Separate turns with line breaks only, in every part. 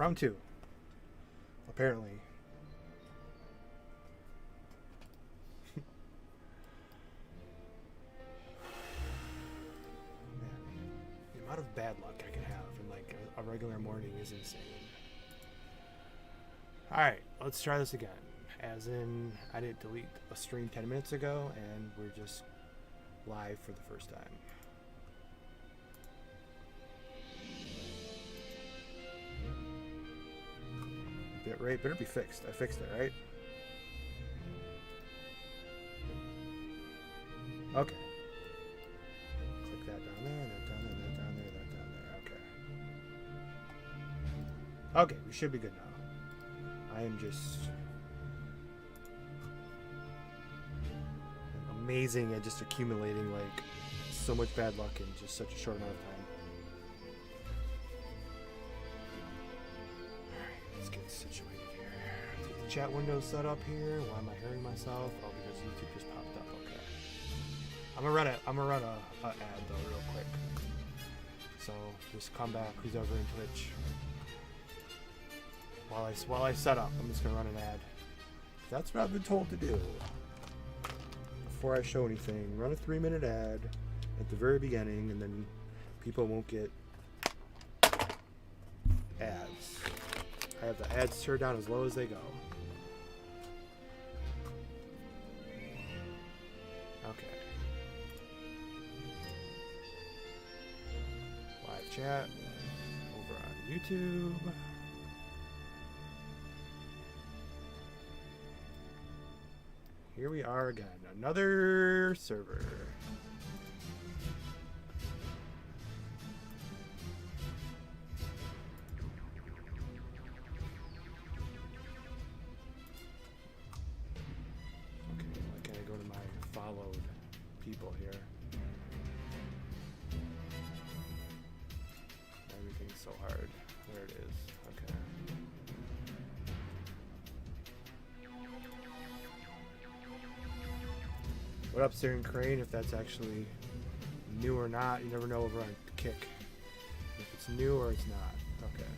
Round 2. Apparently. Man, the amount of bad luck I can have in like a regular morning is insane. Alright, let's try this again. As in, I didn't delete a stream 10 minutes ago, and we're just live for the first time. Bitrate better be fixed. I fixed it, right? Okay. Click that down there, that down there, that down there, that down there. Okay. Okay, we should be good now. I am just amazing at just accumulating like so much bad luck in just such a short amount of time. Get situated here. Let's get the chat window set up here. Why am I hearing myself? Oh, because YouTube just popped up. Okay. I'm gonna run a ad though real quick. So just come back. Who's over in Twitch? While I set up, I'm just gonna run an ad. That's what I've been told to do. Before I show anything, run a 3-minute ad at the very beginning, and then people won't get ads. I have the ads turned down as low as they go. Okay. Live chat over on YouTube. Here we are again. Another server. Followed people here. Everything's so hard. There it is. Okay. What up, Siren Crane? If that's actually new or not, you never know over on Kick. If it's new or it's not. Okay.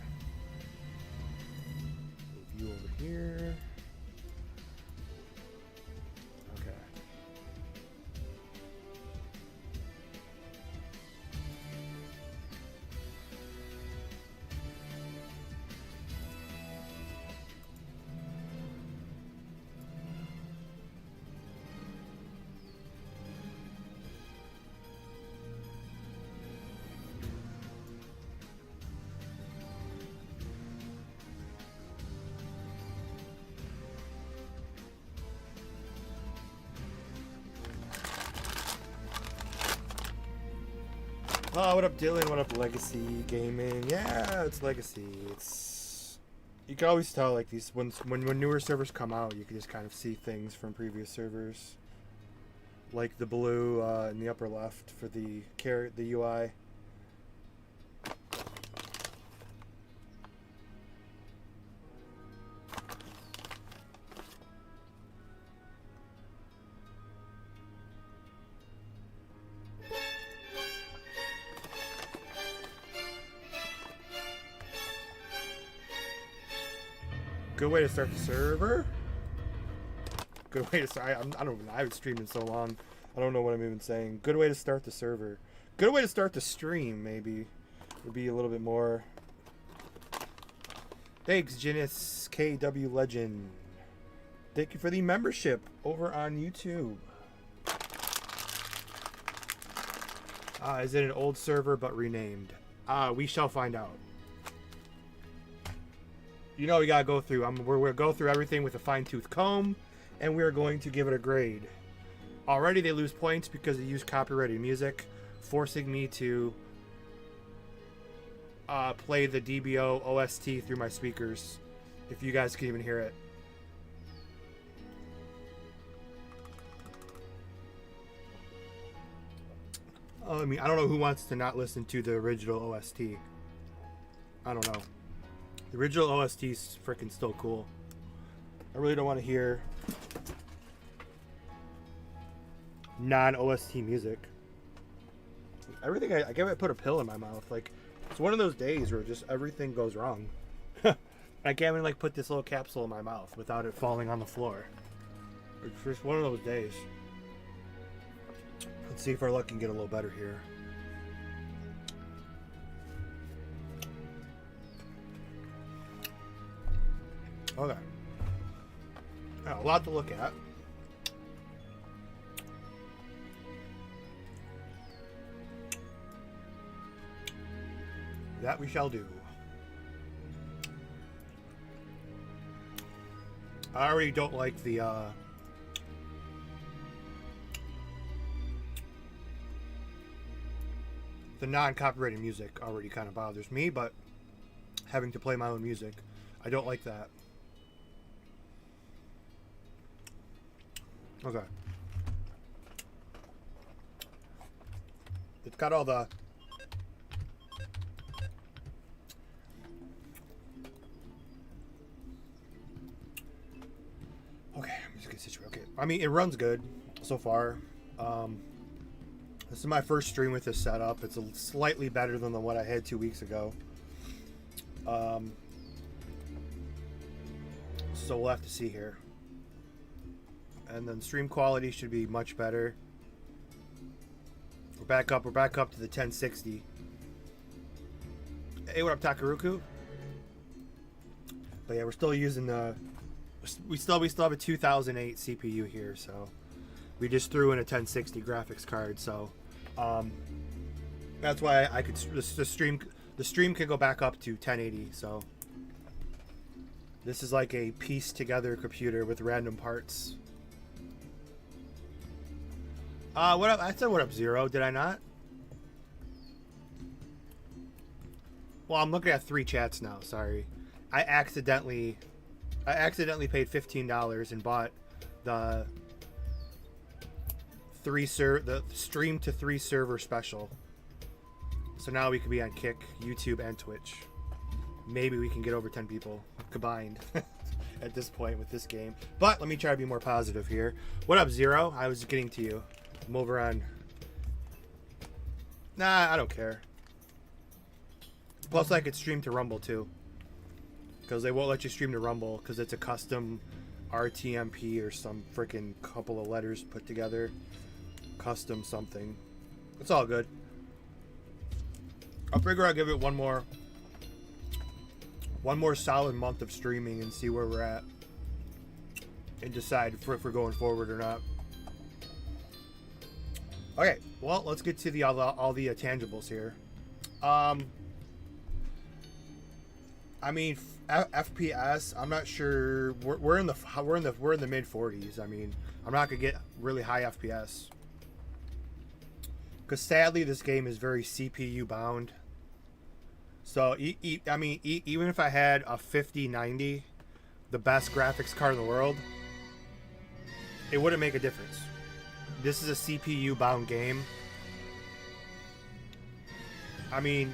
Move you over here. Oh, what up, Dylan? What up, Legacy Gaming? Yeah, it's Legacy. It's you can always tell like these when newer servers come out, you can just kind of see things from previous servers, like the blue in the upper left for the UI. Good way to start the server. Good way to start. I don't. I haven't streamed in so long. I don't know what I'm even saying. Good way to start the server. Good way to start the stream. Maybe would be a little bit more. Thanks, Genis KW Legend. Thank you for the membership over on YouTube. Is it an old server but renamed? We shall find out. You know we gotta go through. We're gonna go through everything with a fine-tooth comb, and we are going to give it a grade. Already they lose points because they use copyrighted music, forcing me to play the DBO OST through my speakers, if you guys can even hear it. I mean, I don't know who wants to not listen to the original OST. I don't know. The original OST is freaking still cool. I really don't want to hear non-OST music. Everything I put a pill in my mouth. Like, it's one of those days where just everything goes wrong. I can't even like put this little capsule in my mouth without it falling on the floor. It's just one of those days. Let's see if our luck can get a little better here. Okay. A lot to look at. That we shall do. I already don't like the non-copyrighted music already kind of bothers me, but having to play my own music, I don't like that. Okay. It's got all the... Okay, I'm just gonna situate. Okay, I mean, it runs good so far. This is my first stream with this setup. It's slightly better than the one I had 2 weeks ago. So we'll have to see here. And then stream quality should be much better. We're back up to the 1060. Hey, what up, Takaruku? But yeah, we're still using the... We still have a 2008 CPU here, so we just threw in a 1060 graphics card, so that's why I could the stream could go back up to 1080. So this is like a pieced together computer with random parts. What up? I said what up, Zero, did I not? Well, I'm looking at 3 chats now, sorry. I accidentally paid $15 and bought the stream to 3 server special. So now we could be on Kick, YouTube, and Twitch. Maybe we can get over 10 people combined at this point with this game. But let me try to be more positive here. What up, Zero? I was getting to you. I'm over on... Nah, I don't care. Plus I could stream to Rumble too. Because they won't let you stream to Rumble because it's a custom RTMP or some freaking couple of letters put together. Custom something. It's all good. I'll figure I'll give it one more solid month of streaming and see where we're at. And decide if we're going forward or not. Okay, well, let's get to all the tangibles here. I mean, FPS. I'm not sure. We're in the mid 40s. I mean, I'm not gonna get really high FPS because sadly this game is very CPU bound. So I mean, even if I had a 5090, the best graphics card in the world, it wouldn't make a difference. This is a CPU bound game. I mean,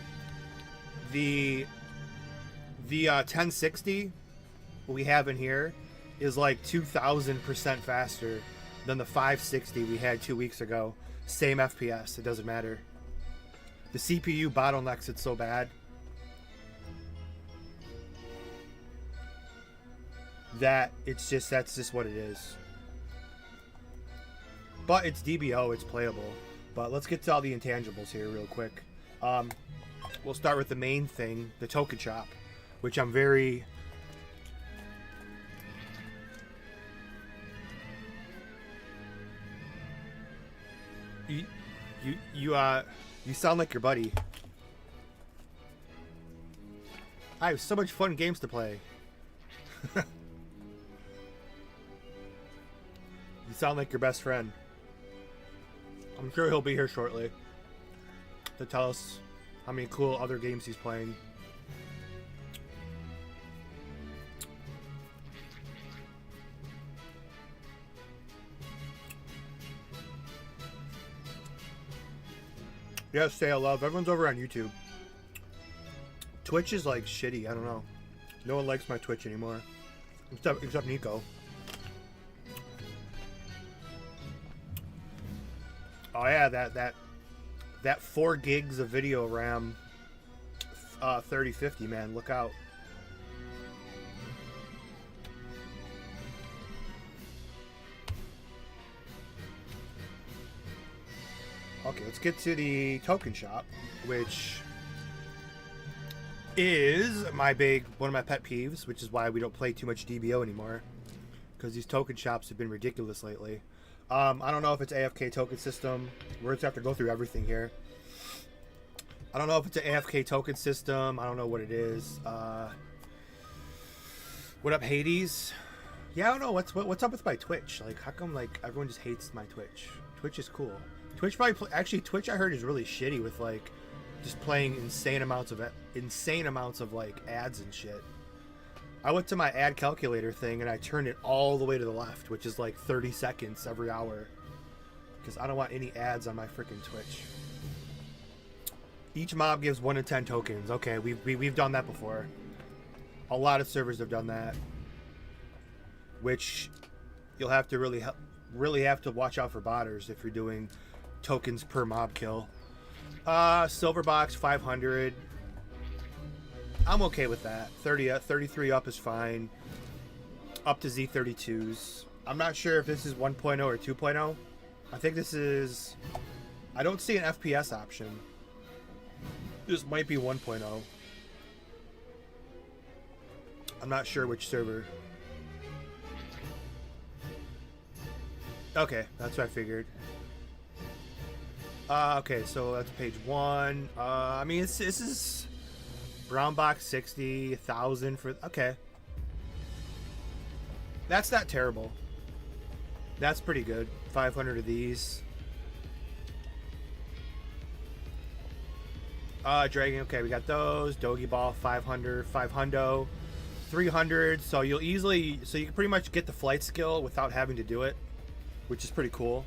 the 1060 we have in here is like 2,000% faster than the 560 we had 2 weeks ago. Same FPS, it doesn't matter. The CPU bottlenecks it so bad that that's just what it is. But it's DBO, it's playable. But let's get to all the intangibles here real quick. We'll start with the main thing, the token shop, which I'm very... You sound like your buddy. I have so much fun games to play. You sound like your best friend. I'm sure he'll be here shortly to tell us how many cool other games he's playing. Yes, say I love. Everyone's over on YouTube. Twitch is like shitty. I don't know. No one likes my Twitch anymore. Except Nico. Oh yeah, that 4 gigs of video RAM 3050, man, look out. Okay, let's get to the token shop, which is one of my pet peeves, which is why we don't play too much DBO anymore, because these token shops have been ridiculous lately. I don't know if it's AFK token system. We're gonna have to go through everything here. I don't know if it's an AFK token system. I don't know what it is. What up, Hades? Yeah, I don't know what's up with my Twitch. Like, how come like everyone just hates my Twitch? Twitch is cool. Twitch probably actually Twitch I heard is really shitty with like just playing insane amounts of like ads and shit. I went to my ad calculator thing and I turned it all the way to the left, which is like 30 seconds every hour, because I don't want any ads on my freaking Twitch. Each mob gives 1 to 10 tokens. Okay, we've done that before. A lot of servers have done that, which you'll have to really have to watch out for botters if you're doing tokens per mob kill. Silver box 500. I'm okay with that. 33 up is fine. Up to Z32s. I'm not sure if this is 1.0 or 2.0. I think this is... I don't see an FPS option. This might be 1.0. I'm not sure which server. Okay, that's what I figured. Okay, so that's page 1. I mean, this is brown box 60, 1,000 for... Okay. That's not terrible. That's pretty good. 500 of these. Dragon, okay, we got those. Doggy Ball, 500, 500, 300. So you can pretty much get the flight skill without having to do it, which is pretty cool.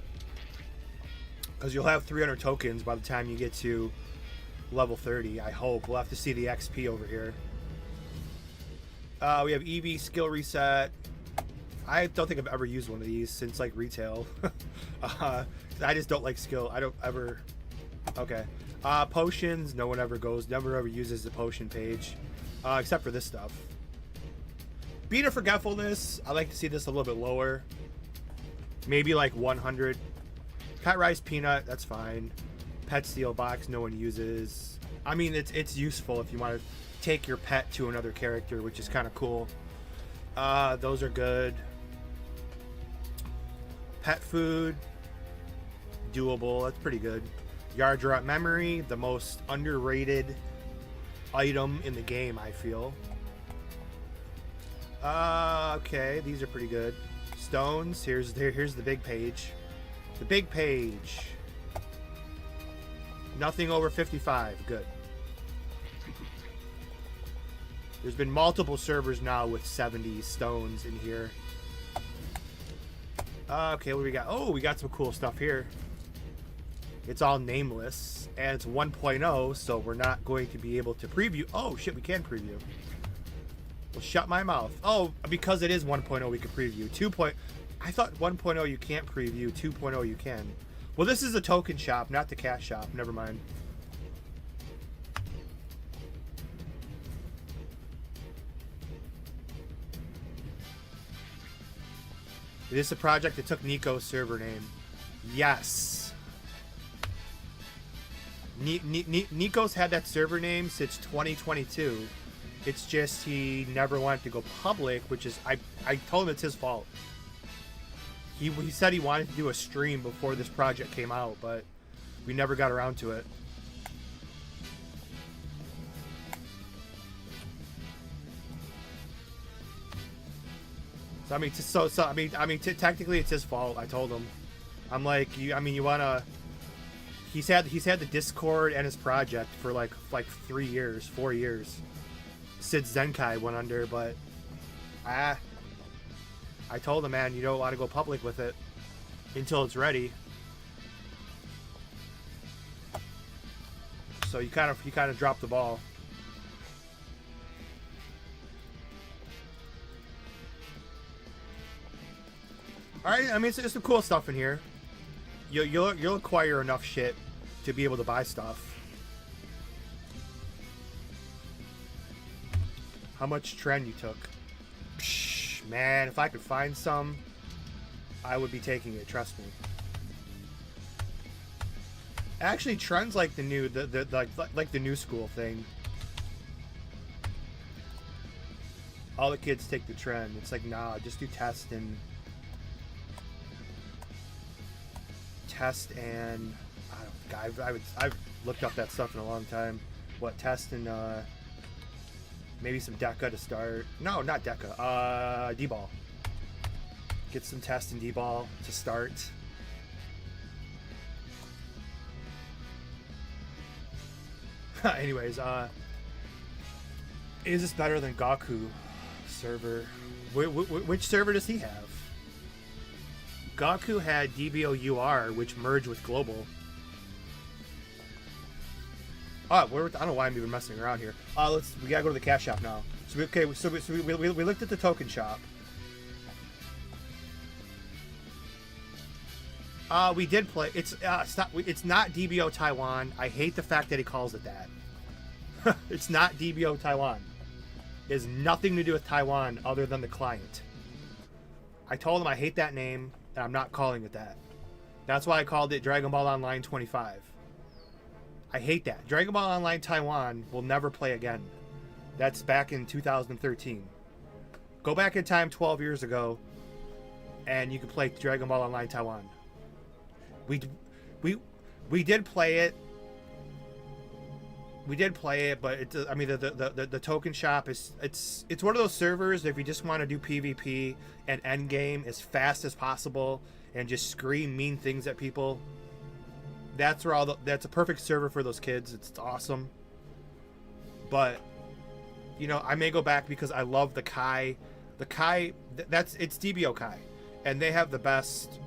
Because you'll have 300 tokens by the time you get to level 30, I hope. We'll have to see the XP over here. We have EV skill reset. I don't think I've ever used one of these since like retail. I just don't like skill. I don't ever... Okay. Potions, never ever uses the potion page. Except for this stuff. Beat of Forgetfulness, I like to see this a little bit lower. Maybe like 100. Pet Rice Peanut, that's fine. Pet Steel Box, no one uses. I mean, it's useful if you want to take your pet to another character, which is kind of cool. Those are good. Pet Food, doable, that's pretty good. Yard Drop Memory, the most underrated item in the game, I feel. Okay, these are pretty good. Stones, here's the big page. The big page. Nothing over 55. Good. There's been multiple servers now with 70 stones in here. Okay, what do we got? Oh, we got some cool stuff here. It's all nameless, and it's 1.0, so we're not going to be able to preview. Oh, shit, we can preview. Well, shut my mouth. Oh, because it is 1.0, we can preview. 2. I thought 1.0 you can't preview, 2.0 you can. Well, this is a token shop, not the cash shop. Never mind. It is a project that took Nico's server name. Yes. Nico's had that server name since 2022. It's just he never wanted to go public, which is... I told him it's his fault. He said he wanted to do a stream before this project came out, but we never got around to it. So I mean, technically it's his fault. I told him. I'm like, you wanna? He's had the Discord and his project for like 4 years. Sid Zenkai went under, but I told him, man, you don't want to go public with it until it's ready. So you kind of dropped the ball. All right, I mean, it's some cool stuff in here. You'll acquire enough shit to be able to buy stuff. How much trend you took? Psh, man, if I could find some, I would be taking it. Trust me. Actually, trends like the new, like the new school thing. All the kids take the trend. It's like, nah, just do test and I don't think I've looked up that stuff in a long time. What, test and maybe some Deca to start. No, not Deca. D-ball. Get some test and D-ball to start. Anyways, is this better than Gaku server? Which server does he have? Gaku had DBOUR, which merged with Global. Oh, I don't know why I'm even messing around here. We gotta go to the Cashapp now. So we looked at the token shop. We did play. It's not DBO Taiwan. I hate the fact that he calls it that. It's not DBO Taiwan. It has nothing to do with Taiwan other than the client. I told him I hate that name and I'm not calling it that. That's why I called it Dragon Ball Online 25. I hate that. Dragon Ball Online Taiwan will never play again. That's back in 2013. Go back in time 12 years ago and you can play Dragon Ball Online Taiwan. We did play it. We did play it, but I mean the token shop it's one of those servers if you just want to do PvP and end game as fast as possible and just scream mean things at people. That's where that's a perfect server for those kids. It's awesome. But you know, I may go back because I love the Kai. The Kai it's DBO Kai, and they have the best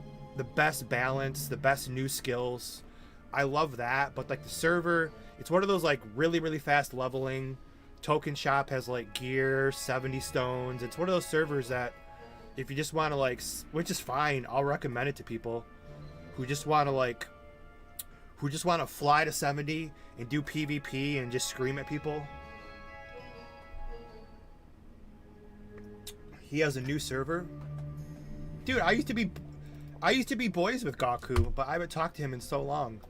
balance, the best new skills. I love that, but like the server, it's one of those like really fast leveling. Token shop has like gear, 70 stones. It's one of those servers that if you just want to like, which is fine, I'll recommend it to people who just want to fly to 70 and do PvP and just scream at people. He has a new server. Dude, I used to be boys with Gaku, but I haven't talked to him in so long.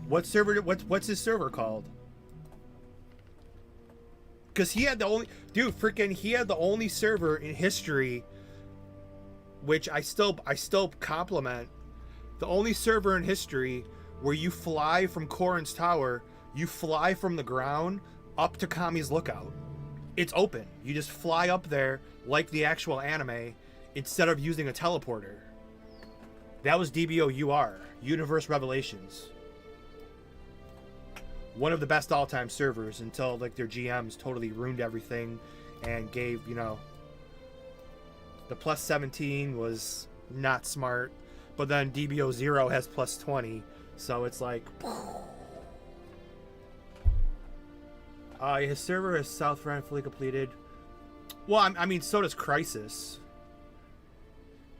What server? What's his server called? Because he had the only he had the only server in history, which I still compliment. The only server in history where you fly from Korin's Tower, you fly from the ground up to Kami's Lookout. It's open. You just fly up there like the actual anime instead of using a teleporter. That was DBOUR, Universe Revelations. One of the best all-time servers until like their GMs totally ruined everything and gave, you know, the plus 17 was not smart, but then DBO 0 has plus 20, so it's like his server is South Front fully completed. Well, I mean, so does Crisis.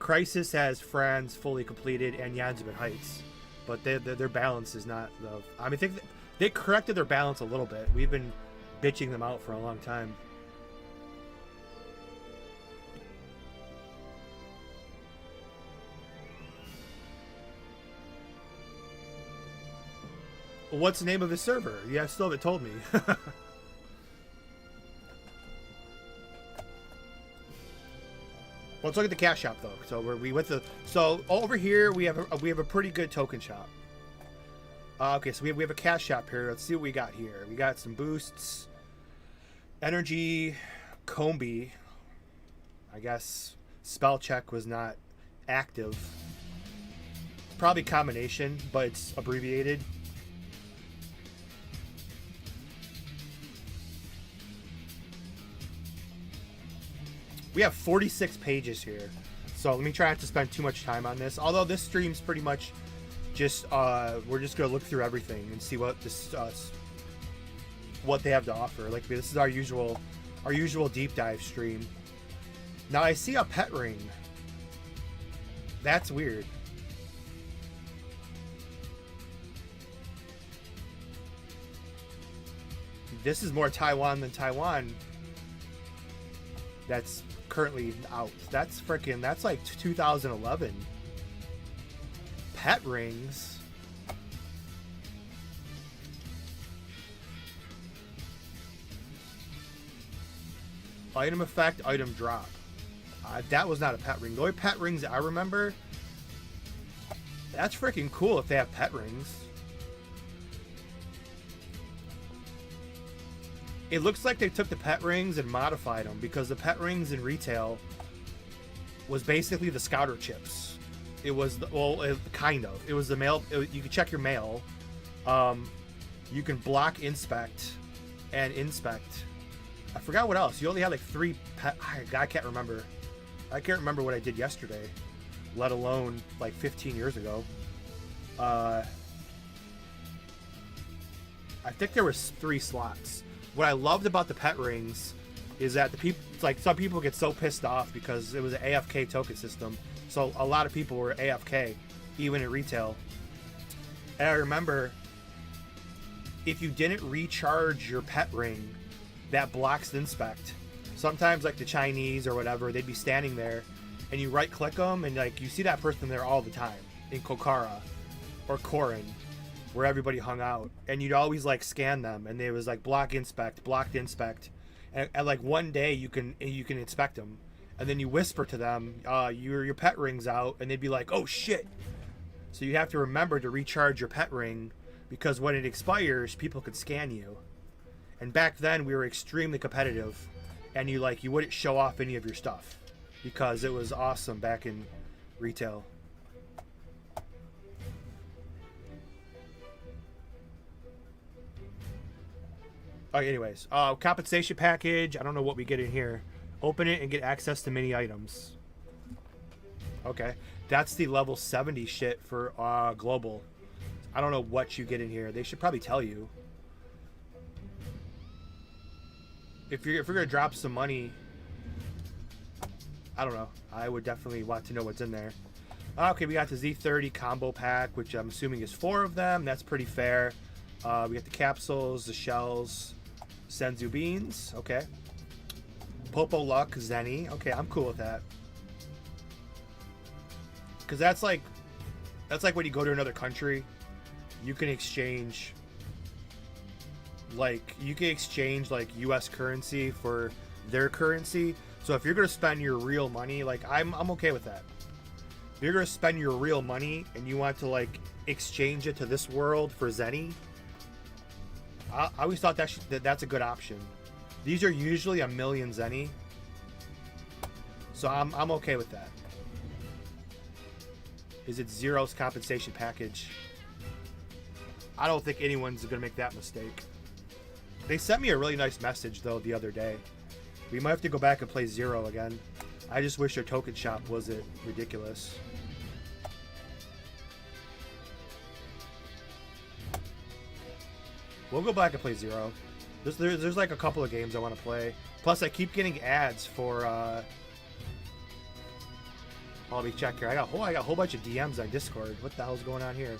Crisis has Franz fully completed and Yanzabit Heights, but their balance is not the. I mean, I think they corrected their balance a little bit. We've been bitching them out for a long time. What's the name of his server? You still haven't told me. Let's look at the cash shop though. So over here we have a pretty good token shop. Okay, so we have a cash shop here. Let's see what we got here. We got some boosts, energy, Combi. I guess spell check was not active. Probably combination, but it's abbreviated. We have 46 pages here, so let me try not to spend too much time on this. Although this stream's pretty much just we're just gonna look through everything and see what what they have to offer. Like this is our usual deep dive stream. Now I see a pet ring. That's weird. This is more Taiwan than Taiwan. That's currently out. That's like 2011. Pet rings. Item effect, item drop. That was not a pet ring. The only pet rings I remember. That's freaking cool if they have pet rings. It looks like they took the pet rings and modified them, because the pet rings in retail was basically the scouter chips. It was kind of. It was the mail. You could check your mail. You can block, inspect, and inspect. I forgot what else. You only had like 3 pet. I can't remember. I can't remember what I did yesterday, let alone like 15 years ago. I think there was 3 slots. What I loved about the pet rings is that the people, like, some people get so pissed off because it was an AFK token system. So a lot of people were AFK, even in retail. And I remember, if you didn't recharge your pet ring that blocks the inspect, sometimes like the Chinese or whatever, they'd be standing there and you right click them and like you see that person there all the time in Kokara or Korin, where everybody hung out, and you'd always like scan them, and there was like block, inspect, blocked, inspect, and like one day you can inspect them, and then you whisper to them, your pet ring's out, and they'd be like, oh shit. So you have to remember to recharge your pet ring, because when it expires, people could scan you. And back then we were extremely competitive, and you wouldn't show off any of your stuff because it was awesome back in retail. Okay, anyways, compensation package. I don't know what we get in here. Open it and get access to mini items. Okay, that's the level 70 shit for global. I don't know what you get in here. They should probably tell you. If you're gonna drop some money, I don't know. I would definitely want to know what's in there. Okay, we got the Z30 combo pack, which I'm assuming is 4 of them. That's pretty fair. We got the capsules, the shells, Senzu beans. Okay. Popo Luck, Zenny. Okay, I'm cool with that. Because that's like when you go to another country, you can exchange like US currency for their currency. So if you're gonna spend your real money, like I'm okay with that. If you're gonna spend your real money and you want to like exchange it to this world for Zenny, I always thought that's a good option. These are usually 1 million Zenny, so I'm okay with that. Is it Zero's compensation package? I don't think anyone's gonna make that mistake. They sent me a really nice message though the other day. We might have to go back and play Zero again. I just wish their token shop wasn't ridiculous. We'll go back and play Zero. There's like a couple of games I want to play. Plus, I keep getting ads for. Let me check here. I got a whole bunch of DMs on Discord. What the hell's going on here?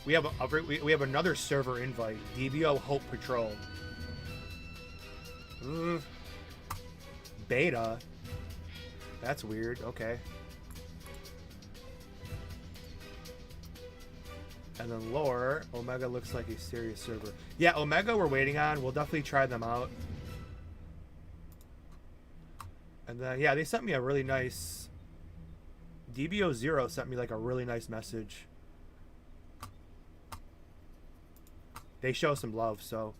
We have another server invite. DBO Hope Patrol. Beta. That's weird. Okay. And then lore, Omega looks like a serious server. Yeah, Omega we're waiting on. We'll definitely try them out. And then, yeah, they sent me a really nice... DBO Zero sent me like a really nice message. They show some love, so...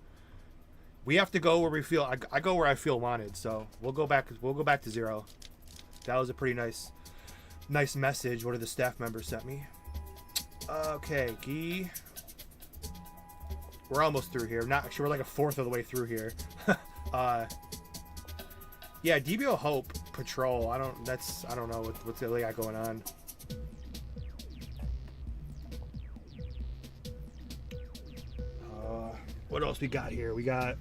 We have to go where we feel... I go where I feel wanted, so we'll go back to Zero. That was a pretty nice message one of the staff members sent me. Okay, Gee. We're almost through here. Not actually, we're like a fourth of the way through here. Yeah, DBO Hope Patrol. I don't know what's they got going on. What else we got here? We got.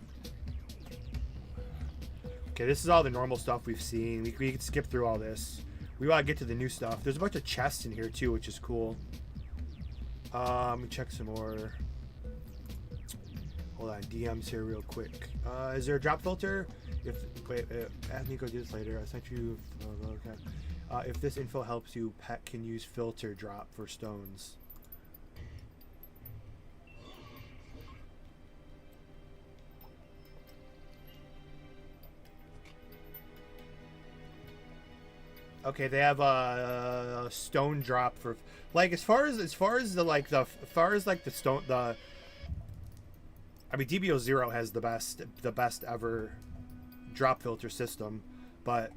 Okay, this is all the normal stuff we've seen. We can skip through all this. We want to get to the new stuff. There's a bunch of chests in here too, which is cool. Let me check some more. Hold on, DMs here real quick. Is there a drop filter? Ask Nico do this later. I sent you. Okay. If this info helps you, pet can use filter drop for stones. Okay, they have a stone drop for like as far as the stone the. I mean, DBO0 has the best ever drop filter system, but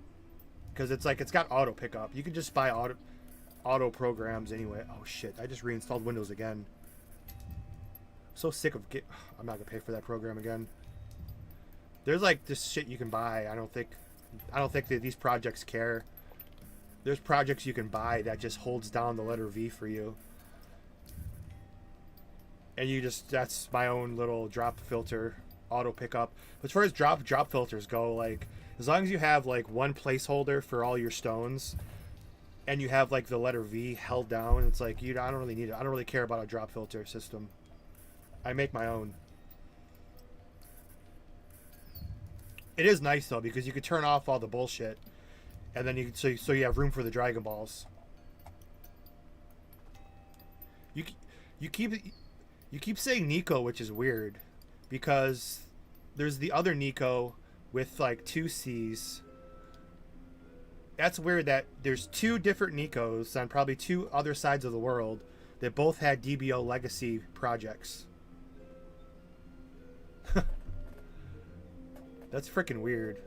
because it's got auto pickup, you can just buy auto programs anyway. Oh shit! I just reinstalled Windows again. So sick of I'm not gonna pay for that program again. There's like this shit you can buy. I don't think that these projects care. There's projects you can buy that just holds down the letter V for you. And that's my own little drop filter auto pickup. As far as drop filters go, like as long as you have like one placeholder for all your stones and you have like the letter V held down, it's like I don't really need it. I don't really care about a drop filter system. I make my own. It is nice though because you can turn off all the bullshit. And then so you have room for the Dragon Balls. You keep saying Nico, which is weird, because there's the other Nico with like 2 C's. That's weird that there's 2 different Nikos on probably 2 other sides of the world that both had DBO legacy projects. That's freaking weird.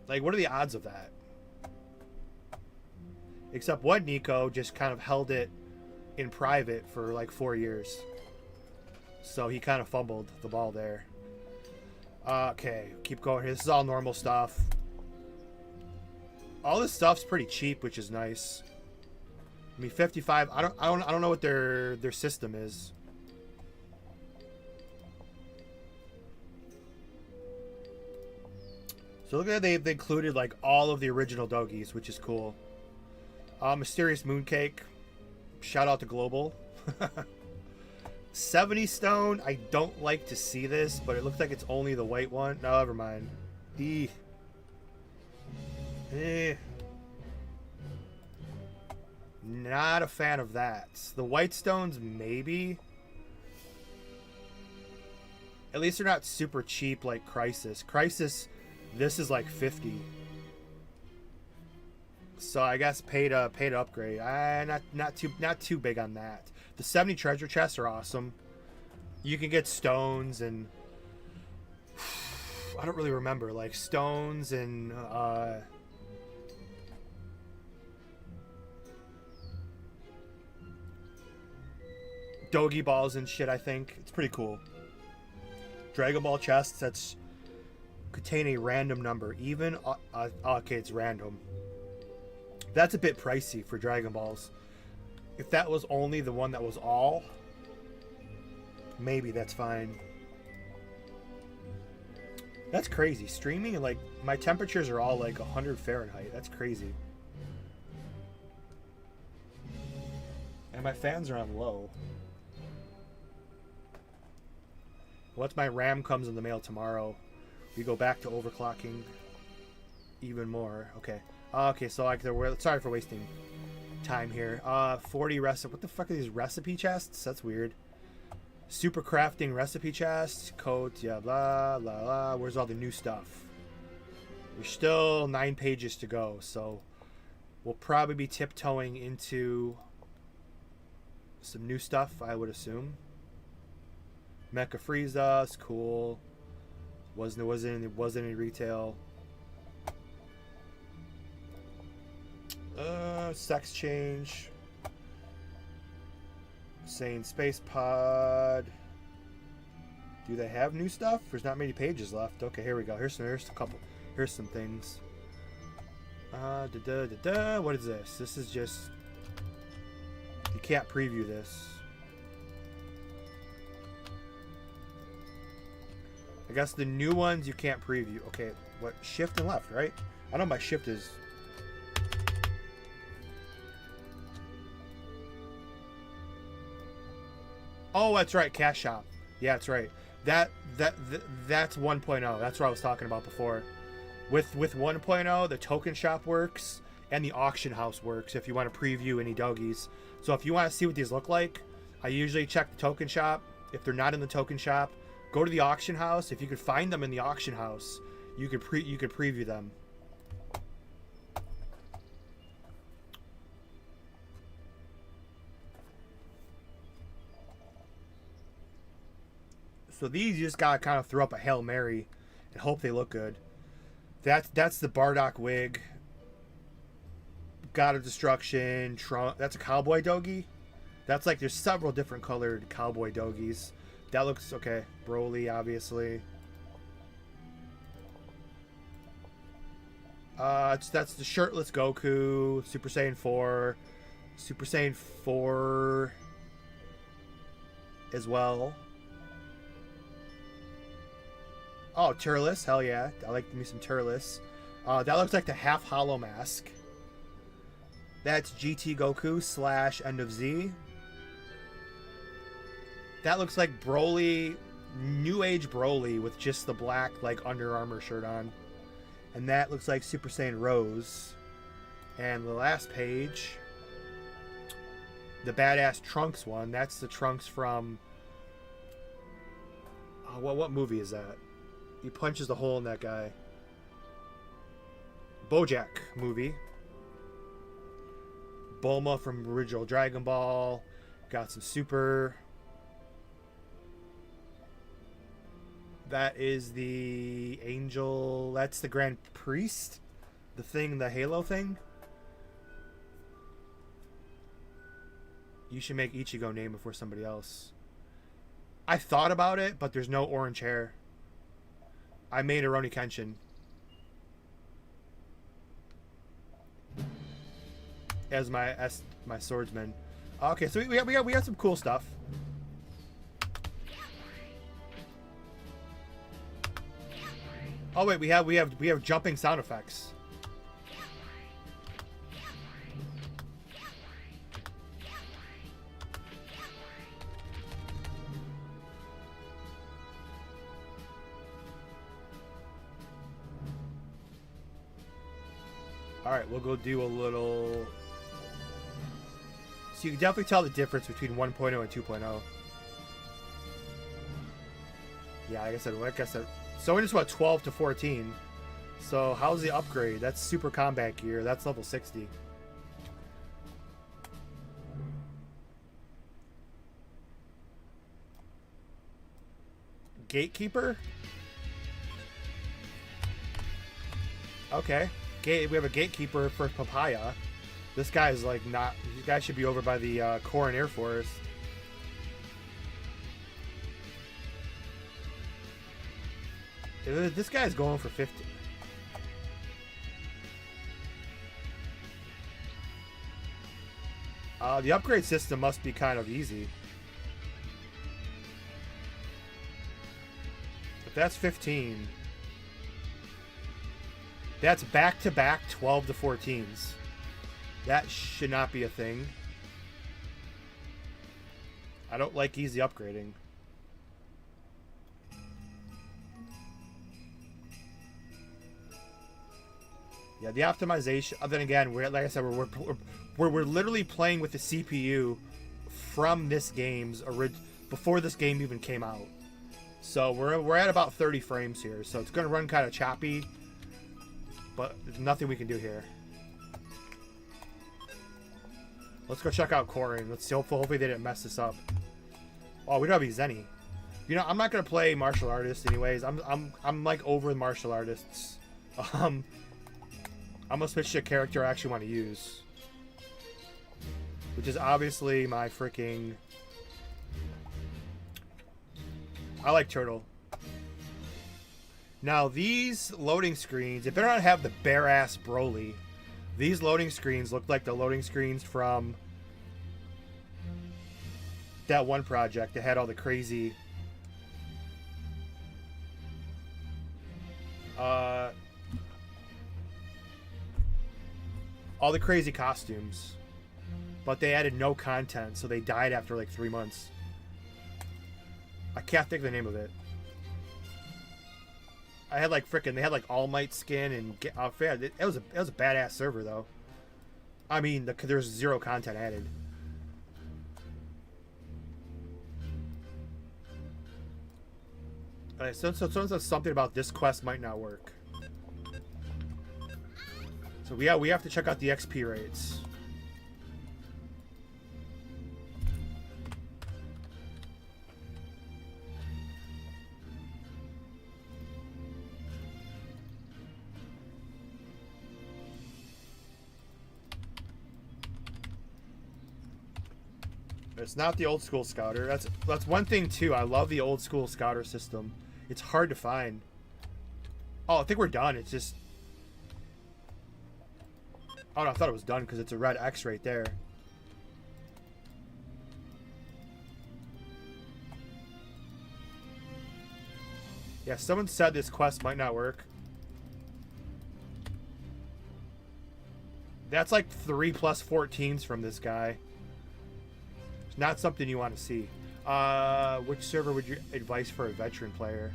Like, what are the odds of that? Except one Nico just kind of held it in private for like 4 years. So he kind of fumbled the ball there. Okay, keep going here. This is all normal stuff. All this stuff's pretty cheap, which is nice. I mean, 55. I don't know what their system is. So look at that, they've included like all of the original Doggies, which is cool. Mysterious Mooncake. Shout out to Global. 70 stone. I don't like to see this, but it looks like it's only the white one. No, never mind. Not a fan of that. The white stones, maybe. At least they're not super cheap like Crisis. Crisis, this is like 50. So I guess pay to upgrade. Not too big on that. The 70 treasure chests are awesome. You can get stones and I don't really remember, like stones and Dogi balls and shit. I think it's pretty cool. Dragon Ball chests that's contain a random number. Even okay, it's random. That's a bit pricey for Dragon Balls. If that was only the one that was all, maybe that's fine. That's crazy. Streaming, like, my temperatures are all like 100 Fahrenheit. That's crazy. And my fans are on low. Once my RAM comes in the mail tomorrow, we go back to overclocking even more. Okay. Okay, so sorry for wasting time here. 40 recipe. What the fuck are these recipe chests? That's weird. Super crafting recipe chests. Coat. Yeah, blah, blah, blah. Where's all the new stuff? There's still 9 pages to go, so we'll probably be tiptoeing into some new stuff, I would assume. Mecha Frieza's cool. Wasn't any retail. Sex change. Sane Space Pod. Do they have new stuff? There's not many pages left. Okay, here we go. Here's a couple. Here's some things. What is this? This is just. You can't preview this. I guess the new ones you can't preview. Okay, what? Shift and left, right? I know my shift is. Oh, that's right, Cashapp. Yeah, that's right. That's 1.0. That's what I was talking about before. With 1.0, the token shop works, and the auction house works if you want to preview any doggies. So if you want to see what these look like, I usually check the token shop. If they're not in the token shop, go to the auction house. If you could find them in the auction house, you could preview them. So these you just gotta kind of throw up a Hail Mary and hope they look good. That's the Bardock wig. God of Destruction, Trump. That's a cowboy doggy. That's like there's several different colored cowboy doggies. That looks okay. Broly, obviously. That's the shirtless Goku, Super Saiyan 4, Super Saiyan 4 as well. Oh, Turles, hell yeah. I like me some Turles. That looks like the half hollow mask. That's GT Goku / End of Z. That looks like Broly, New Age Broly with just the black like Under Armour shirt on. And that looks like Super Saiyan Rose. And the last page, the badass Trunks one. That's the Trunks from what movie is that? He punches the hole in that guy. BoJack movie. Bulma from original Dragon Ball. Got some super. That is the angel. That's the Grand Priest. The thing, the Halo thing. You should make Ichigo name before somebody else. I thought about it, but there's no orange hair. I made Rurouni Kenshin as my swordsman. Okay, so we got some cool stuff. Oh wait, we have jumping sound effects. Alright, we'll go do a little... So you can definitely tell the difference between 1.0 and 2.0. Yeah, like I said, so we're just about 12 to 14. So how's the upgrade? That's Super Combat Gear. That's level 60. Gatekeeper? Okay. We have a Gatekeeper for Papaya. This guy's like not... This guy should be over by the Corps and Air Force. This guy's going for 50. The upgrade system must be kind of easy. If that's 15... That's back-to-back 12 to 14s. That should not be a thing. I don't like easy upgrading. Yeah, the optimization. Then again, like I said, we're literally playing with the CPU from this game's before this game even came out. So we're at about 30 frames here. So it's gonna run kind of choppy. But there's nothing we can do here. Let's go check out Corin. Let's see. Hopefully they didn't mess this up. Oh, we don't have any Zenny. You know, I'm not gonna play martial artists anyways. I'm like over the martial artists. I'm gonna switch to a character I actually want to use, which is obviously my freaking. I like Turtle. Now, these loading screens, it better not have the bare-ass Broly. These loading screens look like the loading screens from that one project that had all the crazy... all the crazy costumes. But they added no content, so they died after like 3 months. I can't think of the name of it. I had like they had like All Might skin and it was a badass server though. I mean, there's 0 content added. So someone says something about this quest might not work. So we have to check out the XP rates. It's not the old school scouter. That's one thing too. I love the old school scouter system. It's hard to find. Oh, I think we're done. It's just... Oh no, I thought it was done because it's a red X right there. Yeah, someone said this quest might not work. That's like 3 plus 14s from this guy. It's not something you want to see. Which server would you advise for a veteran player?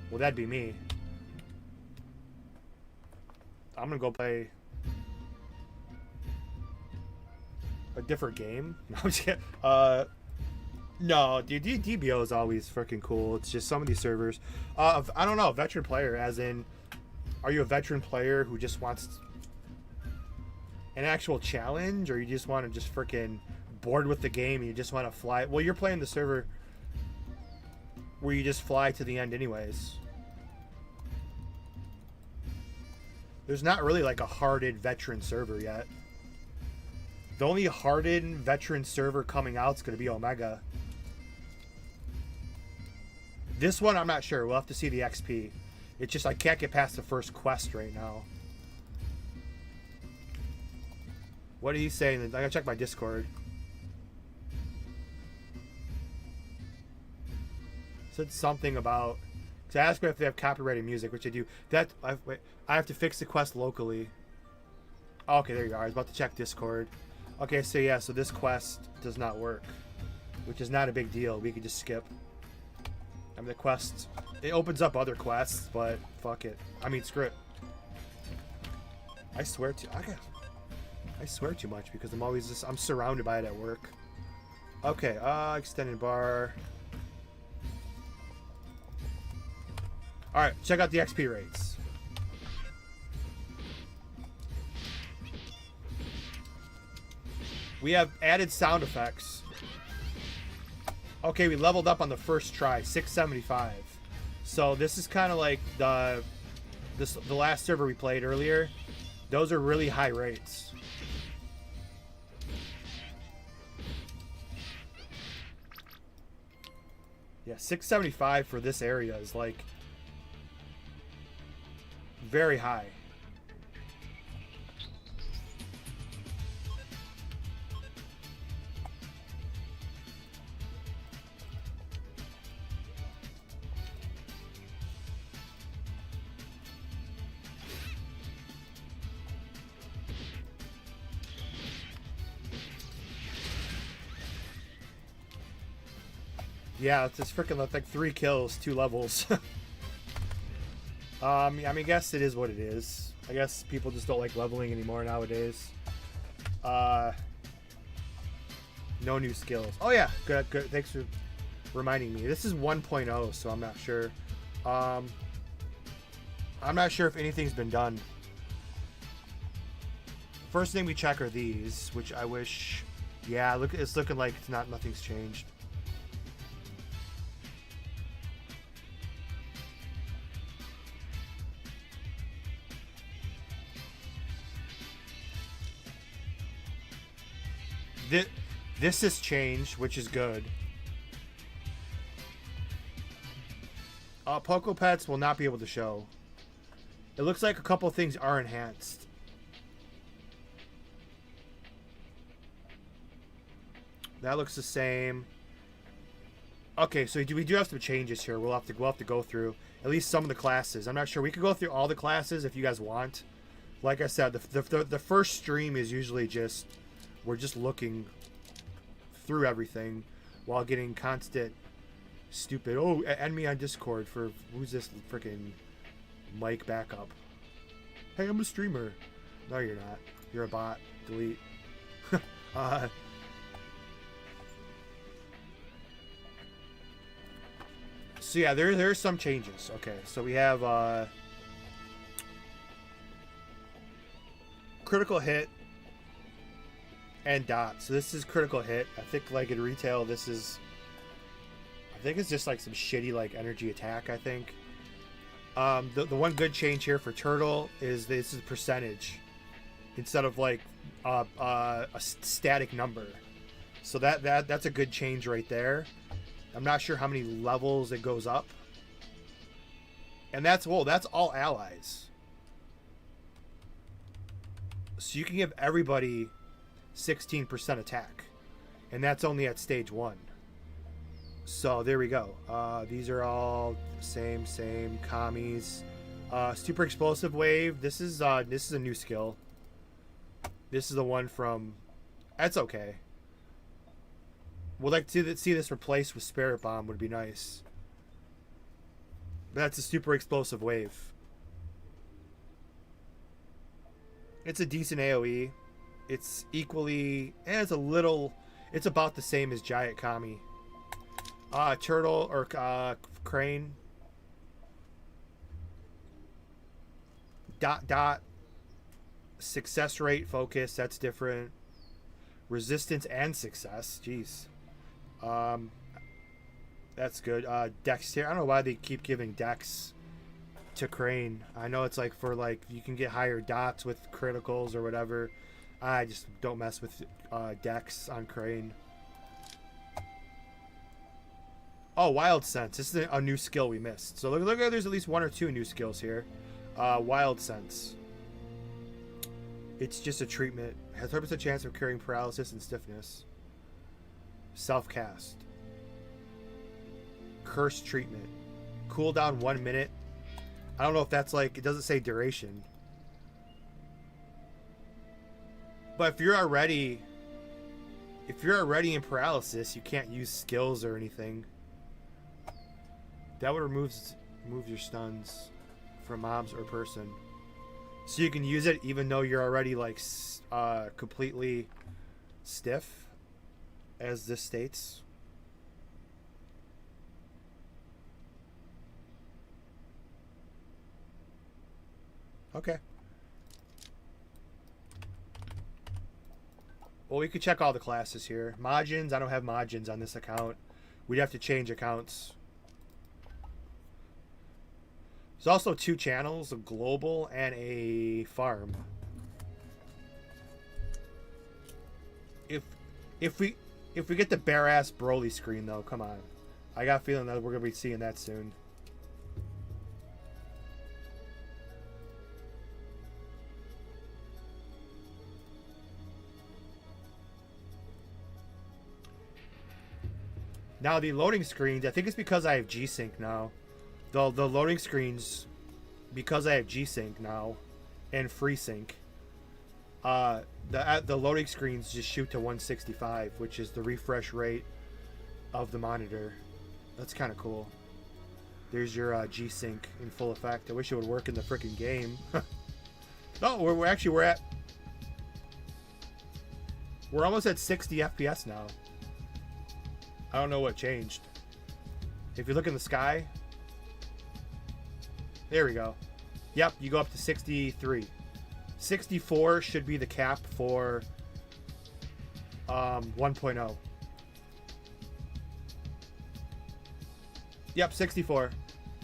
Well, that'd be me. I'm gonna go play a different game. No, I'm just kidding. No, dude, DBO is always freaking cool. It's just some of these servers. I don't know, veteran player, as in, are you a veteran player who just wants an actual challenge, or you just want to just freaking bored with the game and you just want to fly? Well, you're playing the server where you just fly to the end anyways. There's not really like a hardened veteran server yet. The only hardened veteran server coming out is going to be Omega. This one, I'm not sure. We'll have to see the XP. It's just I can't get past the first quest right now. What are you saying? I gotta check my Discord. Said something about... Because I asked them if they have copyrighted music, which I do. Wait, I have to fix the quest locally. Oh, okay, there you are. I was about to check Discord. Okay, so yeah, so this quest does not work. Which is not a big deal. We could just skip. I mean, the quest... It opens up other quests, but fuck it. I mean, screw it. I swear too much because I'm always just... I'm surrounded by it at work. Okay, extended bar... Alright, check out the XP rates. We have added sound effects. Okay, we leveled up on the first try, 675. So this is kind of like the last server we played earlier. Those are really high rates. Yeah, 675 for this area is like very high. Yeah, it's just freaking like 3 kills, 2 levels. I mean, I guess it is what it is. I guess people just don't like leveling anymore nowadays. No new skills. Oh yeah, good. Thanks for reminding me. This is 1.0, so I'm not sure. I'm not sure if anything's been done. First thing we check are these, which I wish... Yeah, look, it's looking like nothing's changed. This has changed, which is good. Poco Pets will not be able to show. It looks like a couple things are enhanced. That looks the same. Okay, so we do have some changes here. We'll have to go through at least some of the classes. I'm not sure. We could go through all the classes if you guys want. Like I said, the first stream is usually just... We're just looking through everything while getting constant stupid... Oh, add me on Discord for... Who's this freaking mic backup? Hey, I'm a streamer. No, you're not. You're a bot. delete. uh, so yeah, there's some changes. Okay, so we have critical hit and dot. So this is critical hit. I think like in retail, this is, I think it's just like some shitty like energy attack. I think. The one good change here for turtle is this is percentage instead of like a static number. So that's a good change right there. I'm not sure how many levels it goes up. And that's all allies. So you can give everybody 16% attack. And that's only at stage 1. So there we go. These are all same commies. Super explosive wave. This is a new skill. This is the one from. That's okay. Would like to see this replaced with Spirit Bomb would be nice. But that's a super explosive wave. It's a decent AoE. It's equally. It's a little. It's about the same as Giant Kami. Turtle or crane. Dot. Success rate, focus. That's different. Resistance and success. Jeez. That's good. Dexterity. I don't know why they keep giving Dex to crane. I know it's like for like you can get higher dots with criticals or whatever. I just don't mess with Dex on crane. Oh, Wild Sense. This is a new skill we missed. So look at there's at least 1 or 2 new skills here. Wild Sense. It's just a treatment. Has 100% chance of curing paralysis and stiffness. Self-cast. Curse treatment. Cooldown 1 minute. I don't know if that's like, it doesn't say duration. But if you're already in paralysis, you can't use skills or anything. That would remove your stuns from mobs or person. So you can use it even though you're already like completely stiff, as this states. Okay. Well, we could check all the classes here. Majins, I don't have Majins on this account. We'd have to change accounts. There's also 2 channels, a global and a farm. If we get the bare ass Broly screen though, come on. I got a feeling that we're gonna be seeing that soon. Now the loading screens, I think it's because I have G-Sync now. The loading screens, because I have G-Sync now and FreeSync, the loading screens just shoot to 165, which is the refresh rate of the monitor. That's kind of cool. There's your G-Sync in full effect. I wish it would work in the freaking game. No, we're almost at 60 FPS now. I don't know what changed. If you look in the sky, there we go. Yep, you go up to 63. 64 should be the cap for 1.0. Yep, 64.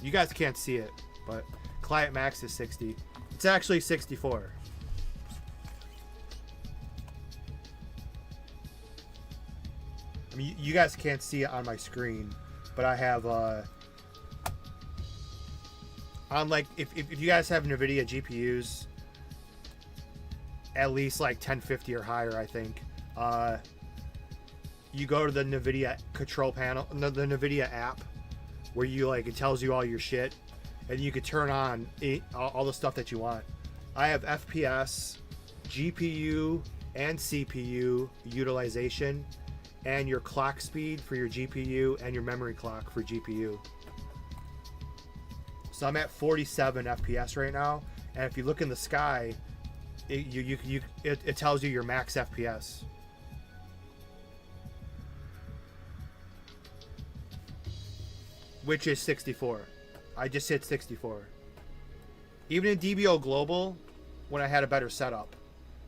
You guys can't see it, but client max is 60. It's actually 64. I mean, you guys can't see it on my screen, but I have on like if you guys have NVIDIA GPUs, at least like 1050 or higher, I think. You go to the NVIDIA control panel, the NVIDIA app, where you like it tells you all your shit, and you could turn on all the stuff that you want. I have FPS, GPU, and CPU utilization, and your clock speed for your GPU and your memory clock for GPU. So I'm at 47 FPS right now, and if you look in the sky, it tells you your max FPS. Which is 64. I just hit 64. Even in DBO Global, when I had a better setup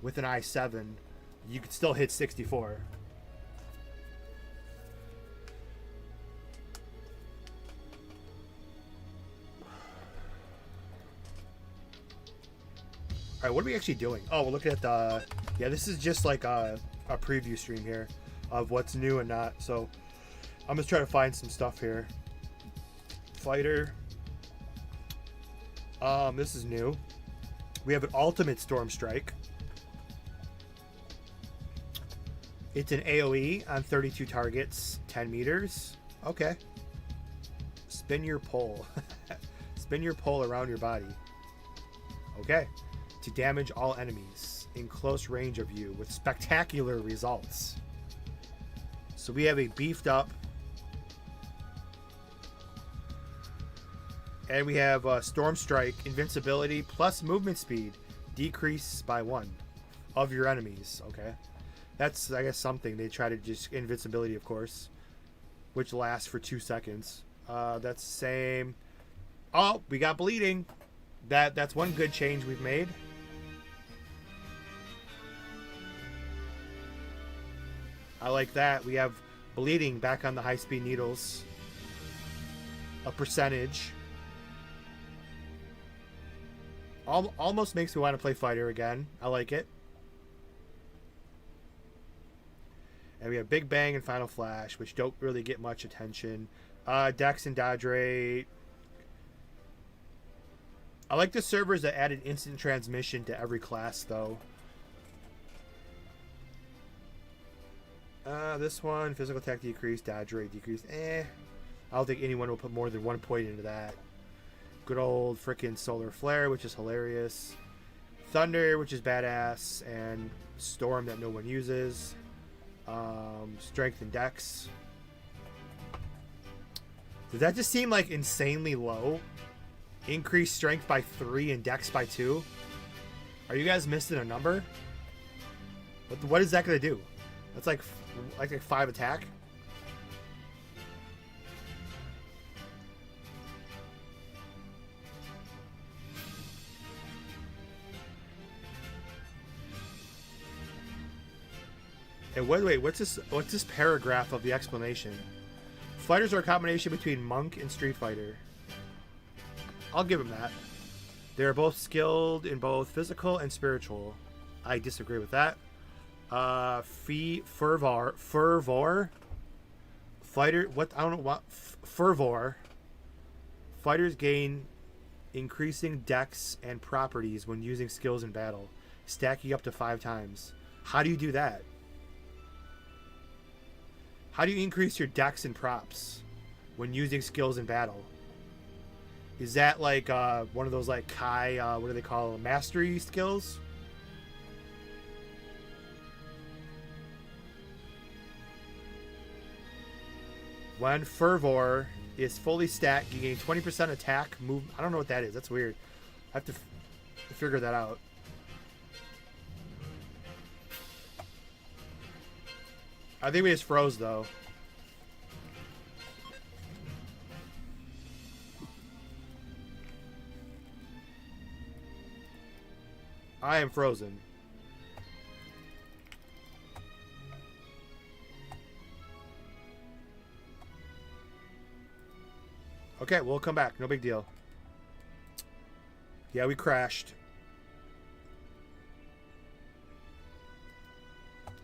with an i7, you could still hit 64. Alright, what are we actually doing? Oh, we're looking at the... Yeah, this is just like a preview stream here of what's new and not. So, I'm just trying to find some stuff here. Fighter. This is new. We have an ultimate storm strike. It's an AoE on 32 targets, 10 meters. Okay. Spin your pole. Spin your pole around your body. Okay. To damage all enemies in close range of you with spectacular results. So we have a beefed up. And we have Storm Strike, invincibility, plus movement speed, decrease by 1 of your enemies. Okay. That's, I guess, something. They try to just... Invincibility, of course, which lasts for 2 seconds. That's the same. Oh, we got bleeding. That's one good change we've made. I like that. We have bleeding back on the high-speed needles. A percentage. Almost makes me want to play fighter again. I like it. And we have Big Bang and Final Flash, which don't really get much attention. Dex and dodge rate. I like the servers that added instant transmission to every class, though. This one, physical attack decrease, dodge rate decrease. I don't think anyone will put more than 1 point into that. Good old frickin' solar flare, which is hilarious. Thunder, which is badass, and storm that no one uses. Strength and dex. Does that just seem like insanely low? Increase strength by 3 and dex by 2. Are you guys missing a number? What is that gonna do? That's like 5 attack. And wait, what's this paragraph of the explanation? Fighters are a combination between Monk and Street Fighter. I'll give him that. They are both skilled in both physical and spiritual. I disagree with that. Fervor. Fighter. What? I don't know what. Fervor. Fighters gain increasing dex and properties when using skills in battle, stacking up to 5 times. How do you do that? How do you increase your dex and props when using skills in battle? Is that like one of those like Kai, what do they call them? Mastery skills? When Fervor is fully stacked, you gain 20% attack, move. I don't know what that is. That's weird. I have to figure that out. I think we just froze, though. I am frozen. Okay, we'll come back. No big deal. Yeah, we crashed.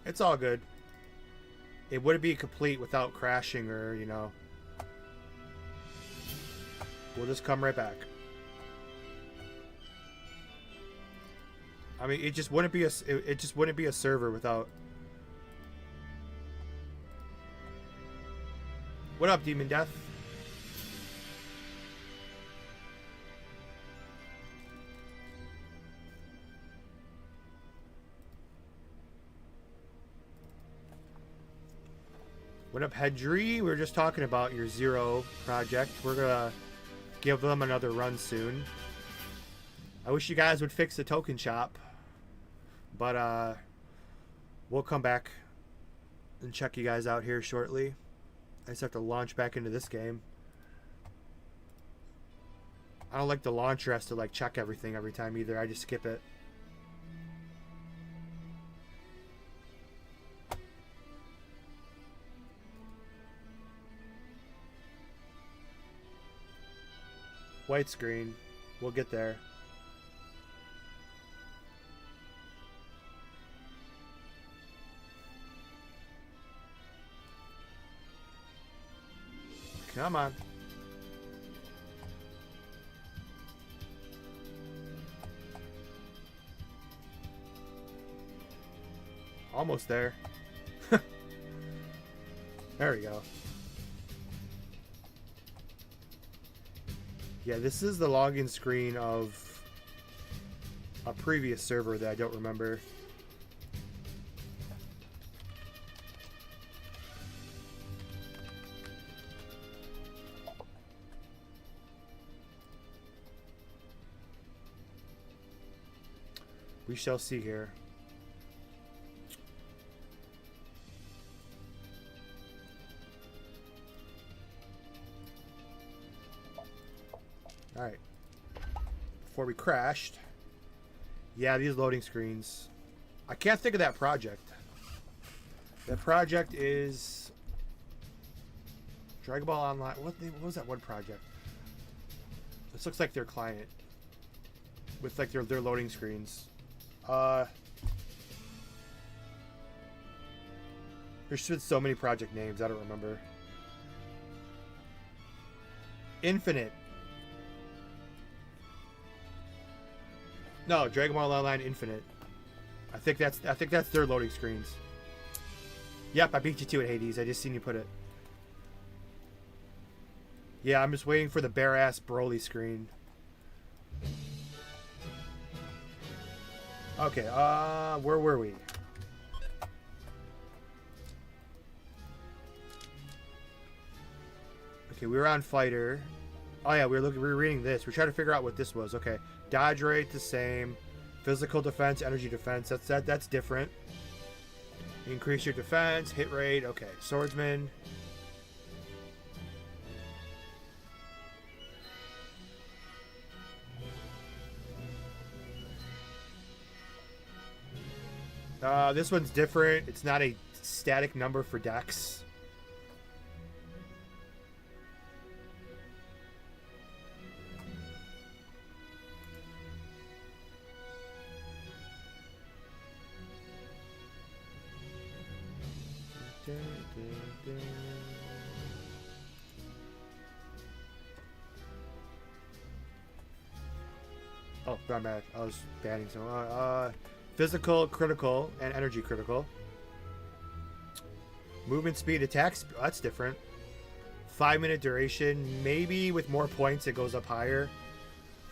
It's all good. It wouldn't be complete without crashing or, you know. We'll just come right back. I mean, it just wouldn't be a server without. What up, Demon Death? What up, Hedry? We were just talking about your Zero project. We're gonna give them another run soon. I wish you guys would fix the token shop. But we'll come back and check you guys out here shortly. I just have to launch back into this game. I don't like the launcher has to like check everything every time either. I just skip it. White screen. We'll get there. Come on. Almost there. There we go. Yeah, this is the login screen of a previous server that I don't remember. We shall see here. Alright. Before we crashed. Yeah, these loading screens. I can't think of that project. That project is Dragon Ball Online. What was that one project? This looks like their client. With like their loading screens. There's been so many project names, I don't remember. Infinite. No, Dragon Ball Online Infinite. I think that's their loading screens. Yep, I beat you to it, Hades. I just seen you put it. Yeah, I'm just waiting for the bare ass Broly screen. Okay, where were we? Okay, we were on fighter. Oh yeah, we were reading this. We're trying to figure out what this was. Okay, dodge rate the same, physical defense, energy defense. That's different. Increase your defense, hit rate. Okay, swordsman. This one's different. It's not a static number for dex. Oh, not bad. I was banning some. Physical, critical, and energy critical. Movement speed, attack speed. Oh, that's different. 5-minute duration. Maybe with more points it goes up higher.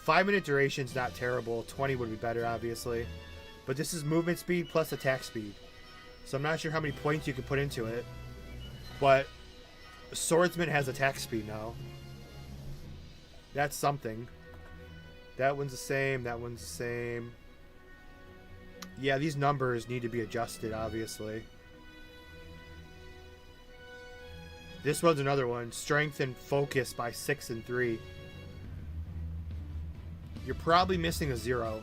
5-minute duration's not terrible. 20 would be better, obviously. But this is movement speed plus attack speed. So I'm not sure how many points you can put into it. But Swordsman has attack speed now. That's something. That one's the same. That one's the same. Yeah, these numbers need to be adjusted, obviously. This one's another one. Strength and focus by 6 and 3. You're probably missing a 0.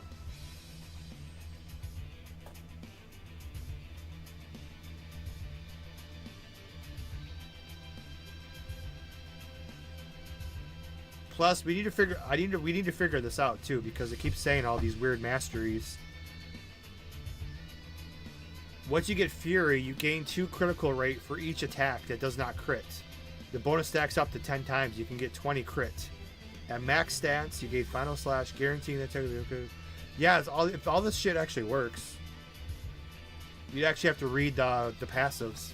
Plus, we need to figure. We need to figure this out too, because it keeps saying all these weird masteries. Once you get Fury, you gain 2 critical rate for each attack that does not crit. The bonus stacks up to 10 times. You can get 20 crit. At max stats, you gain Final Slash, guaranteeing that. Yeah, if all this shit actually works, you'd actually have to read the passives.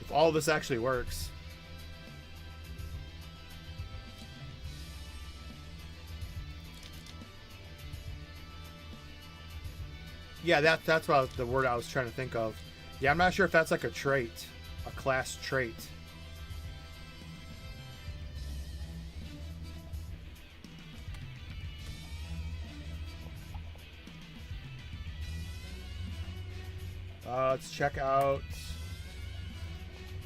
If all this actually works. Yeah, that's what the word I was trying to think of. Yeah, I'm not sure if that's like a trait, a class trait. Let's check out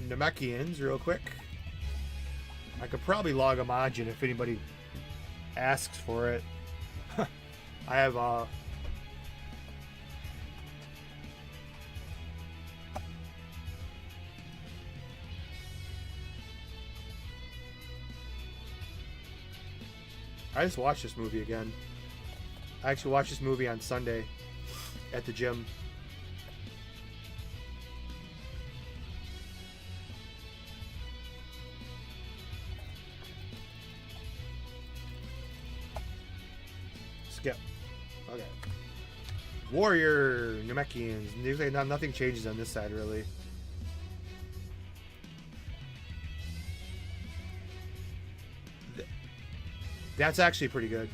Namekians real quick. I could probably log a Majin if anybody asks for it. I have I just watched this movie again. I actually watched this movie on Sunday at the gym. Skip. Okay. Warrior Namekians. Nothing changes on this side really. That's actually pretty good.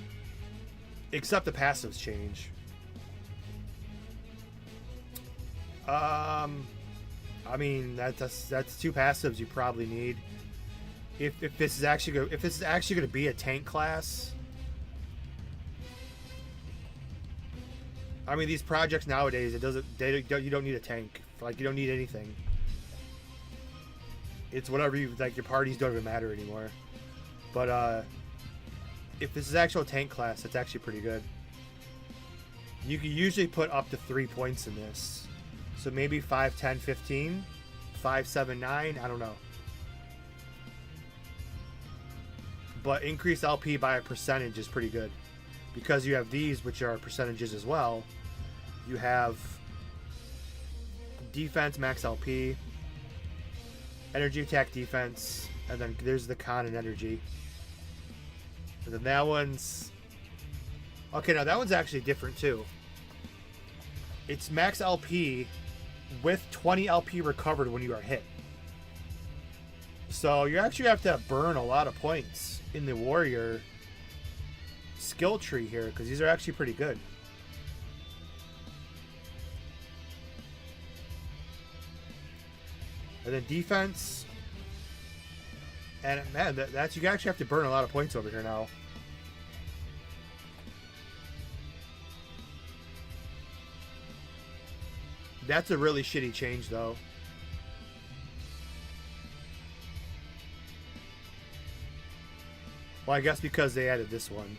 Except the passives change. I mean that's two passives you probably need. If this is actually going to be a tank class. I mean these projects nowadays you don't need a tank. Like you don't need anything. It's whatever you like. Your parties don't even matter anymore. But if this is actual tank class, it's actually pretty good. You can usually put up to 3 points in this. So maybe 5, 10, 15, 5, 7, 9, I don't know. But increase LP by a percentage is pretty good. Because you have these, which are percentages as well. You have defense, max LP, energy attack defense, and then there's the con and energy. And then that one's... Okay, now that one's actually different too. It's max LP with 20 LP recovered when you are hit. So you actually have to burn a lot of points in the warrior skill tree here, because these are actually pretty good. And then defense... And man, that's you actually have to burn a lot of points over here now. That's a really shitty change, though. Well, I guess because they added this one.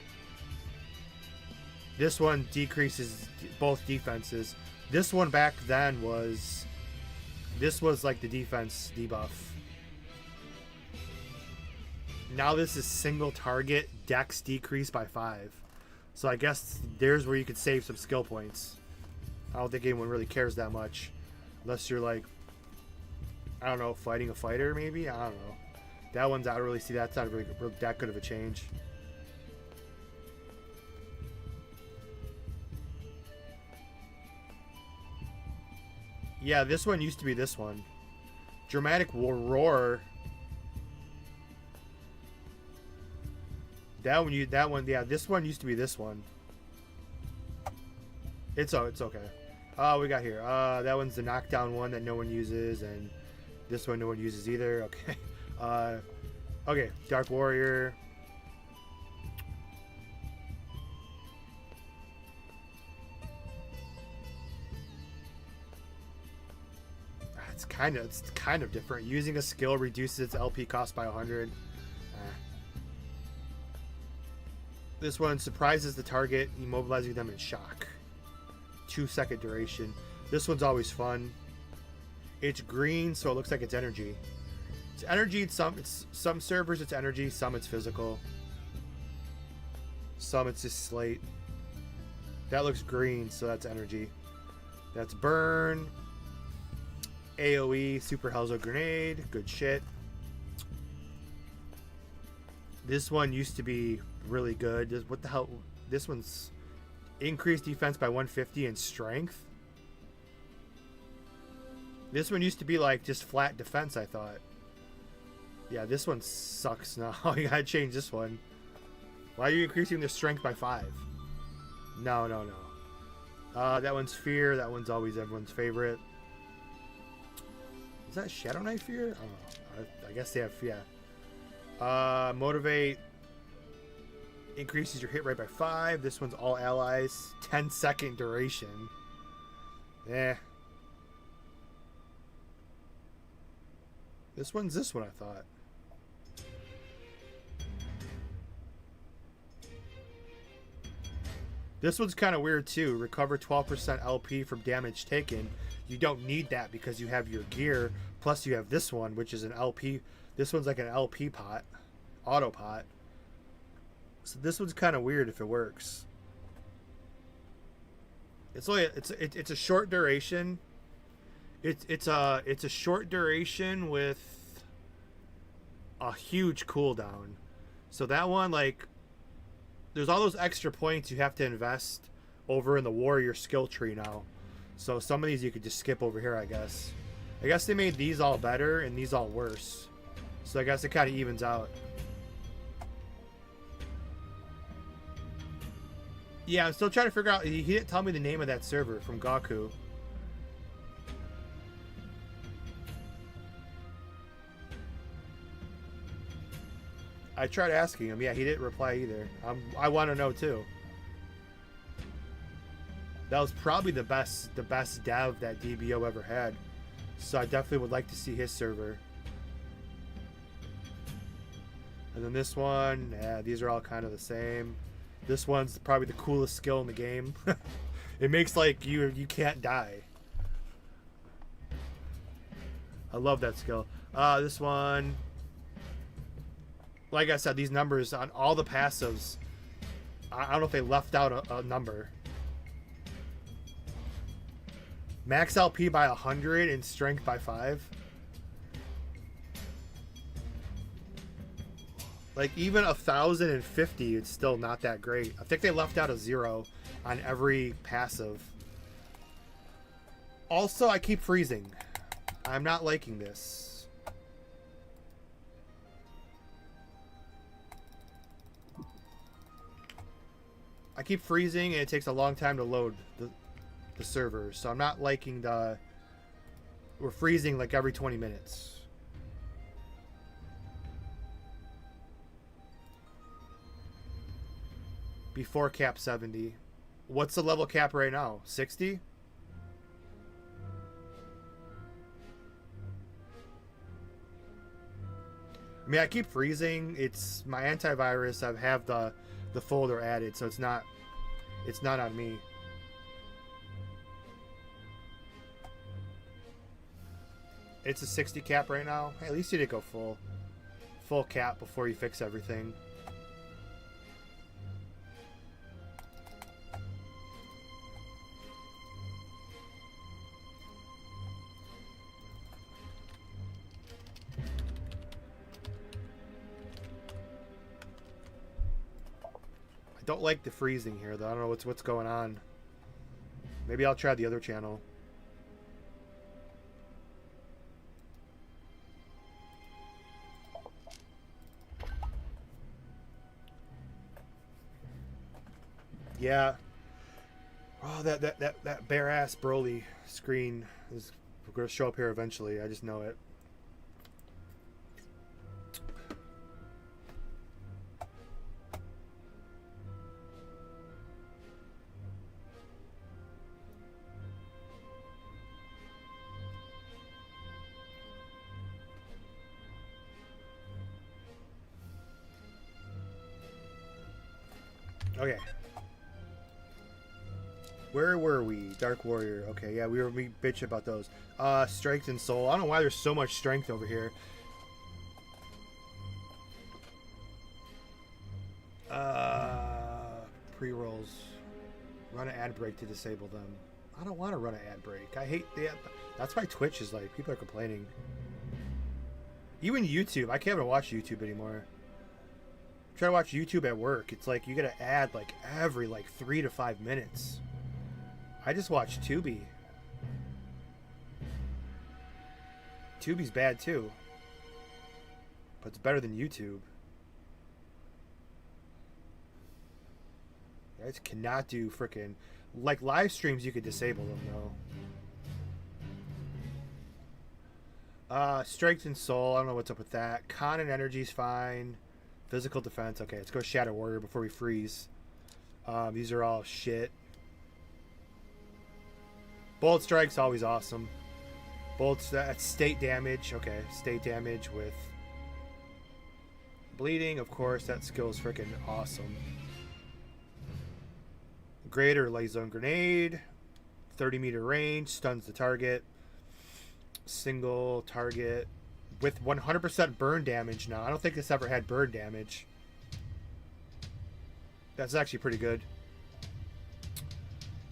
This one decreases both defenses. This one back then was... This was like the defense debuff. Now this is single target, dex decrease by 5. So I guess there's where you could save some skill points. I don't think anyone really cares that much. Unless you're like, I don't know, fighting a fighter maybe? I don't know. That one's, I don't really see that's not really that good of a change. Yeah, this one used to be this one. Dramatic Roar. That one, yeah, this one used to be this one. It's okay. We got here. That one's the knockdown one that no one uses, and this one no one uses either. Okay. Okay, Dark Warrior. It's kind of different. Using a skill reduces its LP cost by 100. This one surprises the target, immobilizing them in shock. 2-second duration. This one's always fun. It's green, so it looks like it's energy. It's energy. Some servers it's energy, some it's physical. Some it's just slate. That looks green, so that's energy. That's burn. AoE, Super Hellzo Grenade. Good shit. This one used to be really good. What the hell? This one's increased defense by 150 and strength. This one used to be like just flat defense, I thought. Yeah, this one sucks now. You gotta change this one. Why are you increasing the strength by 5? No. That one's fear. That one's always everyone's favorite. Is that Shadow Knight fear? I don't know. I guess they have, yeah. Motivate. Increases your hit rate by 5. This one's all allies. 10-second duration. Eh. This one's this one, I thought. This one's kind of weird too. Recover 12% LP from damage taken. You don't need that because you have your gear. Plus you have this one, which is an LP. This one's like an LP pot. Auto pot. So this one's kind of weird if it works. It's only it's a short duration. It's a short duration with a huge cooldown. So that one, like, there's all those extra points you have to invest over in the warrior skill tree now. So some of these you could just skip over here, I guess. I guess they made these all better and these all worse. So I guess it kind of evens out. Yeah, I'm still trying to figure out. He didn't tell me the name of that server from Gaku. I tried asking him. Yeah, he didn't reply either. I want to know too. That was probably the best dev that DBO ever had. So I definitely would like to see his server. And then this one, yeah, these are all kind of the same. This one's probably the coolest skill in the game. It makes like you can't die. I love that skill. This one, like I said, these numbers on all the passives, I don't know if they left out a number. Max LP by 100 and strength by 5. Like, even 1,050, it's still not that great. I think they left out a 0 on every passive. Also, I keep freezing. I'm not liking this. I keep freezing, and it takes a long time to load the server. So I'm not liking the... We're freezing like every 20 minutes. Before cap 70. What's the level cap right now? 60? I mean, I keep freezing. It's my antivirus. I have the folder added, so it's not on me. It's a 60 cap right now. Hey, at least you didn't go full cap before you fix everything. I don't like the freezing here, though. I don't know what's going on. Maybe I'll try the other channel. Yeah. Oh, that bare ass Broly screen is going to show up here eventually. I just know it. Okay. Where were we? Dark Warrior. Okay, yeah, we bitch about those. Strength and Soul. I don't know why there's so much strength over here. Pre-rolls. Run an ad break to disable them. I don't want to run an ad break. I hate the ad. That's why Twitch is like, people are complaining. Even YouTube. I can't even watch YouTube anymore. Try to watch YouTube at work. It's like you get an ad like every like 3 to 5 minutes. I just watch Tubi. Tubi's bad too, but it's better than YouTube. You guys cannot do frickin' like live streams. You could disable them though. Strength and Soul. I don't know what's up with that. Con and Energy's fine. Physical defense. Okay, let's go Shadow Warrior before we freeze. These are all shit. Bolt Strike's always awesome. Bolts, that's state damage. Okay, state damage with bleeding. Of course, that skill is freaking awesome. Greater light zone grenade. 30-meter range. Stuns the target. Single target. With 100% burn damage now. I don't think this ever had burn damage. That's actually pretty good.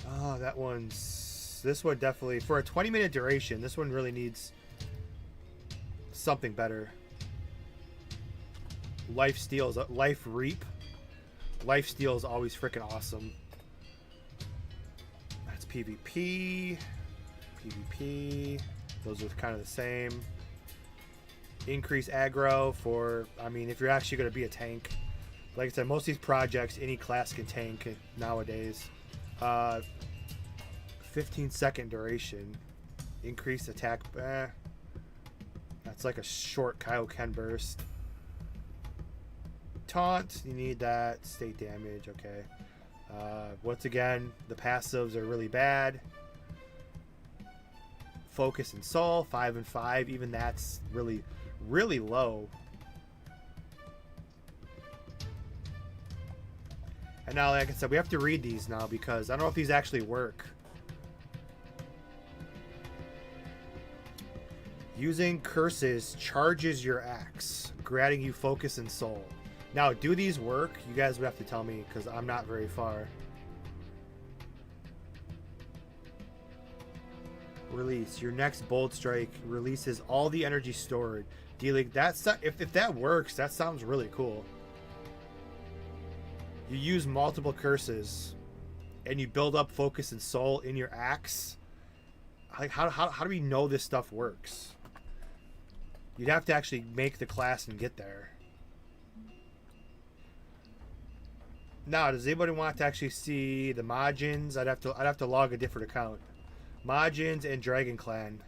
Oh, that one's... This one definitely... For a 20-minute duration, this one really needs something better. Life steals... Life reap. Life steal is always freaking awesome. That's PvP. PvP. Those are kind of the same. Increase aggro for... I mean, if you're actually going to be a tank. Like I said, most of these projects, any class can tank nowadays. 15-second duration. Increased attack. That's like a short Kaioken burst. Taunt. You need that. State damage. Okay. Once again, the passives are really bad. Focus and Soul. 5 and 5. Even that's really, really low. And now, like I said, we have to read these now because I don't know if these actually work. Using curses charges your axe, granting you focus and soul. Now, do these work? You guys would have to tell me because I'm not very far. Release. Your next bolt strike releases all the energy stored. Dealing that, if that works, that sounds really cool. You use multiple curses, and you build up focus and soul in your axe. Like, how do we know this stuff works? You'd have to actually make the class and get there. Now, does anybody want to actually see the Majins? I'd have to log a different account. Majins and Dragon Clan.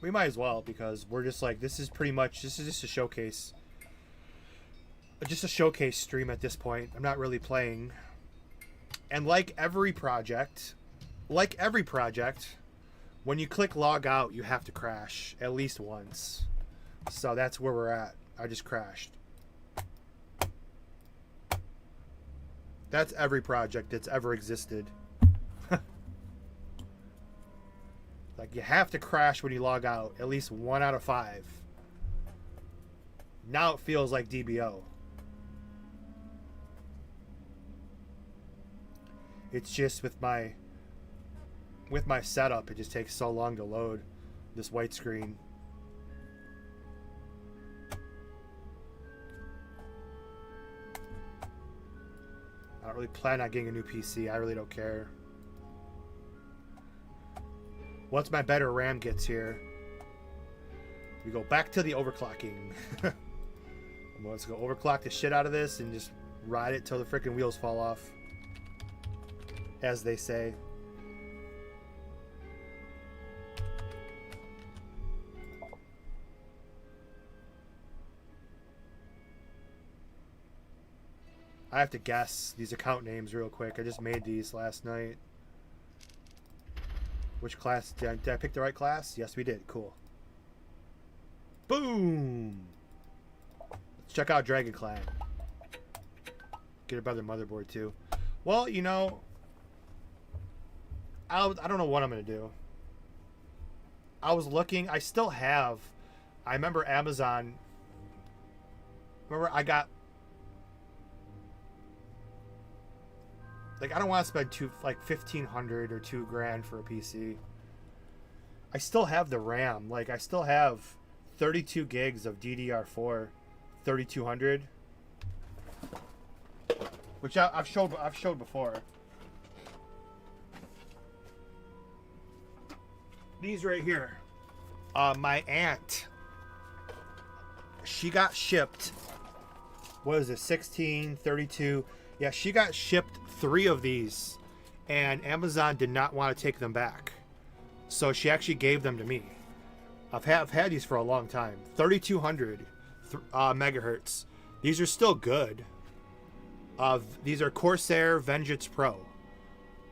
We might as well because we're just like, this is just a showcase. Just a showcase stream at this point. I'm not really playing. And like every project, when you click log out, you have to crash at least once. So that's where we're at. I just crashed. That's every project that's ever existed. Like, you have to crash when you log out. At least 1 out of 5. Now it feels like DBO. It's just with my setup, it just takes so long to load this white screen. I don't really plan on getting a new PC. I really don't care. Once my better RAM gets here, we go back to the overclocking. Let's go overclock the shit out of this and just ride it till the freaking wheels fall off, as they say. I have to guess these account names real quick. I just made these last night. Which class? Did I pick the right class? Yes, we did. Cool. Boom! Let's check out Dragon Clan. Get a better motherboard, too. Well, you know, I don't know what I'm going to do. I was looking. I still have... I remember Amazon... Remember, I got... Like, I don't want to spend like $1,500 or $2,000 for a PC. I still have the RAM. Like, I still have 32 gigs of DDR4 3200, which I've showed before. These right here. My aunt, she got shipped. What is it? 16, 32. Yeah, she got shipped 3 of these, and Amazon did not want to take them back, so she actually gave them to me. I've had these for a long time. 3200 megahertz, These are still good. These are Corsair Vengeance Pro.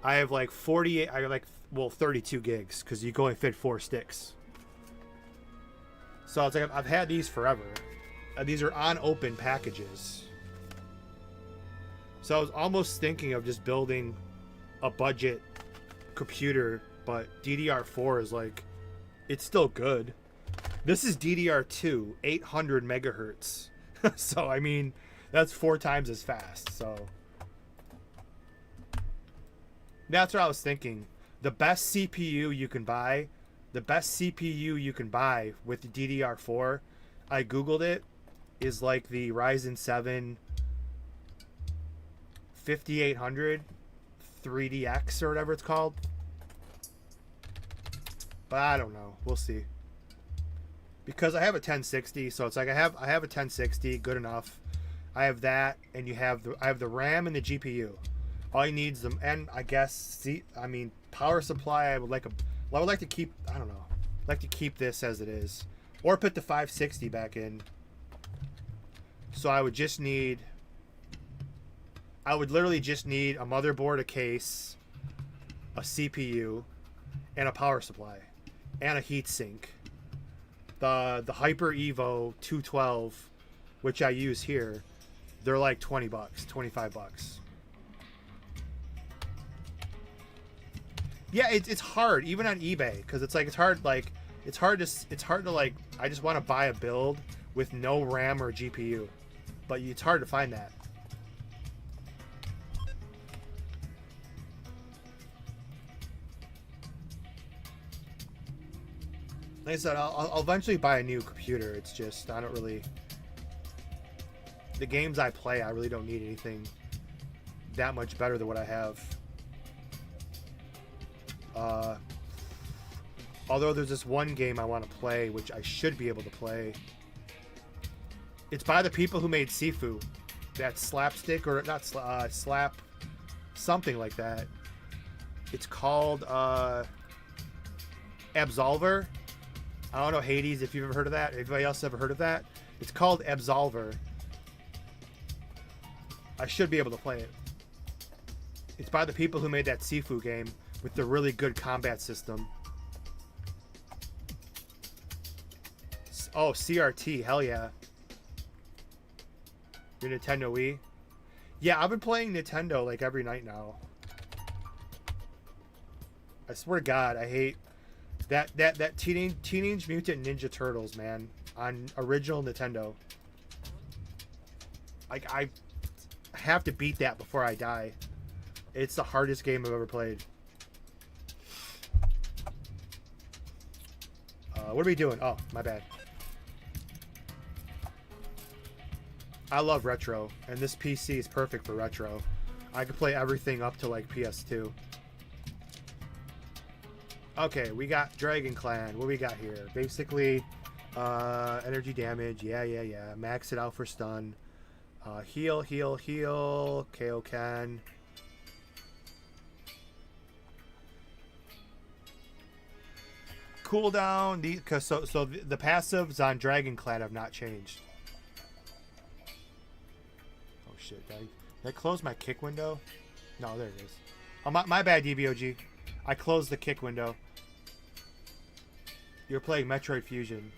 I have like 48. I have like 32 gigs because you can only fit 4 sticks. So it's like I've had these forever. These are unopened packages. So I was almost thinking of just building a budget computer, but DDR4 is like, it's still good. This is DDR2, 800 megahertz. So I mean, that's 4 times as fast. So that's what I was thinking. The best CPU you can buy, with the DDR4, I googled it, is like the Ryzen 7 5800 3DX or whatever it's called. But I don't know. We'll see. Because I have a 1060, so it's like I have a 1060, good enough. I have that, and I have the RAM and the GPU. All you need is them, and I guess power supply. I would like to keep. I don't know. I'd like to keep this as it is, or put the 560 back in. So I would literally just need a motherboard, a case, a CPU, and a power supply, and a heatsink. The Hyper Evo 212, which I use here, they're like $20, $25. Yeah, it's hard even on eBay because it's hard to I just want to buy a build with no RAM or GPU, but it's hard to find that. Like I said, I'll eventually buy a new computer. It's just I don't really. The games I play, I really don't need anything that much better than what I have. Although there's this one game I want to play, which I should be able to play. It's by the people who made Sifu, that slapstick or not slap, something like that. It's called Absolver. I don't know, Hades, if you've ever heard of that. Anybody else ever heard of that? It's called Absolver. I should be able to play it. It's by the people who made that Sifu game with the really good combat system. Oh, CRT, hell yeah. Your Nintendo Wii? Yeah, I've been playing Nintendo like every night now. I swear to God, I hate that Teenage Mutant Ninja Turtles, man, on original Nintendo. Like, I have to beat that before I die. It's the hardest game I've ever played. What are we doing? Oh, my bad. I love retro, and this PC is perfect for retro. I can play everything up to like PS2. Okay, we got Dragon Clan. What we got here? Basically, energy damage. Yeah. Max it out for stun. Heal. KO can. Cooldown. So the passives on Dragon Clan have not changed. Oh shit! Did I close my kick window? No, there it is. Oh, my bad, DBOG. I closed the kick window. You're playing Metroid Fusion.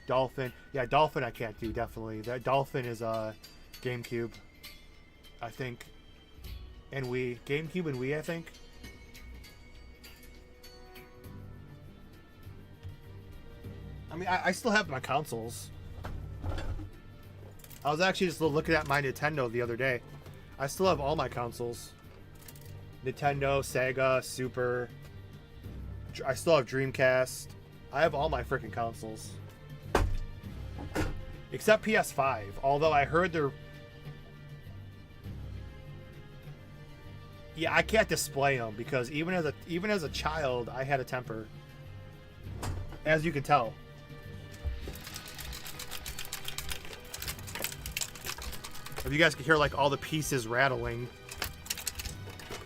Dolphin. Yeah, Dolphin I can't do, definitely. That Dolphin is GameCube, I think. And Wii. GameCube and Wii, I think. I mean, I still have my consoles. I was actually just looking at my Nintendo the other day. I still have all my consoles. Nintendo, Sega, Super. I still have Dreamcast. I have all my freaking consoles. Except PS5. Although I heard they're... Yeah, I can't display them because even as a child, I had a temper. As you can tell. If you guys can hear like all the pieces rattling.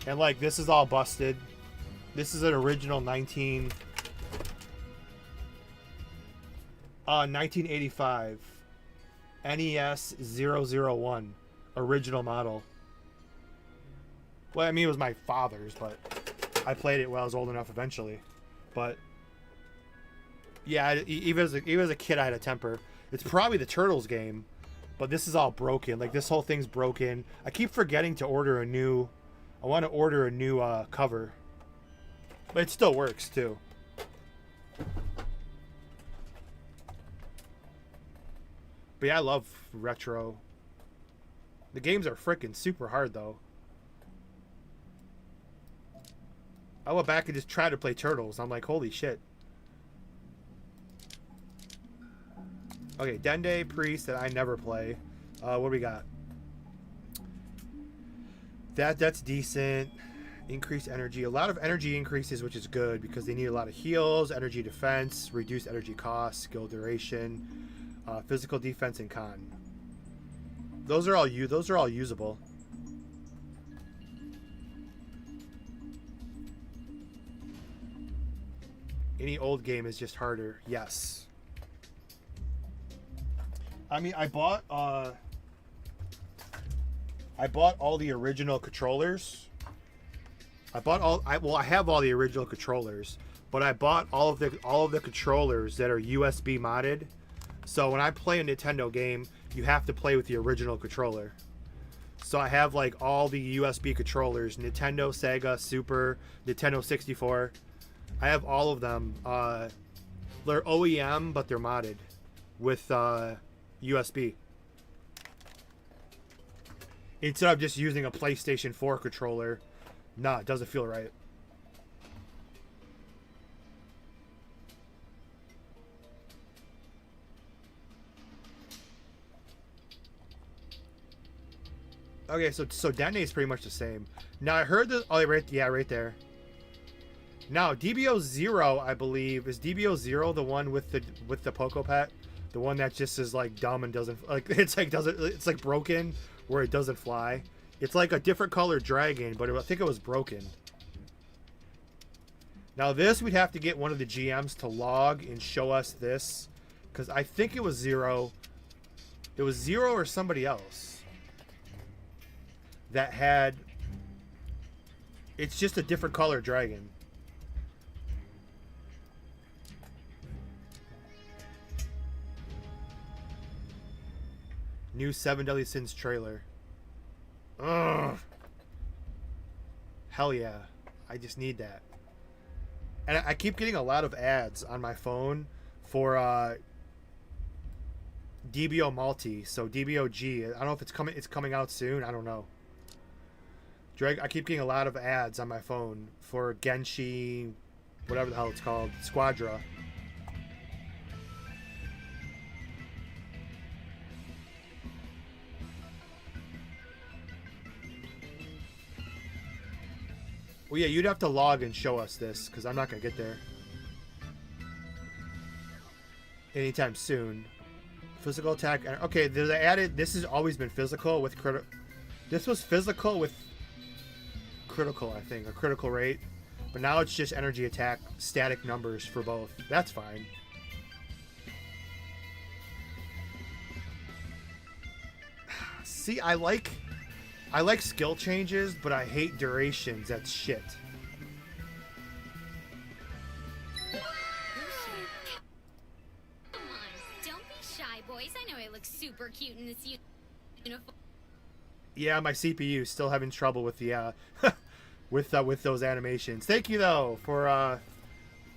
And like this is all busted. This is an original 1985 NES 001 original model. Well, I mean, it was my father's, but I played it when I was old enough eventually. But yeah, even as a kid, I had a temper. It's probably the Turtles game, but this is all broken. Like, this whole thing's broken. I keep forgetting to order a new. I want to order a new cover, but it still works too. But yeah, I love retro. The games are freaking super hard though. I went back and just tried to play Turtles. I'm like, holy shit. Okay, Dende, Priest, that I never play. What do we got? That's decent. Increased energy. A lot of energy increases, which is good because they need a lot of heals, energy defense, reduced energy costs, skill duration, physical defense, and con. Those are all usable. Any old game is just harder. Yes. I mean, I bought all the original controllers. I have all the original controllers, but I bought all of the controllers that are USB modded. So when I play a Nintendo game, you have to play with the original controller. So I have like all the USB controllers: Nintendo, Sega, Super, Nintendo 64. I have all of them. They're OEM, but they're modded with USB. Instead of just using a PlayStation 4 controller. Nah, it doesn't feel right. Okay, so Dende is pretty much the same. Now I heard that. Oh, right there. Now DBO 0, I believe, is DBO 0 the one with the Poco Pet, the one that just is like dumb and doesn't like it's like broken where it doesn't fly. It's like a different color dragon, but I think it was broken. Now this we'd have to get one of the GMs to log and show us this, because I think it was 0. It was 0 or somebody else that had. It's just a different color dragon. New 7 Deadly Sins trailer. Ugh. Hell yeah. I just need that. And I keep getting a lot of ads on my phone for DBO Multi. So DBOG. I don't know if it's coming out soon. I don't know. I keep getting a lot of ads on my phone for Genshi, whatever the hell it's called, Squadra. Well, yeah, you'd have to log and show us this, because I'm not going to get there anytime soon. Physical attack. Okay, they added. This has always been physical with critical. This was physical with critical, I think, a critical rate. But now it's just energy attack, static numbers for both. That's fine. See, I like skill changes, but I hate durations. That's shit.
Come on, don't be shy, boys. I know I look super cute in this uniform.
Yeah, my CPU still having trouble with the with those animations. Thank you though for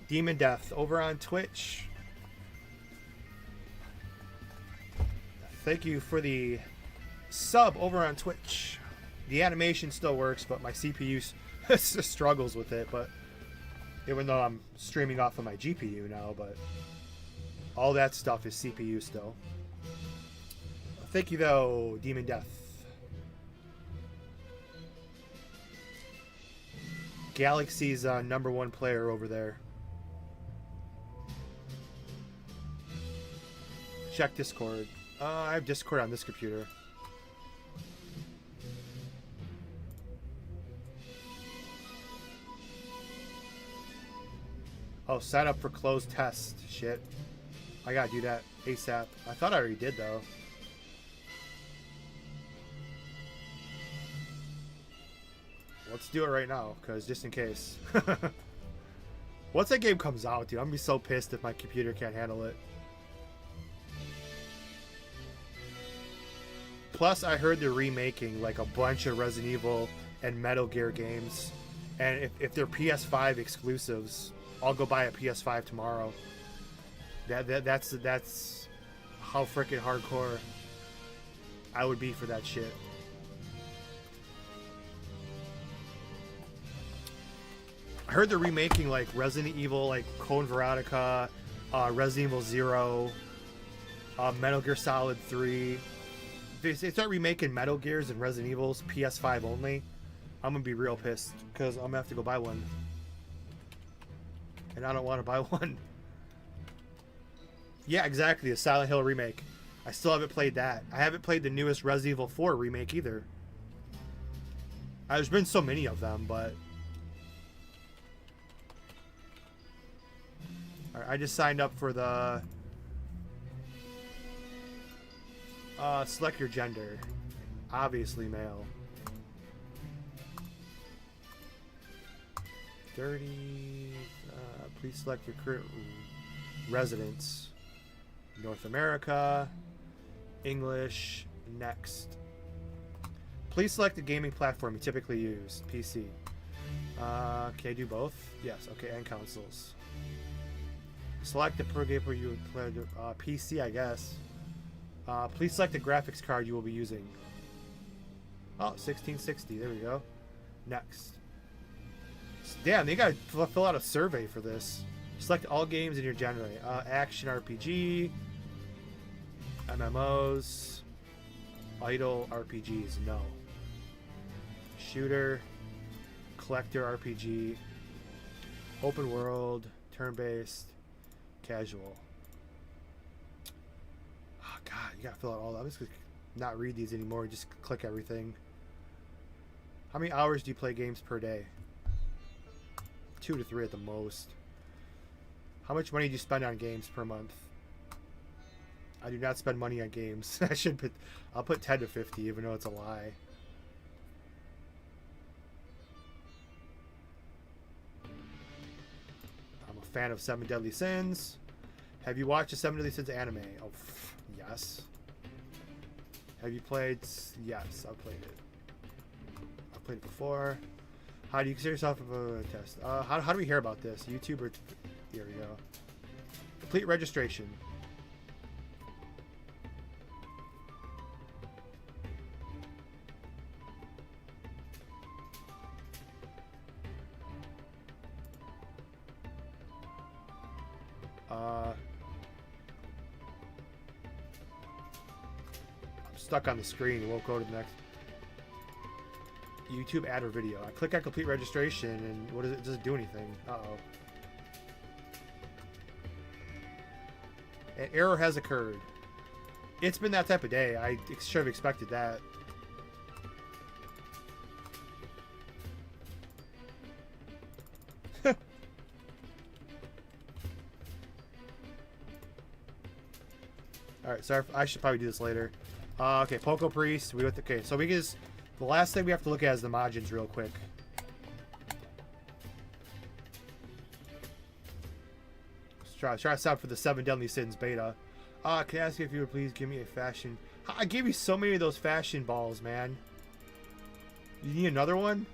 Demon Death over on Twitch. Thank you for the sub over on Twitch. The animation still works, but my CPU struggles with it. But even though I'm streaming off of my GPU now, but all that stuff is CPU still. Thank you though, Demon Death. Galaxy's #1 player over there. Check Discord. I have Discord on this computer. Oh, sign up for closed test. Shit. I gotta do that ASAP. I thought I already did, though. Let's do it right now, because just in case. Once that game comes out, dude, I'm gonna be so pissed if my computer can't handle it. Plus, I heard they're remaking like a bunch of Resident Evil and Metal Gear games. And if they're PS5 exclusives, I'll go buy a PS5 tomorrow. That's how freaking hardcore I would be for that shit. I heard they're remaking like Resident Evil, like Code Veronica, Resident Evil 0, Metal Gear Solid 3. They start remaking Metal Gears and Resident Evils PS5 only. I'm gonna be real pissed because I'm gonna have to go buy one, and I don't want to buy one. Yeah, exactly, a Silent Hill remake. I still haven't played that. I haven't played the newest Resident Evil 4 remake either. There's been so many of them, but alright, I just signed up for the select your gender. Obviously male. 30. Please select your current residence. North America. English. Next. Please select the gaming platform you typically use. PC. Can I do both? Yes. Okay, and consoles. Select the per game where you would play PC, I guess. Please select the graphics card you will be using. Oh, 1660. There we go. Next. Damn, they gotta fill out a survey for this. Select all games in your genre. Action RPG, MMOs, idle RPGs. No. Shooter, collector RPG, open world, turn-based, casual. Oh god, you gotta fill out all that. I'm just gonna not read these anymore. Just click everything. How many hours do you play games per day? 2 to 3 at the most. How much money do you spend on games per month? I do not spend money on games. I'll put 10 to 50 even though it's a lie. I'm a fan of 7 Deadly Sins. Have you watched the 7 Deadly Sins anime? Oh, yes. Have you played? Yes, I've played it. I've played it before. How do you consider yourself a test? How do we hear about this? YouTube or... Here we go. Complete registration. I'm stuck on the screen. It won't go to the next... YouTube ad or video. I click on complete registration and what does it? Does it do anything? Uh-oh. An error has occurred. It's been that type of day. I should have expected that. Alright, sorry. I should probably do this later. Okay, Poco Priest. Okay, so we can just... The last thing we have to look at is the Majins real quick. Let's try us out for the 7 Deadly Sins beta. Can I ask you if you would please give me a fashion... I gave you so many of those fashion balls, man. You need another one?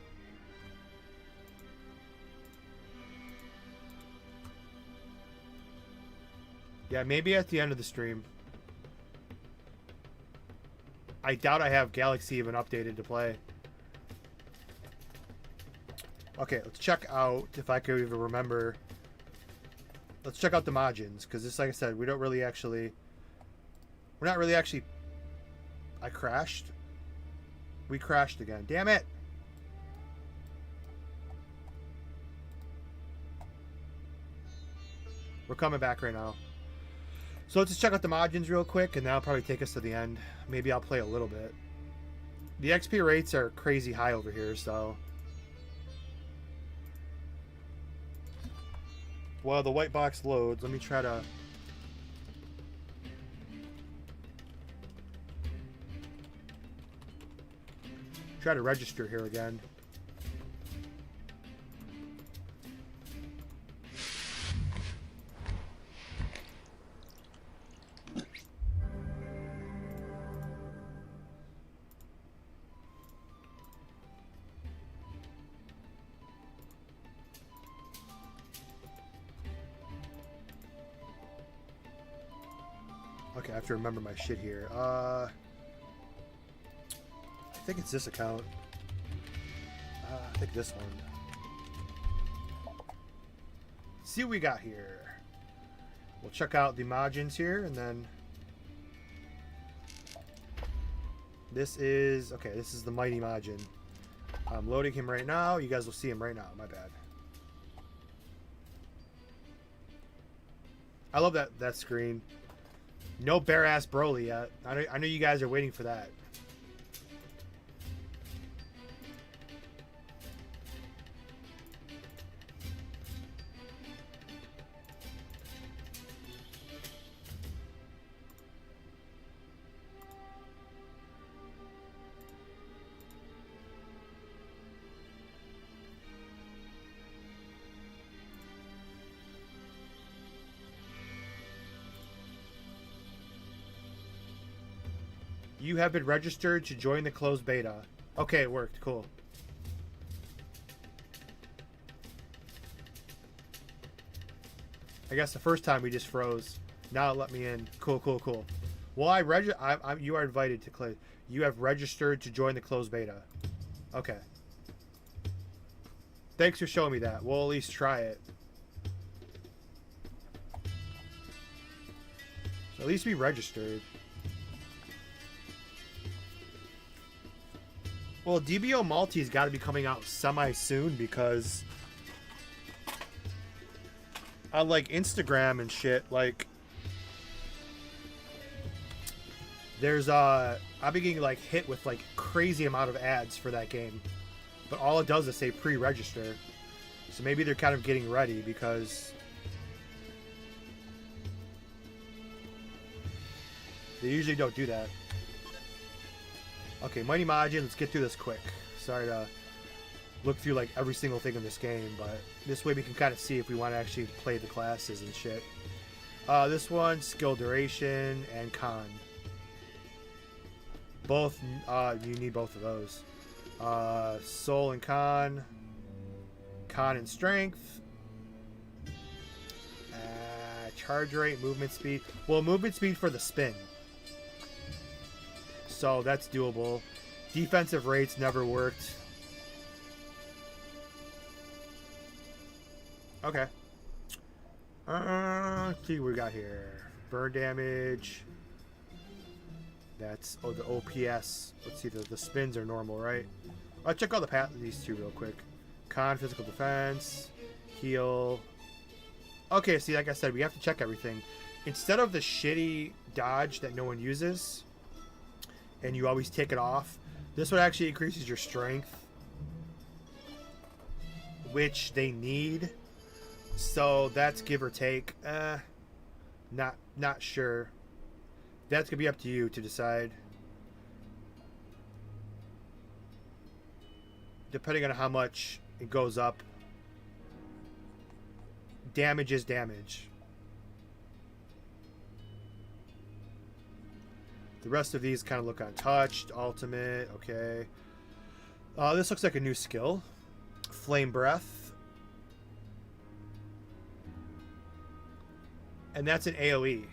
Yeah, maybe at the end of the stream. I doubt I have Galaxy even updated to play. Okay, let's check out, if I could even remember. Let's check out the Majins, because just like I said, we don't really actually... We're not really actually... I crashed? We crashed again. Damn it! We're coming back right now. So let's just check out the Majins real quick, and that'll probably take us to the end. Maybe I'll play a little bit. The XP rates are crazy high over here, so... While the white box loads, let me try to... Try to register here again. Okay, I have to remember my shit here. I think it's this account. I think this one. See what we got here. We'll check out the Majins here, and then this is okay. This is the Mighty Majin. I'm loading him right now. You guys will see him right now. My bad. I love that screen. No bare ass Broly yet. I know you guys are waiting for that. You have been registered to join the closed beta. Okay, it worked. Cool. I guess the first time we just froze. Now it let me in. Cool, cool, cool. Well, you are invited to click. You have registered to join the closed beta. Okay. Thanks for showing me that. We'll at least try it. So at least we registered. Well, DBO Multi's got to be coming out semi-soon because on, like, Instagram and shit, like, there's, I've been getting, like, hit with, like, crazy amount of ads for that game. But all it does is say pre-register. So maybe they're kind of getting ready because they usually don't do that. Okay, Mighty Majin, let's get through this quick. Sorry to look through like every single thing in this game, but this way we can kind of see if we want to actually play the classes and shit. This one, skill duration and con. Both, you need both of those. Soul and con. Con and strength. Charge rate, movement speed. Well, movement speed for the spin. So that's doable. Defensive rates never worked. Okay. Let's see what we got here. Burn damage. That's the OPS. Let's see, the spins are normal, right? I'll check out the path of these two real quick. Con, physical defense, heal. Okay, see, like I said, we have to check everything. Instead of the shitty dodge that no one uses, and you always take it off, this one actually increases your strength, which they need. So that's give or take. Not sure. That's gonna be up to you to decide, depending on how much it goes up. Damage is damage. The rest of these kind of look untouched. Ultimate, okay. This looks like a new skill. Flame Breath. And that's an AoE.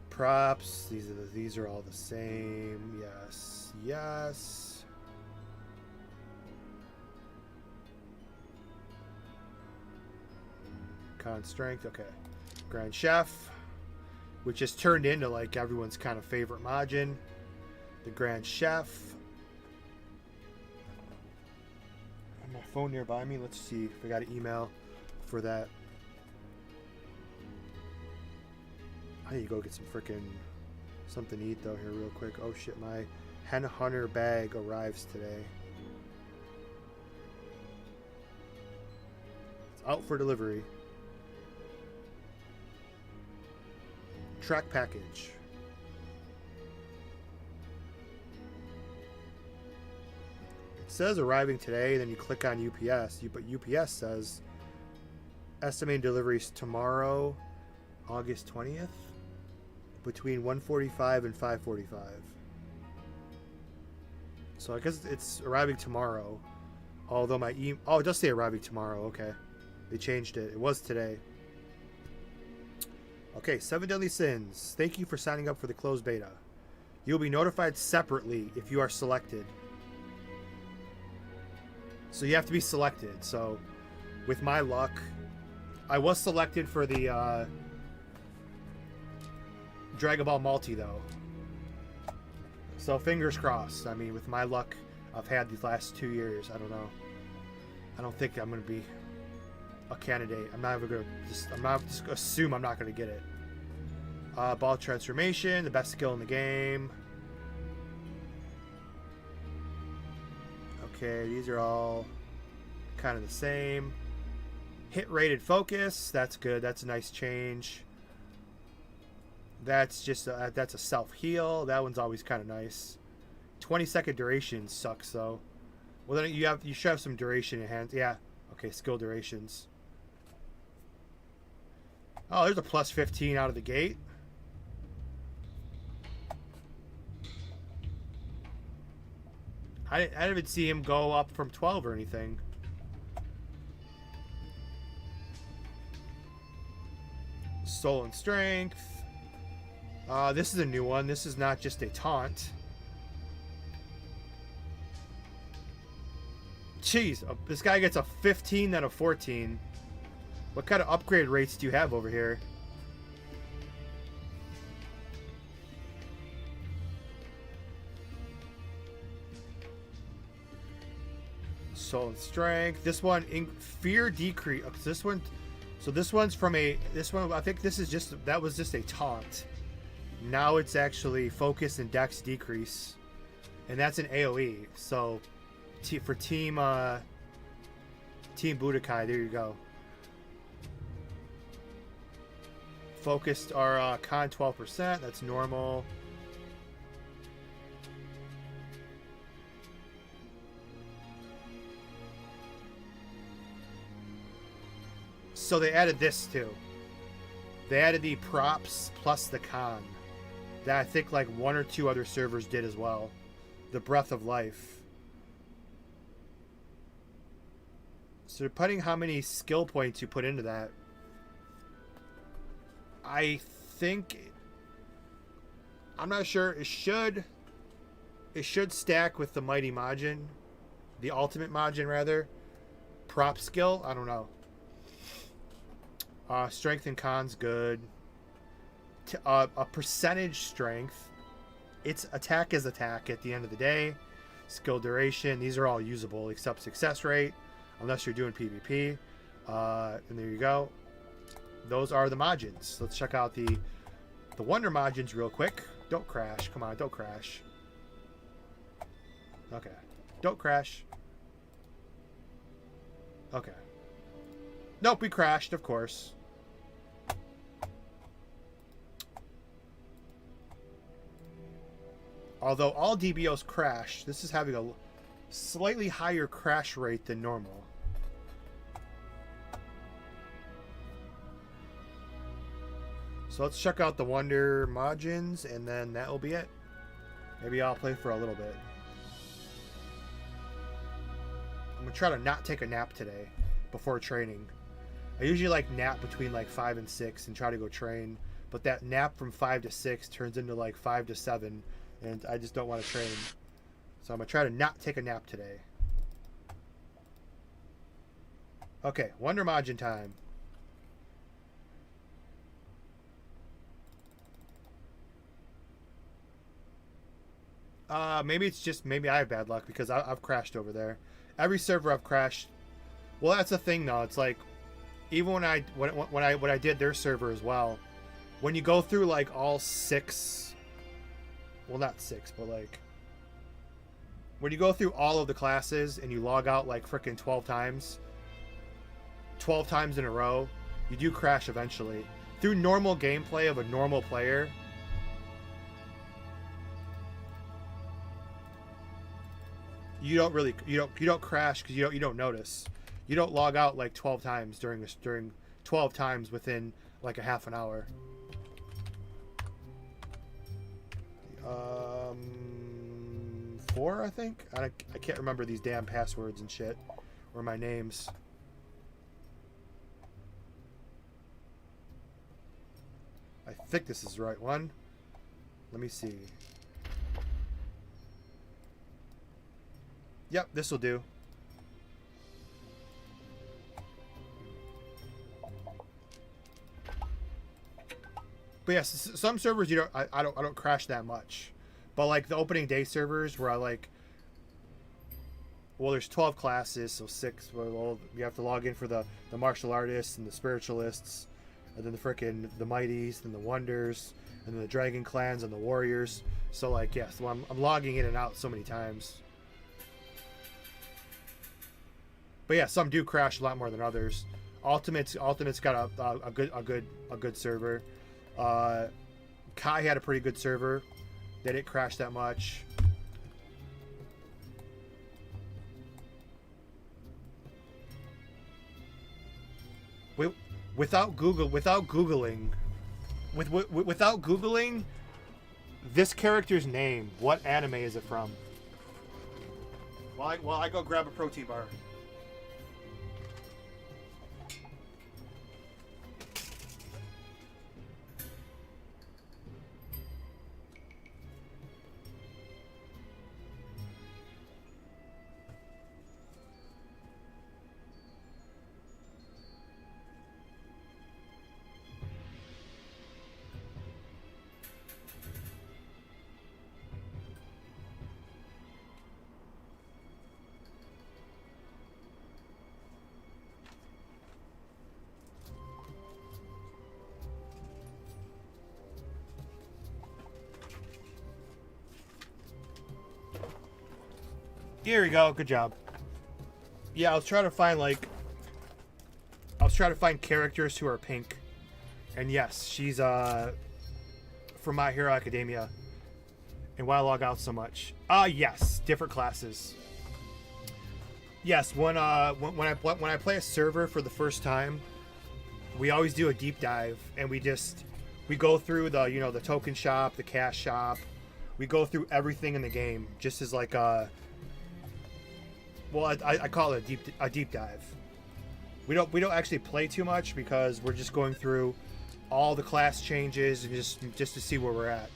Props. These are all the same. Yes. Yes. Con strength. Okay. Grand Chef, which has turned into like everyone's kind of favorite Majin. The Grand Chef. I have my phone nearby me. Let's see if I got an email for that. I need to go get some freaking something to eat though here real quick. Oh shit, my Hen Hunter bag arrives today. It's out for delivery. Track package. says arriving today, then you click on UPS. But UPS says estimated deliveries tomorrow, August 20th, between 1:45 and 5:45. So I guess it's arriving tomorrow. Although my oh, it does say arriving tomorrow. Okay, they changed it. It was today. Okay, 7 Deadly Sins. Thank you for signing up for the closed beta. You will be notified separately if you are selected. So you have to be selected. So with my luck, I was selected for the Dragon Ball Multi though. So fingers crossed. I mean, with my luck I've had these last 2 years, I don't know. I don't think I'm going to be a candidate. I'm not just assume I'm not going to get it. Ball transformation, the best skill in the game. Okay, these are all kind of the same. Hit rated focus, that's good. That's a nice change. That's just that's a self heal. That one's always kind of nice. 20-second duration sucks though. Well, then you should have some duration in hand. Yeah. Okay, skill durations. Oh, there's a plus 15 out of the gate. I didn't even see him go up from 12 or anything. Soul and Strength. This is a new one. This is not just a taunt. Jeez, this guy gets a 15 then a 14. What kind of upgrade rates do you have over here? Soul and Strength. This one, fear decrease. This one, so this one's from this one. I think this is that was just a taunt. Now it's actually focus and dex decrease, and that's an AOE. So for team Budokai, there you go. Focused are con 12%. That's normal. So they added this too. They added the props plus the con. That I think like 1 or 2 other servers did as well. The Breath of Life. So depending how many skill points you put into that, I think, I'm not sure, it should stack with the Mighty Majin, the Ultimate Majin rather. Prop skill, I don't know. Strength and con's good. A percentage strength. Its attack is attack at the end of the day. Skill duration, these are all usable except success rate, unless you're doing PvP. And there you go. Those are the Majins. Let's check out the Wonder Majins real quick. Don't crash. Come on, don't crash. Okay. Don't crash. Okay. Nope, we crashed, of course. Although all DBOs crash, this is having a slightly higher crash rate than normal. So let's check out the Wonder Majins, and then that will be it. Maybe I'll play for a little bit. I'm going to try to not take a nap today before training. I usually like nap between like 5 and 6 and try to go train. But that nap from 5 to 6 turns into like 5 to 7. And I just don't want to train. So I'm going to try to not take a nap today. Okay, Wonder Majin time. Maybe it's just, maybe I have bad luck because I've crashed over there. Every server I've crashed. Well, that's the thing though. It's like, even when I did their server as well, when you go through like all 6, well not 6, but like when you go through all of the classes and you log out like frickin' 12 times in a row, you do crash eventually. Through normal gameplay of a normal player, you don't crash because you don't notice. You don't log out like 12 times during 12 times within like a half an hour. Four, I think. I can't remember these damn passwords and shit, or my names. I think this is the right one. Let me see. Yep, this will do. But yes, some servers I don't crash that much. But like the opening day servers where I like, well, there's 12 classes, so 6. Well, you have to log in for the martial artists and the spiritualists, and then the mighties, and the wonders, and then the dragon clans and the warriors. So like, yes, yeah, so I'm logging in and out so many times. But yeah, some do crash a lot more than others. Ultimate's got a good server. Kai had a pretty good server. They didn't crash that much. Without googling this character's name, what anime is it from? While I go grab a protein bar. Here we go. Good job. Yeah, I was trying to find characters who are pink. And yes, she's from My Hero Academia. And why log out so much? Yes, different classes. Yes, when I play a server for the first time, we always do a deep dive and we go through the token shop, the cash shop. We go through everything in the game just as like I call it a deep dive. We don't actually play too much because we're just going through all the class changes and just to see where we're at.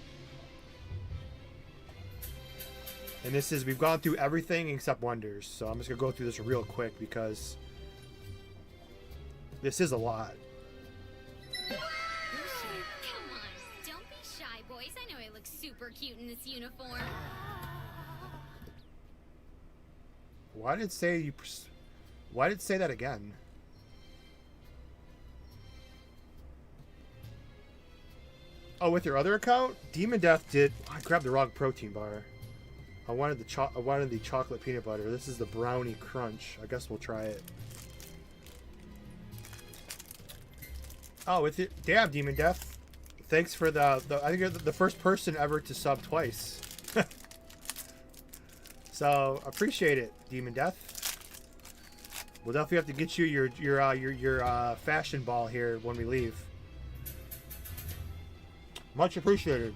And we've gone through everything except wonders. So I'm just gonna go through this real quick because this is a lot.
Come on, don't be shy, boys. I know I look super cute in this uniform.
Why did it say that again? Oh, with your other account? Demon Death did. I grabbed the wrong protein bar. I wanted the chocolate peanut butter. This is the brownie crunch. I guess we'll try it. Oh, with it. Damn, Demon Death. Thanks for I think you're the first person ever to sub twice. So appreciate it, Demon Death. We'll definitely have to get you your fashion ball here when we leave. Much appreciated.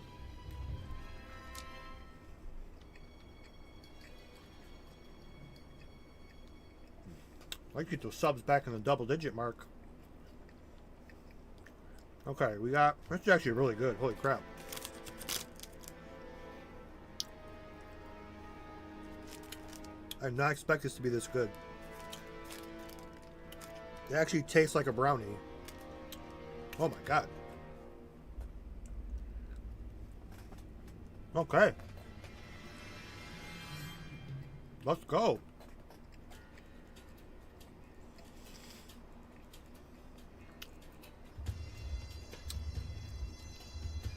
I'd like to get those subs back in the double-digit mark. Okay, that's actually really good. Holy crap. I did not expect this to be this good. It actually tastes like a brownie. Oh my god. Okay. Let's go.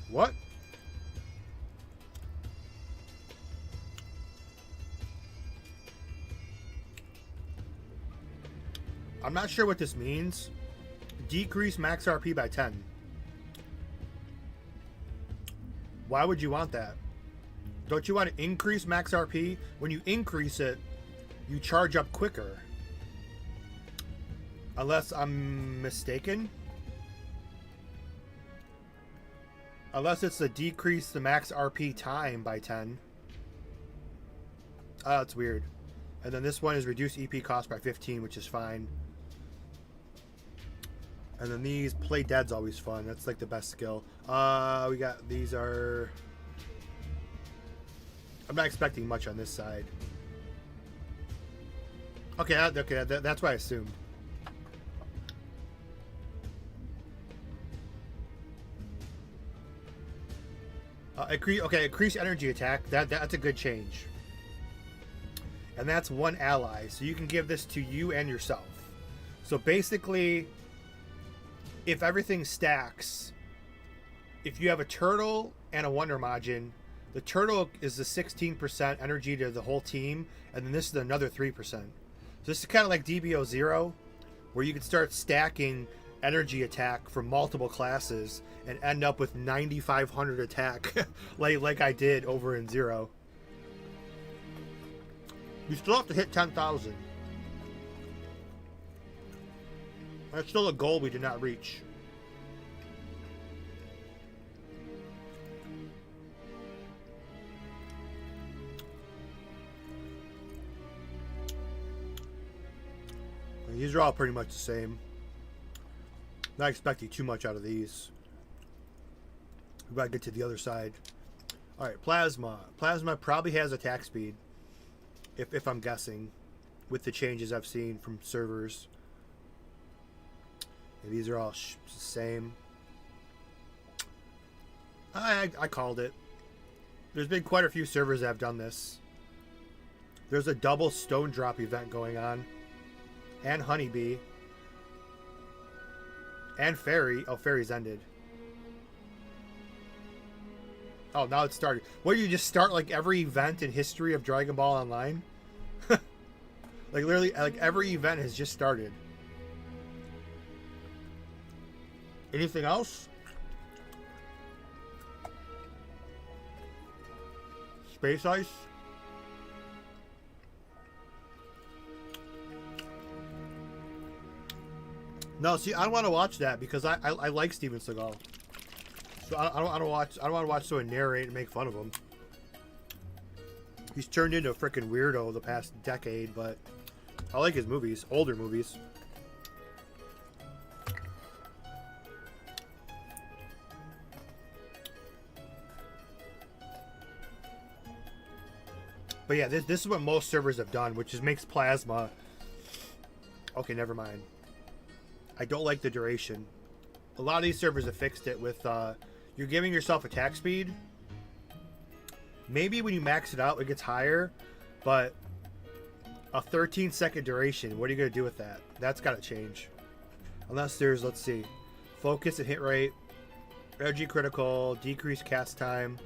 What? I'm not sure what this means. Decrease max RP by 10. Why would you want that? Don't you want to increase max RP? When you increase it, you charge up quicker. Unless I'm mistaken. Unless it's to decrease the max RP time by 10. Oh, that's weird. And then this one is reduce EP cost by 15, which is fine. And then these, play dead's always fun. That's like the best skill. We got, these are... I'm not expecting much on this side. Okay, that's what I assumed. Increase energy attack. That's a good change. And that's one ally. So you can give this to you and yourself. So basically, if everything stacks, if you have a turtle and a Wonder Majin, the turtle is the 16% energy to the whole team, and then this is another 3%. So this is kind of like DBO 0, where you can start stacking energy attack from multiple classes and end up with 9,500 attack, like I did over in 0. You still have to hit 10,000. That's still a goal we did not reach. These are all pretty much the same. Not expecting too much out of these. We gotta get to the other side. Alright, Plasma. Plasma probably has attack speed. If I'm guessing. With the changes I've seen from servers. Yeah, these are all the same. I called it. There's been quite a few servers that have done this. There's a double stone drop event going on. And Honeybee. And Fairy. Oh, Fairy's ended. Oh, now it's started. What, do you just start like every event in history of Dragon Ball Online? Like literally, like every event has just started. Anything else? Space Ice? No, see, I don't want to watch that because I like Steven Seagal. So I don't want to watch someone narrate and make fun of him. He's turned into a freaking weirdo the past decade, but I like his movies, older movies. But yeah, this is what most servers have done, which is makes Plasma. Okay, never mind. I don't like the duration. A lot of these servers have fixed it with you're giving yourself attack speed. Maybe when you max it out, it gets higher, but a 13-second duration, what are you going to do with that? That's got to change. Unless there's, let's see, focus and hit rate, energy critical, decreased cast time.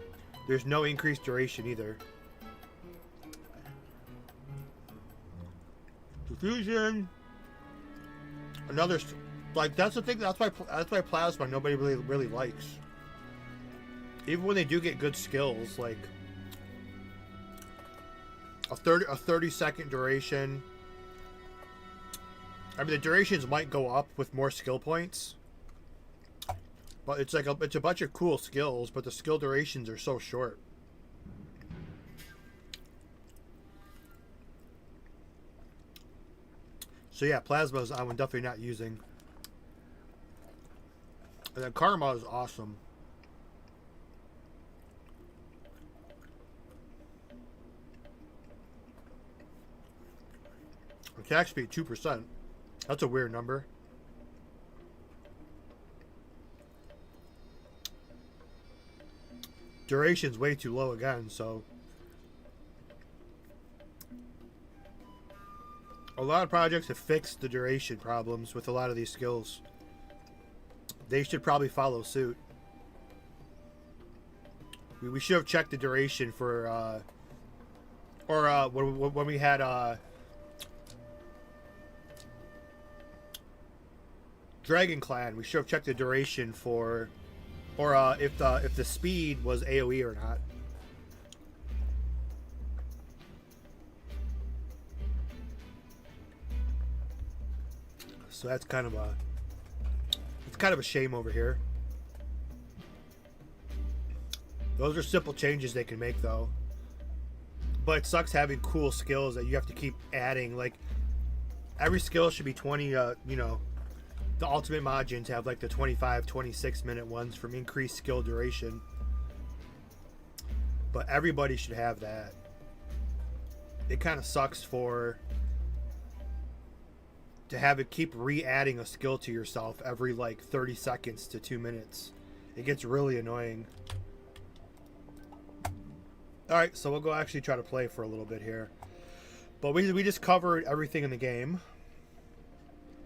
There's no increased duration either. Diffusion. Another, like, that's the thing. That's why Plasma nobody really likes. Even when they do get good skills, like a 30-second duration. I mean, the durations might go up with more skill points, but it's like it's a bunch of cool skills, but the skill durations are so short. So yeah, Plasma's I'm definitely not using. And then Karma is awesome. Attack speed 2%. That's a weird number. Duration's way too low again, so a lot of projects have fixed the duration problems with a lot of these skills. They should probably follow suit. We should have checked the duration for when we had Dragon Clan, we should have checked the duration for, or if the speed was AOE or not. So that's kind of a, it's kind of a shame over here. Those are simple changes they can make though. But it sucks having cool skills that you have to keep adding. Like every skill should be 20, you know, the ultimate Majins have like the 25, 26 minute ones from increased skill duration. But everybody should have that. It kind of sucks to have it keep re-adding a skill to yourself every like 30 seconds to 2 minutes. It gets really annoying. Alright, so we'll go actually try to play for a little bit here. But we just covered everything in the game.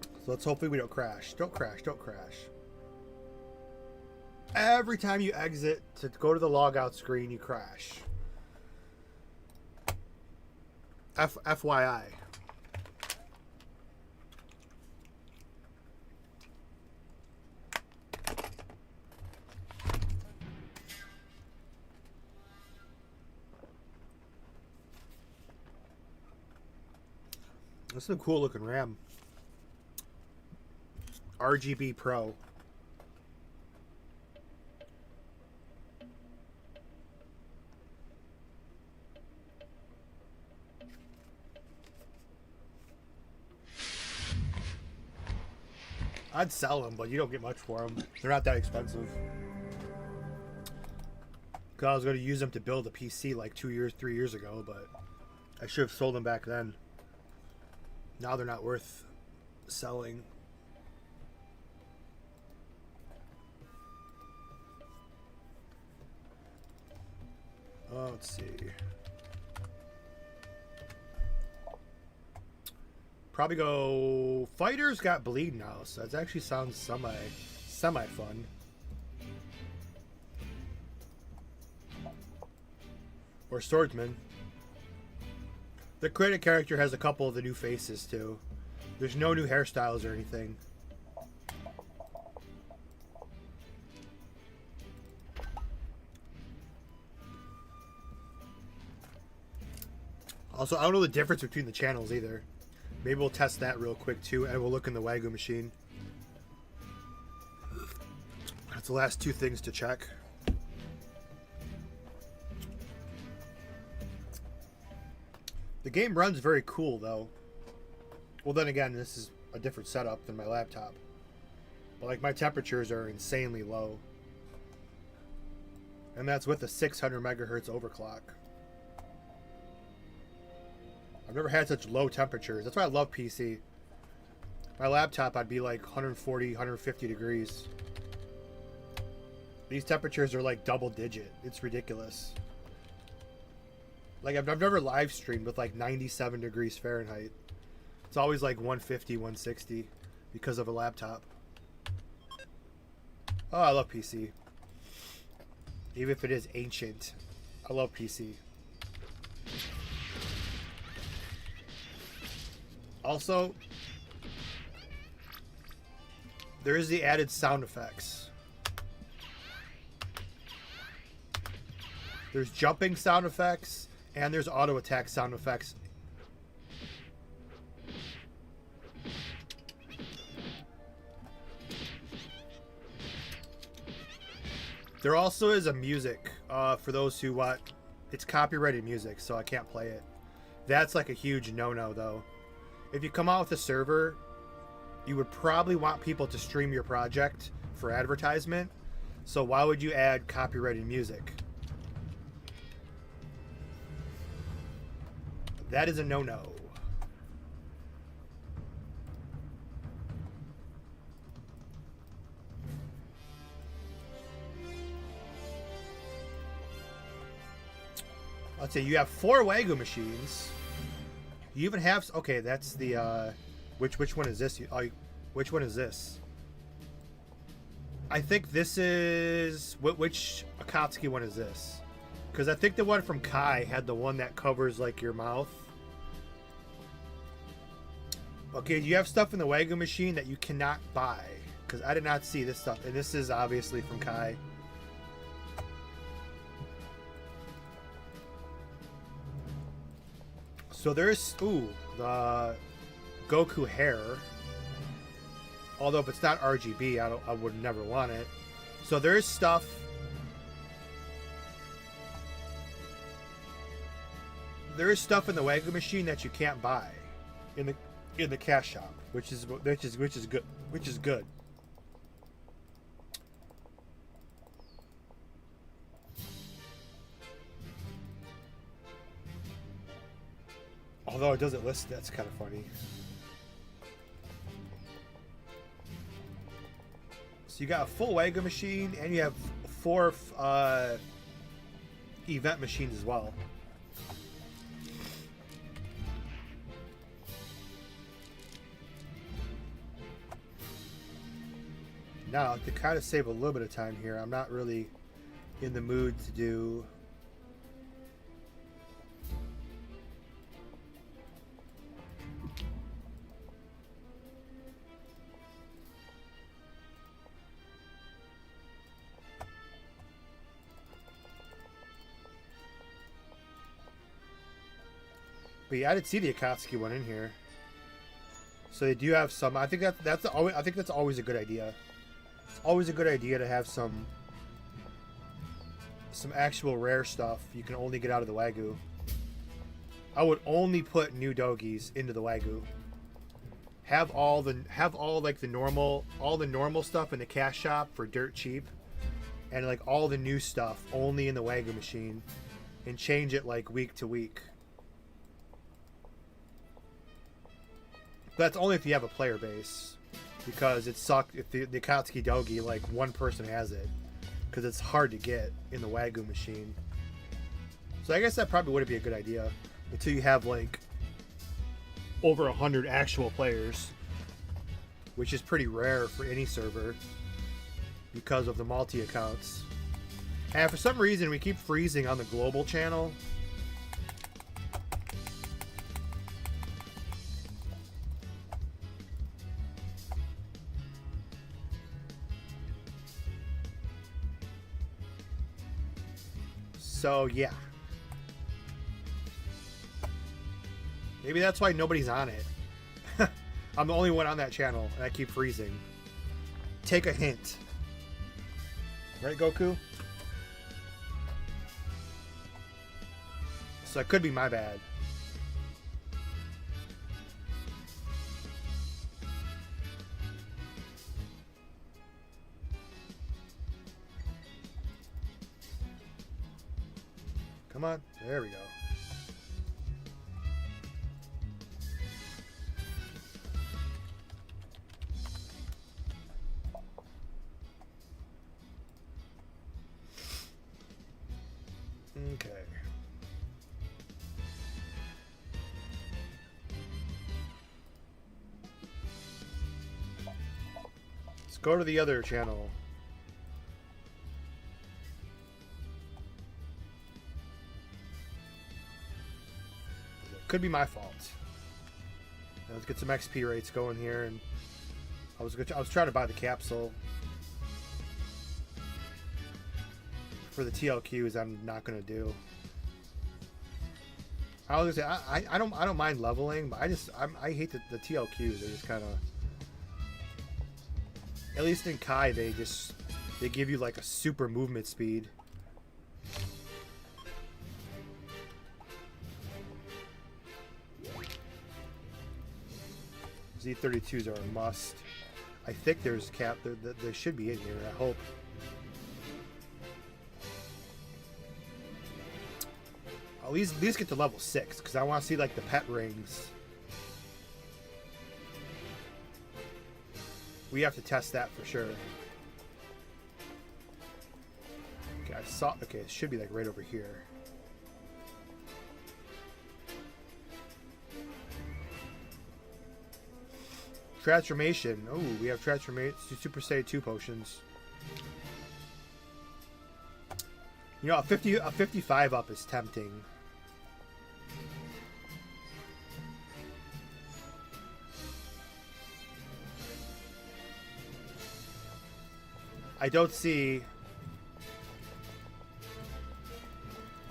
So let's hopefully we don't crash. Don't crash, don't crash. Every time you exit to go to the logout screen, you crash. FYI. That's a cool looking RAM. RGB Pro. I'd sell them, but you don't get much for them. They're not that expensive. Because I was going to use them to build a PC like 2 years, 3 years ago, but I should have sold them back then. Now they're not worth selling. Oh, let's see. Probably go fighters got bleed now, so that actually sounds semi fun. Or swordsman. The created character has a couple of the new faces too. There's no new hairstyles or anything. Also, I don't know the difference between the channels either. Maybe we'll test that real quick too, and we'll look in the Wagyu machine. That's the last two things to check. The game runs very cool though. Well, then again, this is a different setup than my laptop. But like my temperatures are insanely low. And that's with a 600 megahertz overclock. I've never had such low temperatures. That's why I love PC. My laptop, I'd be like 140, 150 degrees. These temperatures are like double digit. It's ridiculous. Like I've never live streamed with like 97 degrees Fahrenheit. It's always like 150, 160 because of a laptop. Oh, I love PC. Even if it is ancient. I love PC. Also, there is the added sound effects. There's jumping sound effects, and there's auto attack sound effects. There also is a music for those who want. It's copyrighted music, so I can't play it. That's like a huge no-no, though. If you come out with a server, you would probably want people to stream your project for advertisement. So why would you add copyrighted music? That is a no-no. Let's say you have 4 Wagyu machines. You even have, okay, that's the which one is this? Which one is this? I think this is which Akatsuki one is this? Because I think the one from Kai had the one that covers like your mouth. Okay, you have stuff in the Wagyu machine that you cannot buy because I did not see this stuff, and this is obviously from Kai. So there's, ooh, the Goku hair. Although if it's not RGB, I would never want it. So there's stuff. There is stuff in the Wagyu machine that you can't buy in the Cashapp, which is good. Although it doesn't list, that's kind of funny. So you got a full Wagyu machine, and you have 4 event machines as well. Now, to kind of save a little bit of time here, I'm not really in the mood to do... But yeah, I didn't see the Akatsuki one in here. So they do have some. I think that's always a good idea. It's always a good idea to have some actual rare stuff you can only get out of the Wagyu. I would only put new doggies into the Wagyu. Have all the normal stuff in the Cashapp for dirt cheap, and like all the new stuff only in the Wagyu machine, and change it like week to week. That's only if you have a player base, because it sucked if the Akatsuki Dogi, like, one person has it, because it's hard to get in the Wagyu machine. So I guess that probably wouldn't be a good idea until you have like over 100 actual players, which is pretty rare for any server because of the multi accounts. And for some reason we keep freezing on the global channel. So yeah, maybe that's why nobody's on it. I'm the only one on that channel and I keep freezing. Take a hint. Right, Goku? So it could be my bad. Come on. There we go. Okay. Let's go to the other channel. Could be my fault. Now let's get some XP rates going here, and I was trying to buy the capsule for the TLQs. I'm not gonna do. I was gonna say I don't mind leveling, but I hate the TLQs. They just kind of, at least in Kai, they give you like a super movement speed. Z32s are a must. I think there's cap. They should be in here. I hope. At least get to level 6 because I want to see like the pet rings. We have to test that for sure. Okay, I saw. Okay, it should be like right over here. Transformation. Oh, we have transformation. Super Saiyan 2 potions. You know, a 55 up is tempting. I don't see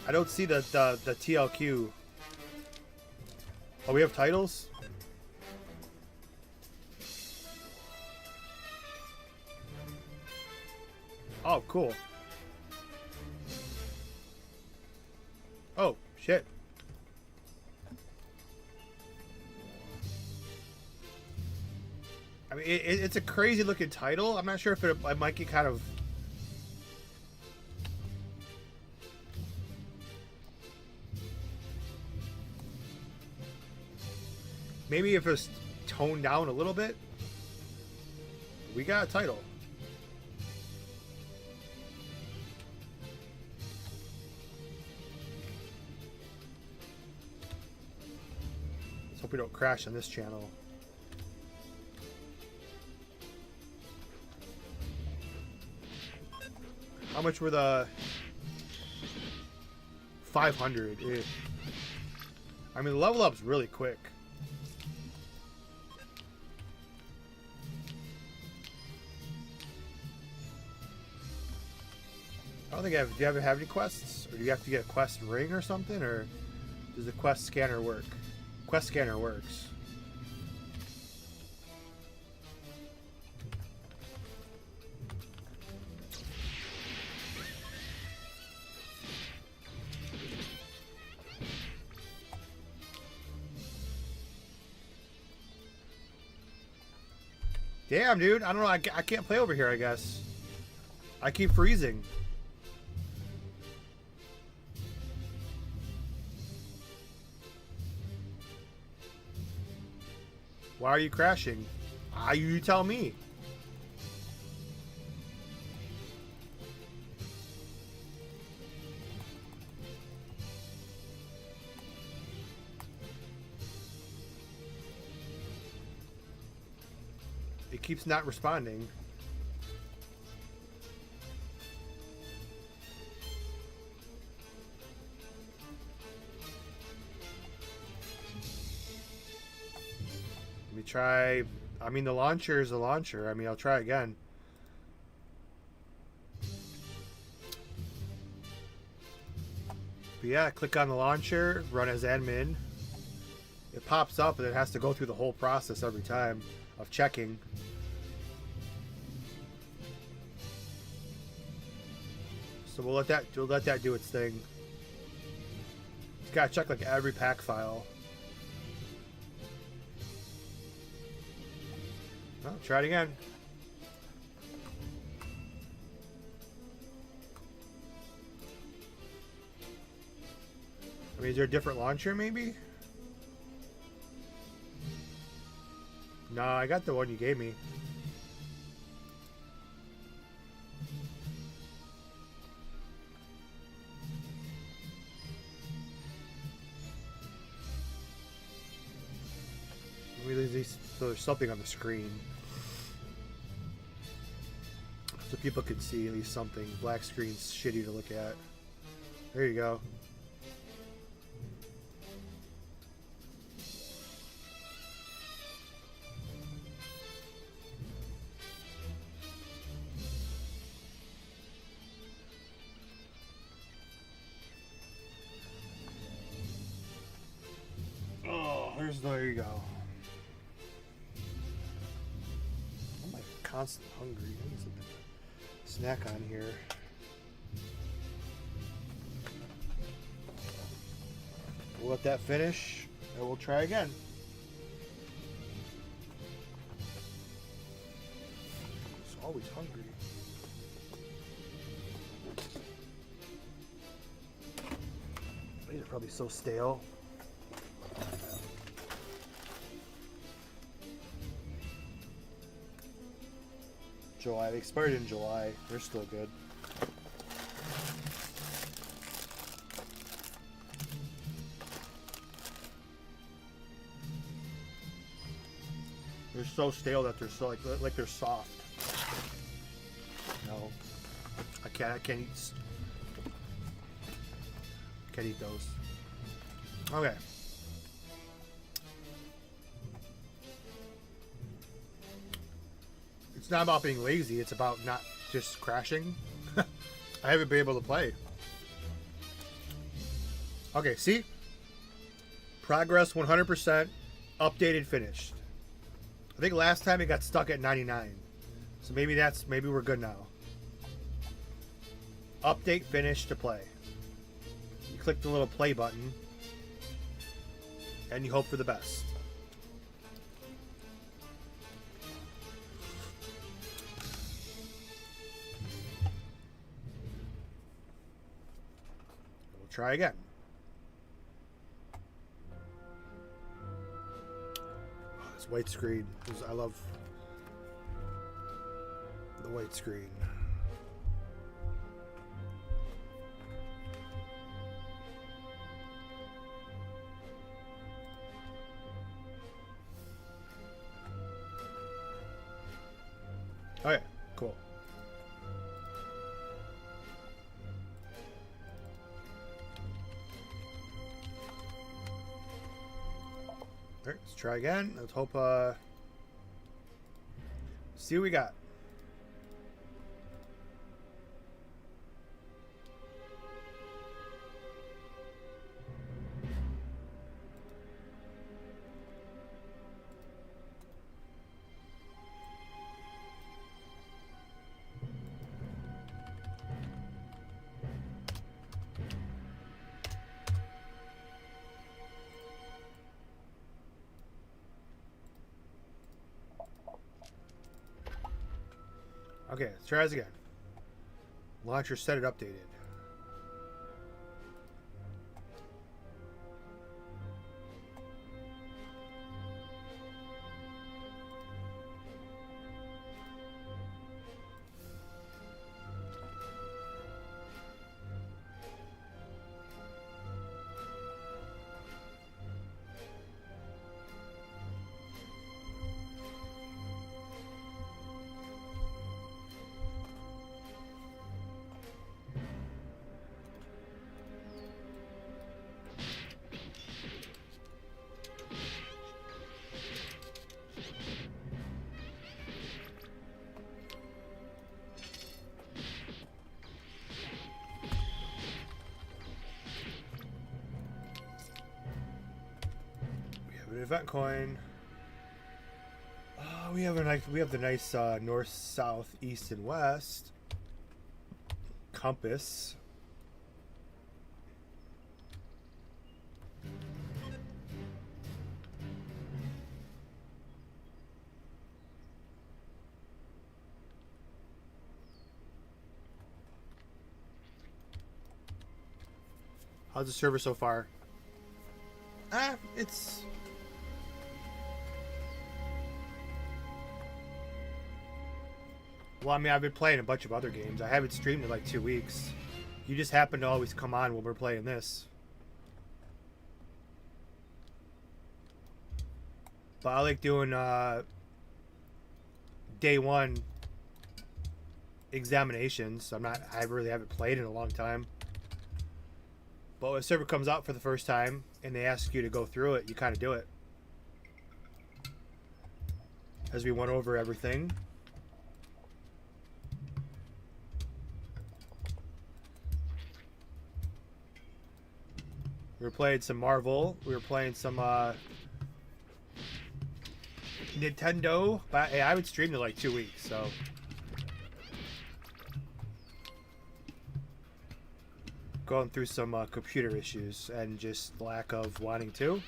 the TLQ. Oh, we have titles? Oh, cool. Oh, shit. I mean, it's a crazy looking title. I'm not sure if it might get kind of... Maybe if it's toned down a little bit. We got a title. Let's hope we don't crash on this channel. How much were the 500? Eh. I mean, the level up's really quick. I don't think I have. Do you ever have any quests, or do you have to get a quest ring or something, or does the quest scanner work? Quest scanner works. Damn, dude. I don't know. I can't play over here, I guess. I keep freezing. Why are you crashing? You tell me. It keeps not responding. Let me try. I mean, the launcher is a launcher. I mean, I'll try again. But yeah, click on the launcher, run as admin. It pops up and it has to go through the whole process every time of checking. So we'll let that do its thing. It's gotta check like every pack file. Oh, try it again. I mean, is there a different launcher maybe? No, I got the one you gave me. So there's something on the screen. So people can see at least something. Black screen's shitty to look at. There you go. Oh, there you go. Constantly hungry. I need something to snack on here. We'll let that finish and we'll try again. It's always hungry. These are probably so stale. July. They expired in July. They're still good. They're so stale that they're so like they're soft. No, I can't eat those. Okay. It's not about being lazy, it's about not just crashing. I haven't been able to play. Okay, see? Progress 100%, updated, finished. I think last time it got stuck at 99. So maybe we're good now. update finish to play. You click the little play button and you hope for the best. We'll try again. Oh, this white screen. I love the white screen. Okay, cool. Alright, let's try again. Let's hope, see what we got. Okay, let's try this again. Launcher set it updated. Event coin. We have the nice north, south, east, and west compass. How's the server so far? It's well, I mean, I've been playing a bunch of other games. I haven't streamed in like 2 weeks. You just happen to always come on when we're playing this. But I like doing day one examinations. I really haven't played in a long time. But when a server comes out for the first time and they ask you to go through it, you kind of do it. As we went over everything. We were playing some Marvel. We were playing some Nintendo. But hey, I haven't streamed in like 2 weeks, so. Going through some computer issues and just lack of wanting to.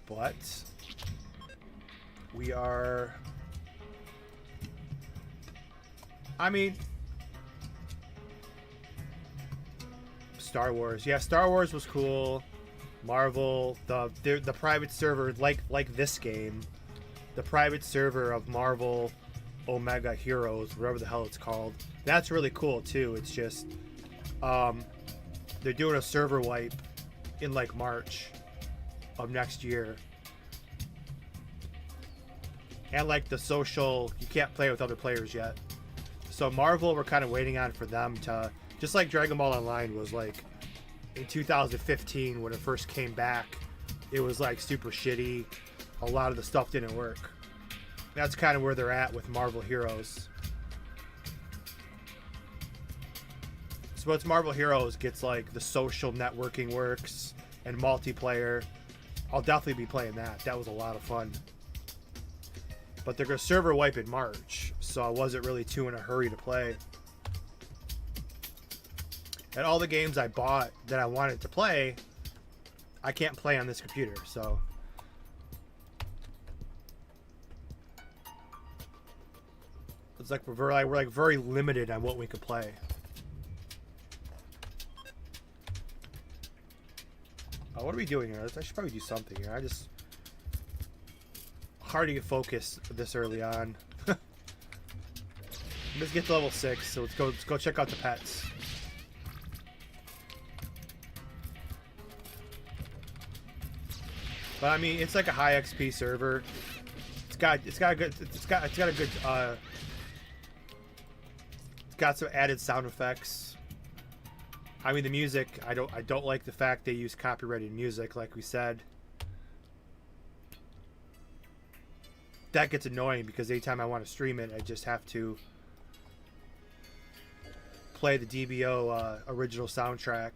But we are. I mean, Star Wars. Yeah, Star Wars was cool. Marvel, the private server, like this game, the private server of Marvel Omega Heroes, whatever the hell it's called. That's really cool too. It's just they're doing a server wipe in like March of next year. And like the social, you can't play with other players yet. So Marvel, we're kind of waiting on for them to, just like Dragon Ball Online was like in 2015 when it first came back, it was like super shitty. A lot of the stuff didn't work. That's kind of where they're at with Marvel Heroes. So once Marvel Heroes gets like the social networking works and multiplayer, I'll definitely be playing that. That was a lot of fun. But they're going to server wipe in March, so I wasn't really too in a hurry to play. And all the games I bought that I wanted to play, I can't play on this computer, so. It's like we're like very limited on what we could play. Oh, what are we doing here? I should probably do something here. Hard to get focused this early on. Let's get to level 6, so let's go check out the pets. But I mean, it's like a high XP server. It's got some added sound effects. I mean, the music, I don't like the fact they use copyrighted music, like we said. That gets annoying because anytime I want to stream it, I just have to play the DBO original soundtrack.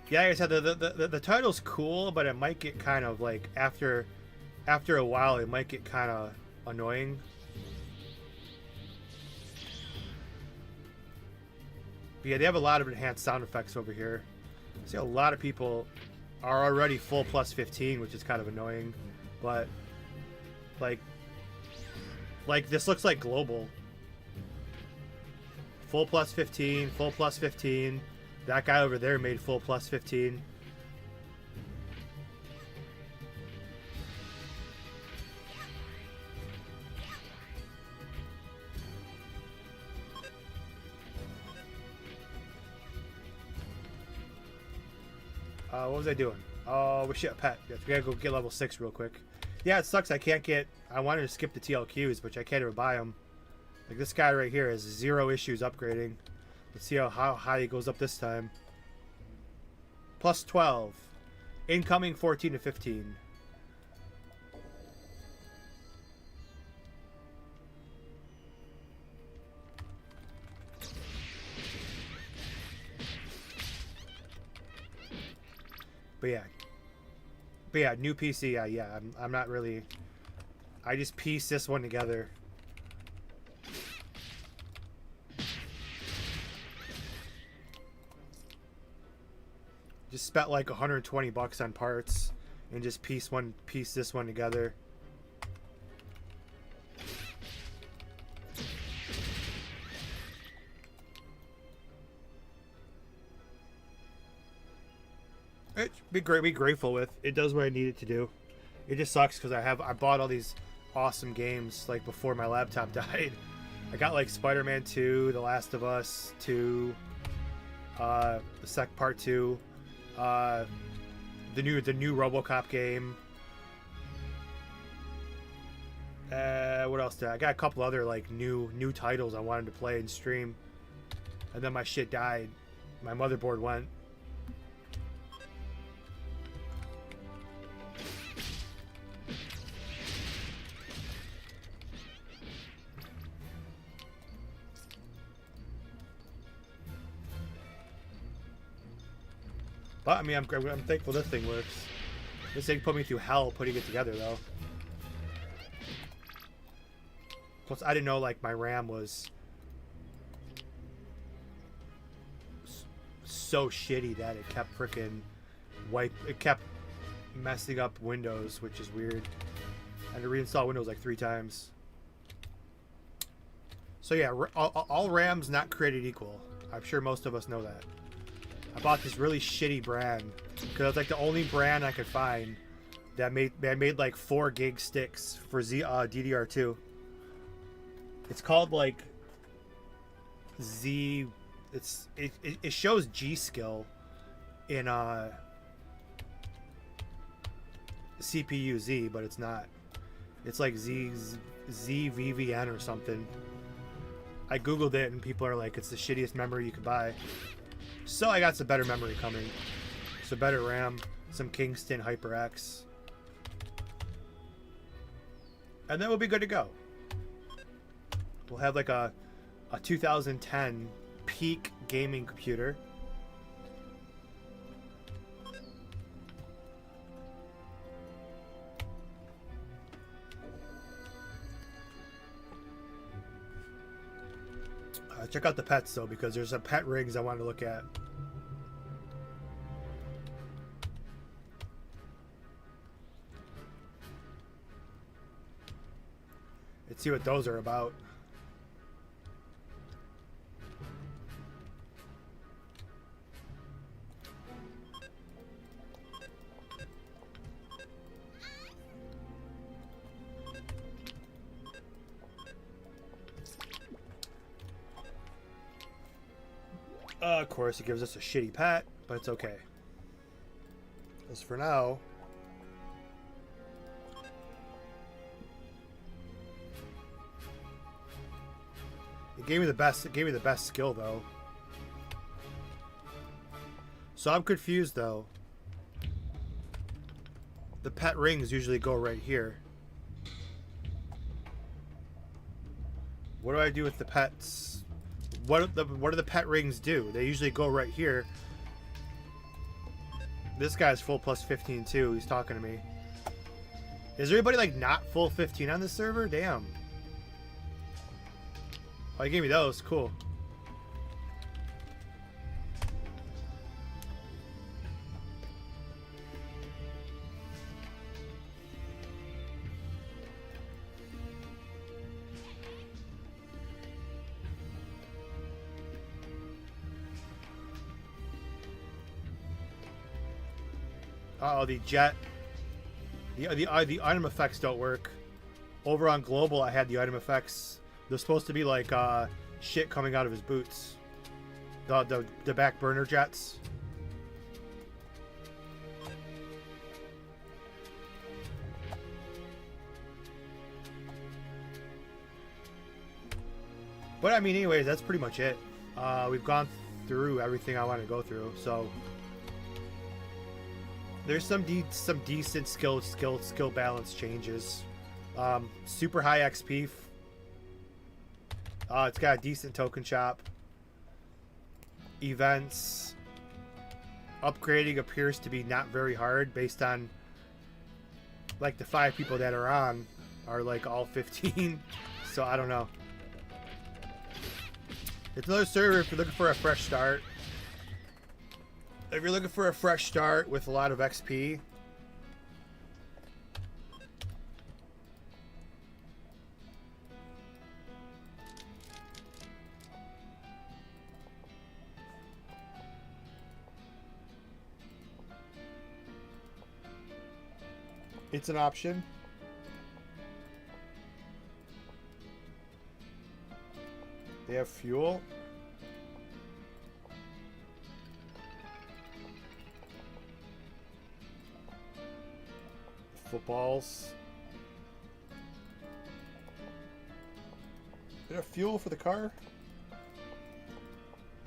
Yeah, like I said, the title's cool, but it might get kind of like after a while, it might get kind of annoying. But yeah, they have a lot of enhanced sound effects over here. I see a lot of people are already full plus 15, which is kind of annoying. But like this looks like global. Full plus 15, full plus 15. That guy over there made full plus 15. What was I doing? Oh, we should have pet. We gotta go get level 6 real quick. Yeah, it sucks. I wanted to skip the TLQs, but I can't even buy them. Like this guy right here has 0 issues upgrading. Let's see how high he goes up this time. Plus 12. Incoming 14 to 15. But yeah, new PC. Yeah, I'm not really. I just pieced this one together. Just spent like 120 bucks on parts and just piece this one together. Be grateful with. It does what I need it to do. It just sucks because I bought all these awesome games like before my laptop died. I got like Spider-Man 2, The Last of Us 2, the part 2. The new RoboCop game. What else did I got? A couple other like new titles I wanted to play and stream, and then my shit died. My motherboard went. But I mean, I'm thankful this thing works. This thing put me through hell putting it together, though. Plus, I didn't know like my RAM was so shitty that it kept freaking it kept messing up Windows, which is weird. I had to reinstall Windows like 3 times. So yeah, all RAM's not created equal. I'm sure most of us know that. I bought this really shitty brand because it's like the only brand I could find that made like 4 gig sticks for DDR2. It's called like Z. It shows G skill in CPU Z, but it's not. It's like ZVVN or something. I googled it and people are like, it's the shittiest memory you could buy. So I got some better memory coming. So better RAM, some Kingston HyperX. And then we'll be good to go. We'll have like a 2010 peak gaming computer. Check out the pets though, because there's some pet rigs I want to look at. Let's see what those are about. Of course, it gives us a shitty pet, but it's okay. As for now, it gave me the best. It gave me the best skill though. So I'm confused though. The pet rings usually go right here. What do I do with the pets? What do the pet rings do? They usually go right here. This guy's full plus 15 too. He's talking to me. Is there anybody like not full 15 on this server? Damn. Oh, he gave me those. Cool. Uh-oh, the jet. The item effects don't work. Over on Global, I had the item effects. They're supposed to be like shit coming out of his boots. The back burner jets. But I mean, anyways, that's pretty much it. We've gone through everything I want to go through, so there's some decent skill balance changes. Super high XP. It's got a decent token shop. Events. Upgrading appears to be not very hard based on like the 5 people that are on are like all 15. So I don't know. It's another server if you're looking for a fresh start. If you're looking for a fresh start with a lot of XP, it's an option. They have fuel. Footballs. Is there fuel for the car? I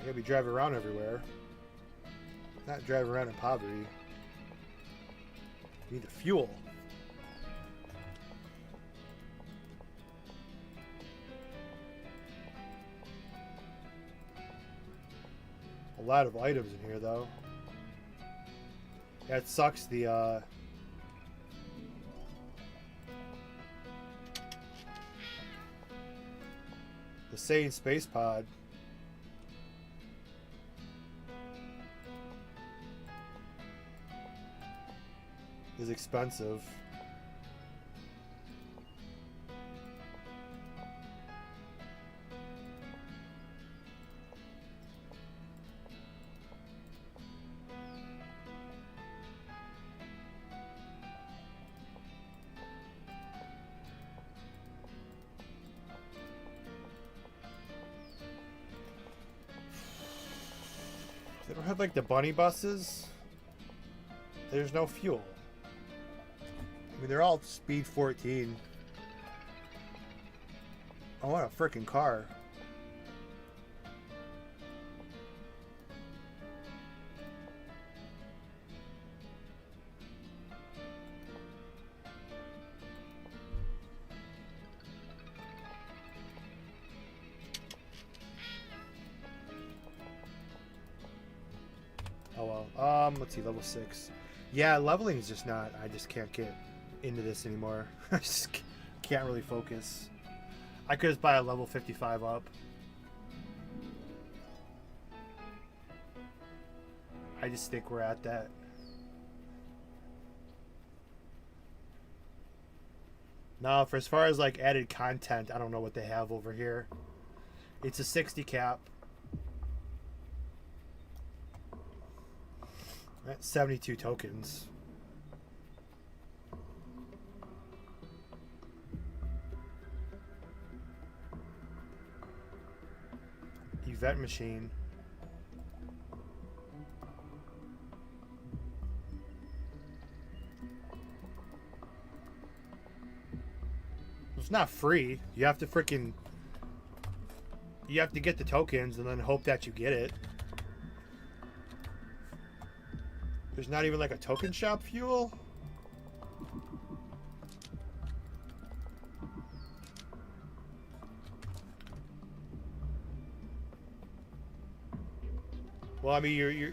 gotta be driving around everywhere. Not driving around in poverty. Need the fuel. A lot of items in here though. Yeah, it sucks the Saiyan space pod is expensive. They don't have like the bunny buses. There's no fuel. I mean, they're all speed 14. I want a freaking car. Let's see, level 6. Yeah, leveling is just not. I just can't get into this anymore. I just can't really focus. I could just buy a level 55 up. I just think we're at that. Now, for as far as like added content, I don't know what they have over here. It's a 60 cap. That's 72 tokens. Event machine. It's not free. You have to freaking... You have to get the tokens and then hope that you get it. There's not even like a token shop fuel? Well, I mean,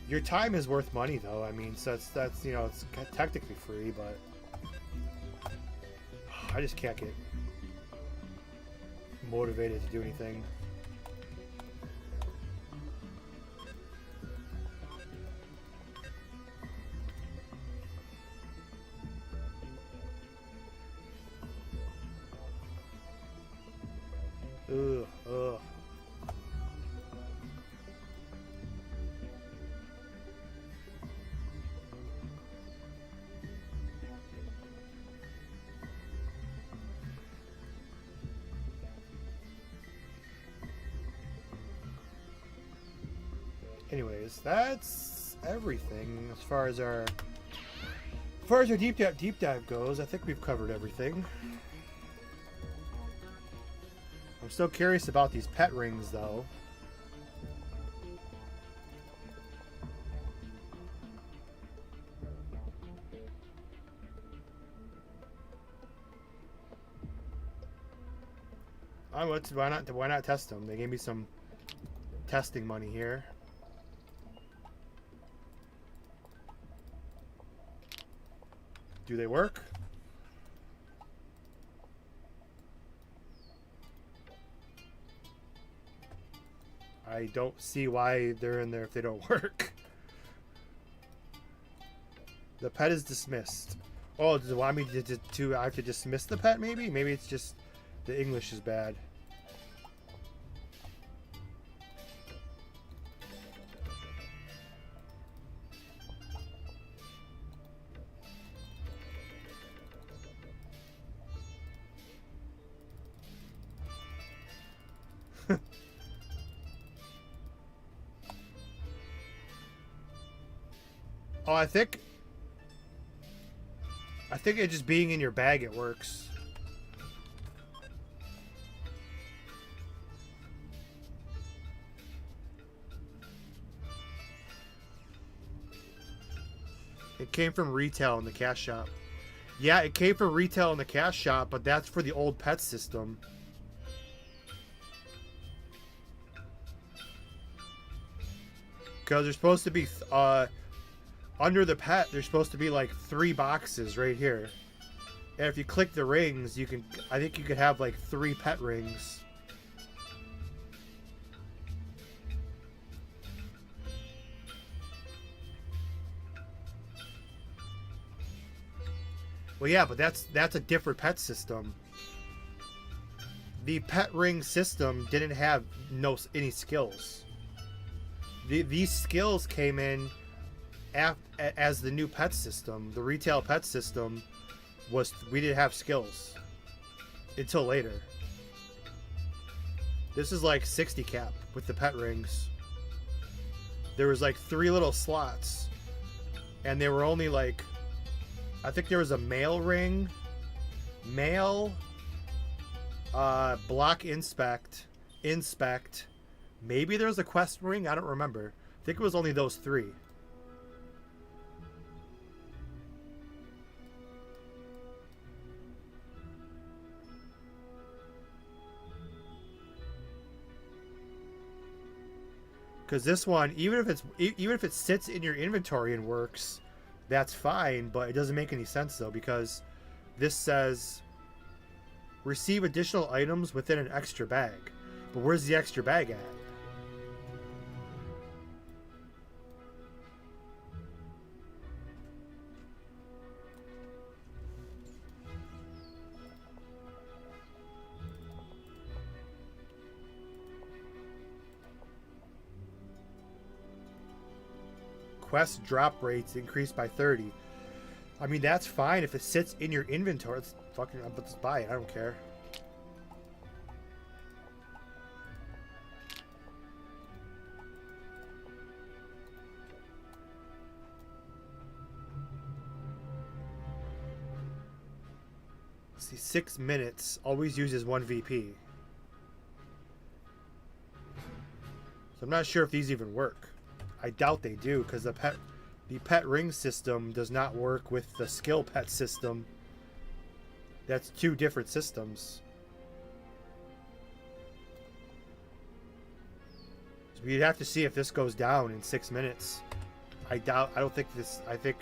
your time is worth money, though. I mean, so that's you know, it's technically free, but I just can't get motivated to do anything. Ugh. Anyways, that's everything as far as our deep dive goes. I think we've covered everything. I'm still curious about these pet rings, though. Why not test them? They gave me some testing money here. Do they work? I don't see why they're in there if they don't work. The pet is dismissed. Oh, does it want me to I have to dismiss the pet, maybe? Maybe it's just the English is bad. Oh, I think it just being in your bag, it works. It came from retail in the Cashapp. Yeah, it came from retail in the Cashapp, but that's for the old pet system. Because there's supposed to be under the pet, there's supposed to be like 3 boxes right here. And if you click the rings, you can, I think you could have like 3 pet rings. Well, yeah, but that's a different pet system. The pet ring system didn't have any skills. These skills came in as the new pet system. The retail pet system was, we didn't have skills until later. This is like 60 cap with the pet rings. There was like 3 little slots, and they were only like, I think there was a mail ring, mail, block inspect, maybe there was a quest ring, I don't remember. I think it was only those 3. Because this one, even if it sits in your inventory and works, that's fine. But it doesn't make any sense though, because this says receive additional items within an extra bag. But where's the extra bag at? Quest drop rates increased by 30. I mean, that's fine if it sits in your inventory. It's fucking, let's buy it. I don't care. See, 6 minutes always uses 1 VP. So I'm not sure if these even work. I doubt they do, because the pet ring system does not work with the skill pet system. That's 2 different systems. So we'd have to see if this goes down in 6 minutes. I don't think this. I think.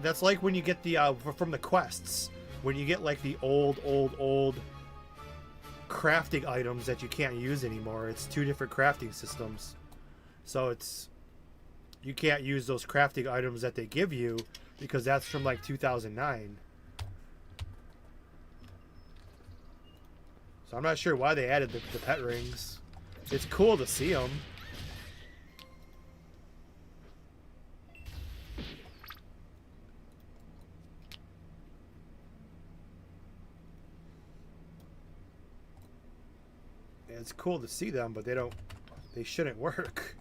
That's like when you get the from the quests, when you get like the old crafting items that you can't use anymore. It's 2 different crafting systems, so you can't use those crafting items that they give you because that's from like 2009. So I'm not sure why they added the pet rings. It's cool to see them. It's cool to see them, but they shouldn't work.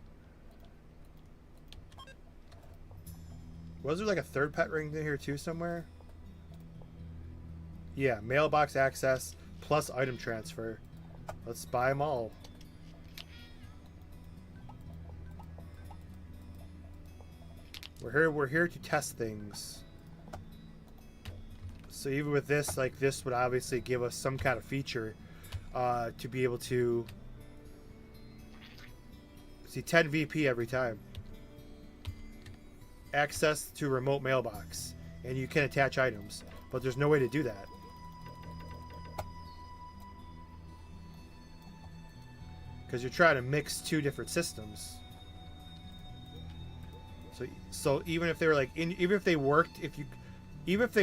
Was there like a 3rd pet ring in here too somewhere? Yeah, mailbox access plus item transfer. Let's buy them all. We're here to test things. So even with this, like, this would obviously give us some kind of feature to be able to see 10 VP every time. Access to remote mailbox, and you can attach items, but there's no way to do that. Because you're trying to mix 2 different systems. So even if they were like even if they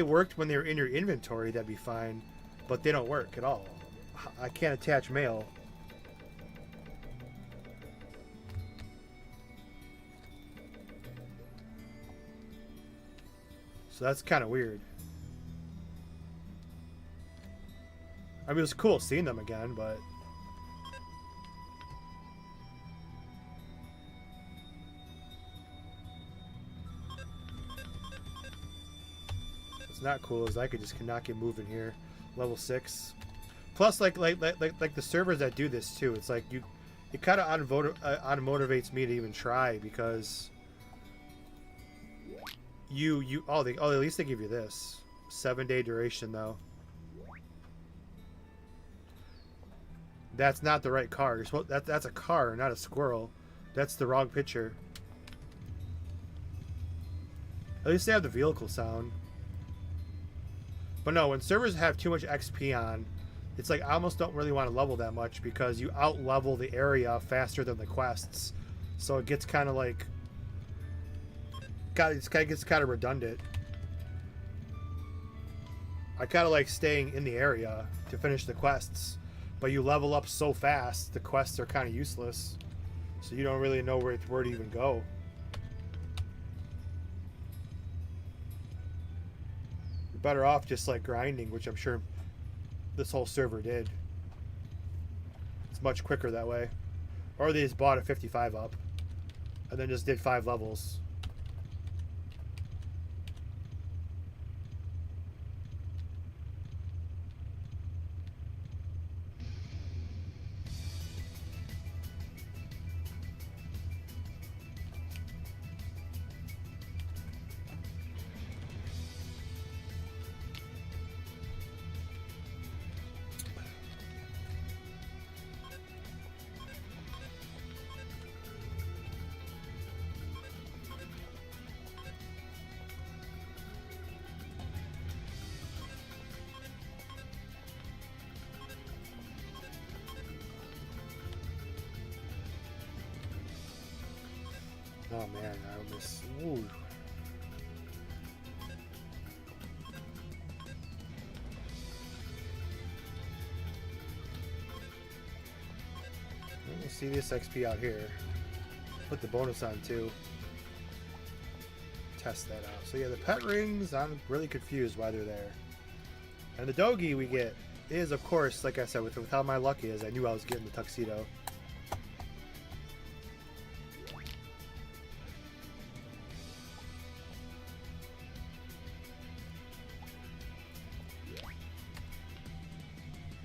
worked when they were in your inventory, that'd be fine, but they don't work at all. I can't attach mail. So that's kind of weird. I mean, it was cool seeing them again, but what's not cool is I could just cannot get moving here. Level 6. Plus, like the servers that do this too, it's like it kind of unmotivates me to even try, because at least they give you this 7-day duration though. That's not the right car. That's a car, not a squirrel. That's the wrong picture. At least they have the vehicle sound. But no, when servers have too much XP on, it's like I almost don't really want to level that much, because you out-level the area faster than the quests. So it gets kind of like... it gets kind of redundant. I kind of like staying in the area to finish the quests. But you level up so fast, the quests are kind of useless. So you don't really know where to even go. You're better off just like grinding, which I'm sure this whole server did. It's much quicker that way. Or they just bought a 55 up and then just did 5 levels. Oh man, I almost. Ooh. Let me see this XP out here. Put the bonus on too. Test that out. So yeah, the pet rings, I'm really confused why they're there. And the Dogi we get is, of course, like I said, with how my luck is, I knew I was getting the tuxedo.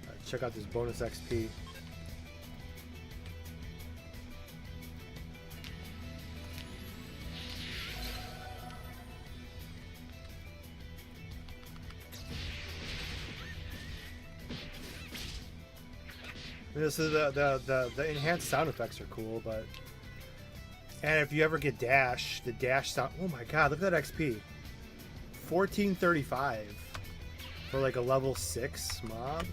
Alright, check out this bonus XP. So the enhanced sound effects are cool, but and if you ever get dash, the dash sound. Oh my god, look at that XP. 1435 for like a level 6 mob.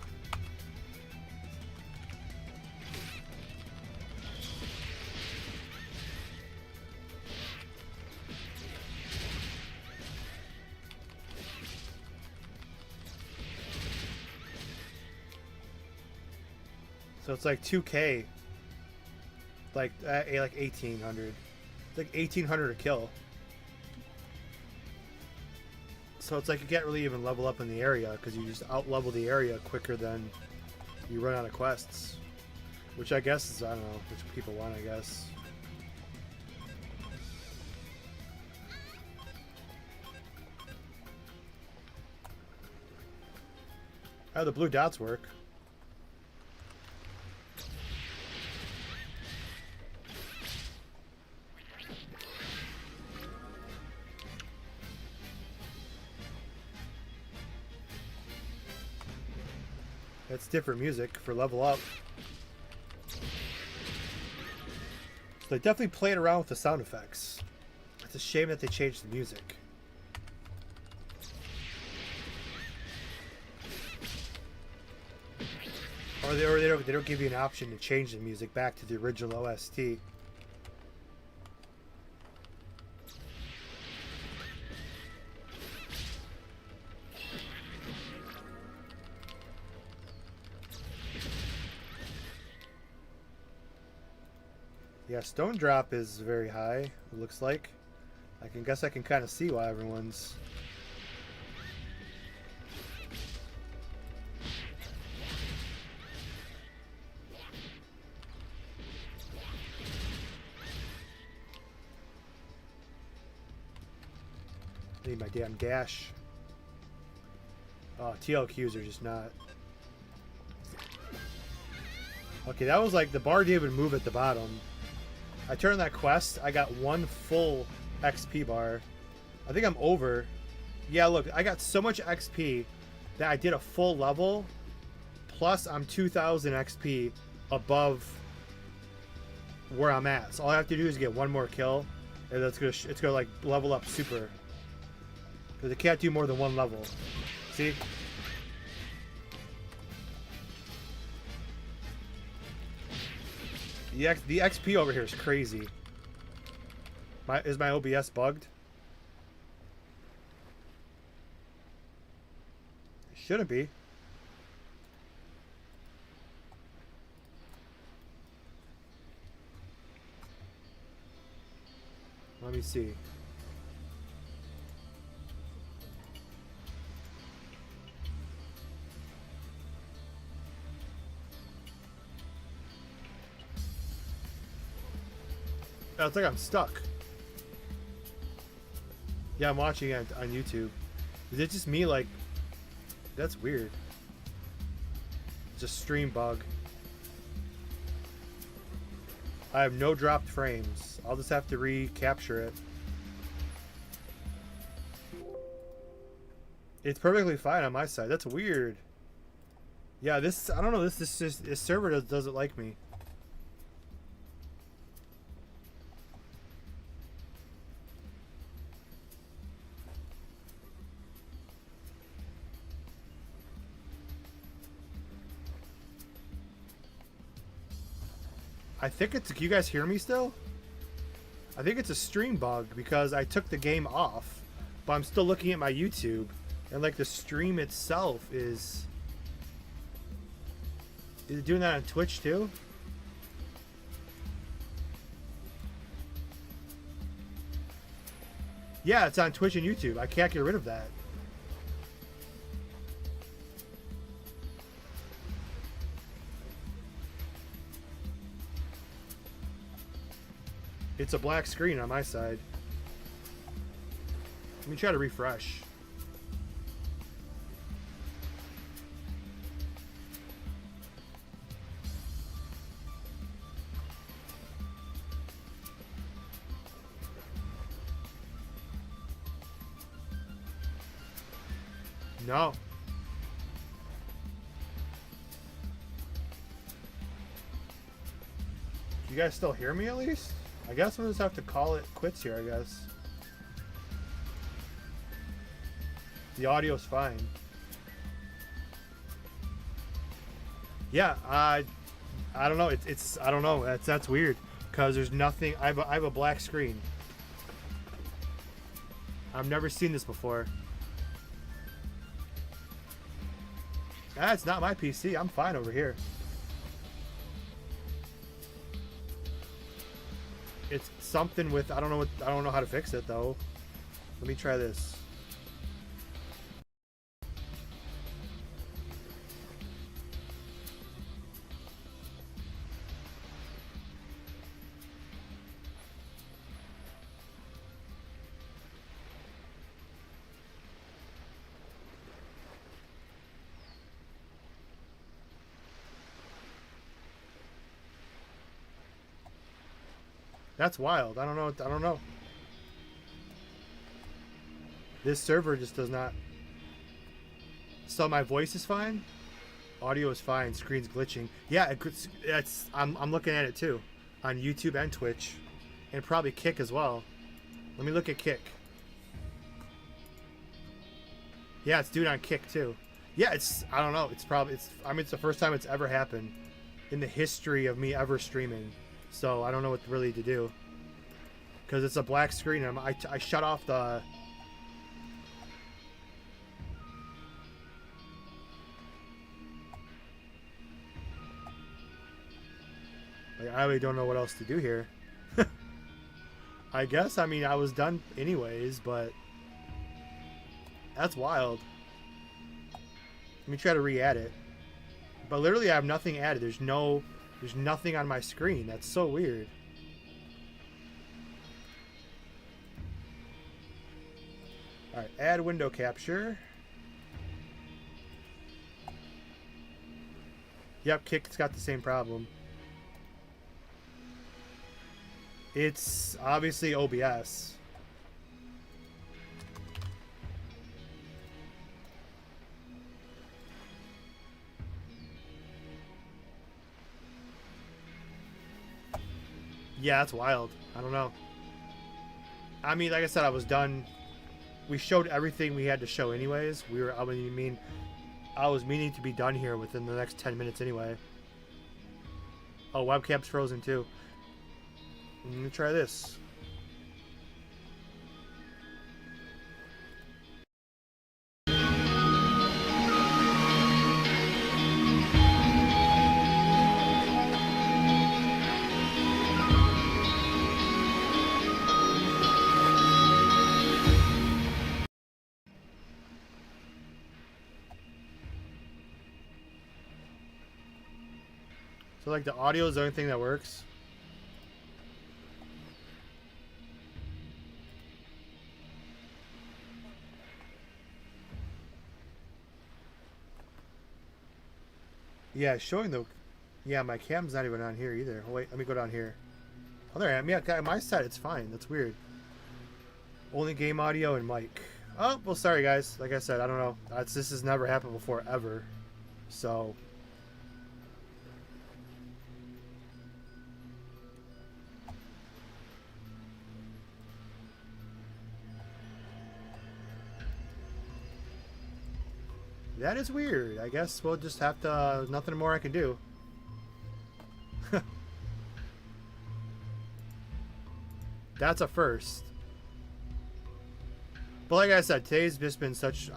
So it's like 2K, like 1800. It's like 1800 a kill. So it's like you can't really even level up in the area because you just out level the area quicker than you run out of quests. Which I guess is, I don't know, which people want, I guess. How do the blue dots work? That's different music for level up. So they definitely played around with the sound effects. It's a shame that they changed the music. Or they don't give you an option to change the music back to the original OST. Yeah, stone drop is very high, it looks like. I guess I can kind of see why everyone's... I need my damn dash. Oh, TLQs are just not... Okay, that was like the bar didn't even move at the bottom. I turned that quest, I got one full XP bar. I think I'm over. Yeah, look, I got so much XP that I did a full level, plus I'm 2,000 XP above where I'm at. So all I have to do is get one more kill, and it's gonna like level up super. Because it can't do more than one level. See? The XP over here is crazy. Is my OBS bugged? It shouldn't be. Let me see. Oh, it's like I'm stuck. Yeah, I'm watching it on YouTube. Is it just me? Like, that's weird. It's a stream bug. I have no dropped frames. I'll just have to recapture it. It's perfectly fine on my side. That's weird. Yeah, this, I don't know. This server doesn't like me. I think it's... Can you guys hear me still? I think it's a stream bug because I took the game off, but I'm still looking at my YouTube, and like the stream itself is it doing that on Twitch too? Yeah, it's on Twitch and YouTube. I can't get rid of that. It's a black screen on my side. Let me try to refresh. No. You guys still hear me at least? I guess we'll just have to call it quits here, I guess. The audio's fine. Yeah, I don't know. It's I don't know. That's weird because there's nothing. I have a black screen. I've never seen this before. It's not my PC. I'm fine over here. It's something with I don't know how to fix it though. Let me try this. That's wild. I don't know. I don't know. This server just does not. So my voice is fine. Audio is fine. Screen's glitching. Yeah, it's. I'm looking at it too, on YouTube and Twitch, and probably Kick as well. Let me look at Kick. Yeah, it's doing on Kick too. Yeah, it's. I don't know. It's probably. I mean, it's the first time it's ever happened in the history of me ever streaming. So I don't know what really to do because it's a black screen. And I shut off the. Like, I really don't know what else to do here. I guess I mean I was done anyways, but that's wild. Let me try to re-add it. But literally, I have nothing added. There's nothing on my screen. That's so weird. Alright, add window capture. Yep, Kick's got the same problem. It's obviously OBS. Yeah, that's wild. I don't know. I mean, like I said, I was done. We showed everything we had to show anyways. I was meaning to be done here within the next 10 minutes anyway. Oh, webcam's frozen too. Let me try this. So like the audio is the only thing that works. Yeah, showing the. Yeah, my cam's not even on here either. Oh, wait, let me go down here. Oh, there I am. Yeah, on my side it's fine. That's weird. Only game audio and mic. Oh, well, sorry guys. Like I said, I don't know. This has never happened before ever. So. That is weird. I guess we'll just have to... Nothing more I can do. That's a first. But like I said, today's just been such.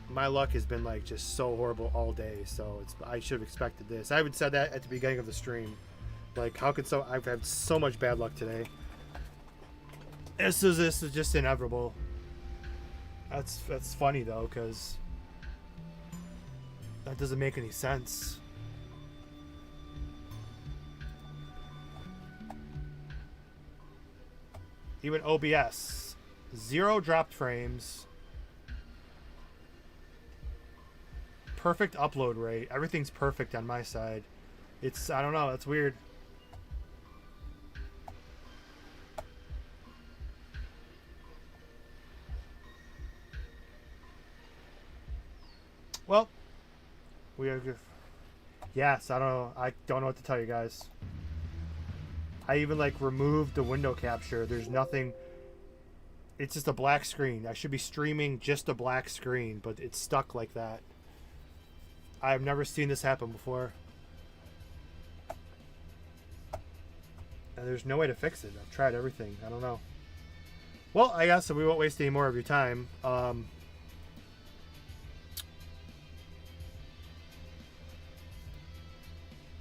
My luck has been like just so horrible all day. So I should have expected this. I even said that at the beginning of the stream. Like, how could I've had so much bad luck today. This is just inevitable. That's funny though, because that doesn't make any sense. Even OBS, 0 dropped frames, perfect upload rate. Everything's perfect on my side. I don't know. It's weird. Well, we are good. Yes, I don't know what to tell you guys. I even like removed the window capture. There's nothing. It's just a black screen. I should be streaming just a black screen, but it's stuck like that. I've never seen this happen before. And there's no way to fix it. I've tried everything. I don't know. Well, I guess we won't waste any more of your time.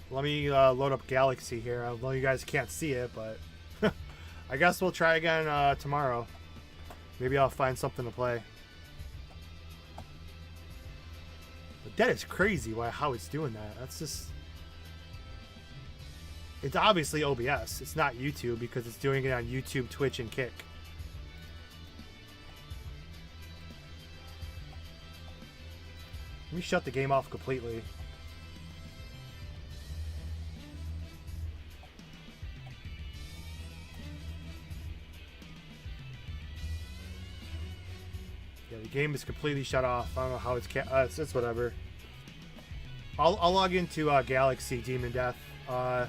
Let me load up Galaxy here. I know you guys can't see it, but I guess we'll try again tomorrow. Maybe I'll find something to play. But that is crazy how it's doing that. That's just... It's obviously OBS. It's not YouTube because it's doing it on YouTube, Twitch, and Kick. Let me shut the game off completely. Yeah, the game is completely shut off. I don't know how it's whatever. I'll log into Galaxy Demon Death. I'll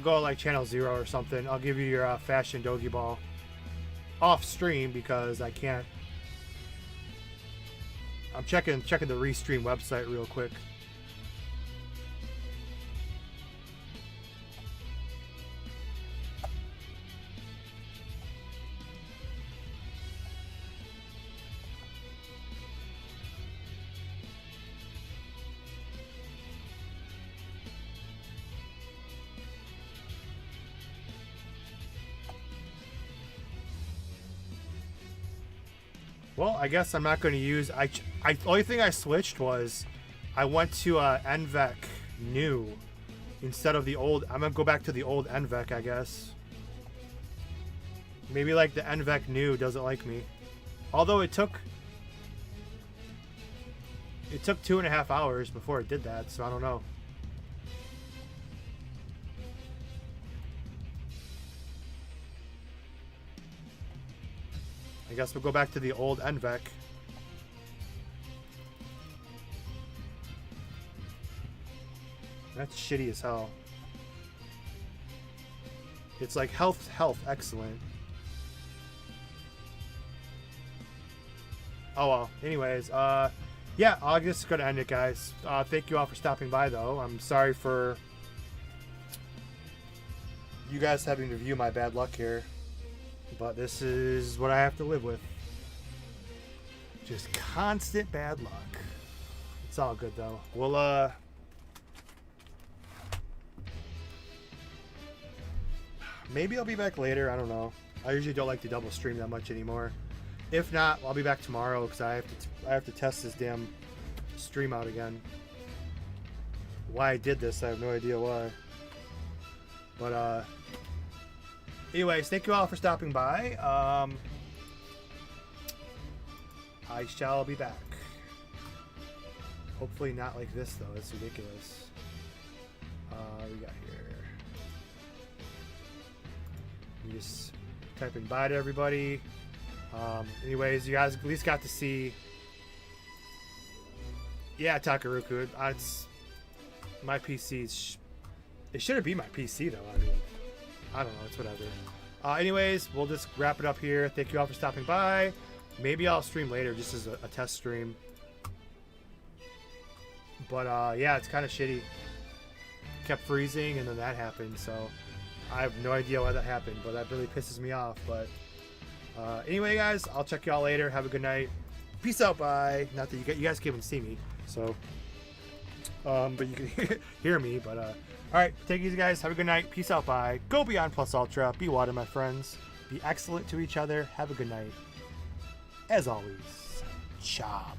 go like channel 0 or something. I'll give you your fashion Dogi Ball off stream because I can't. I'm checking the Restream website real quick. Well, I guess I'm not going to use... The only thing I switched was I went to NVEC new instead of the old. I'm going to go back to the old NVEC, I guess. Maybe like the NVEC new doesn't like me. Although it took 2.5 hours before it did that, so I don't know. I guess we'll go back to the old NVEC. That's shitty as hell. It's like health, excellent. Oh well. Anyways, yeah, I'm just gonna end it, guys. Thank you all for stopping by, though. I'm sorry for you guys having to view my bad luck here. But this is what I have to live with. Just constant bad luck. It's all good though. We'll maybe I'll be back later. I don't know. I usually don't like to double stream that much anymore. If not, I'll be back tomorrow because I have to test this damn stream out again. Why I did this, I have no idea why. But anyways, thank you all for stopping by. I shall be back. Hopefully not like this, though. It's ridiculous. We got here. You just typing bye to everybody. Anyways, you guys at least got to see. Yeah, Takaruku. It's my PC. It shouldn't be my PC, though. I mean, I don't know. It's whatever. Anyways, we'll just wrap it up here. Thank you all for stopping by. Maybe I'll stream later just as a test stream. But yeah, it's kind of shitty. Kept freezing, and then that happened. So I have no idea why that happened, but that really pisses me off. But anyway, guys, I'll check y'all later. Have a good night. Peace out. Bye. Not that you guys can't even see me, so but you can hear me. But all right, take it easy, guys. Have a good night. Peace out. Bye. Go beyond plus ultra. Be water, my friends. Be excellent to each other. Have a good night. As always, Chop.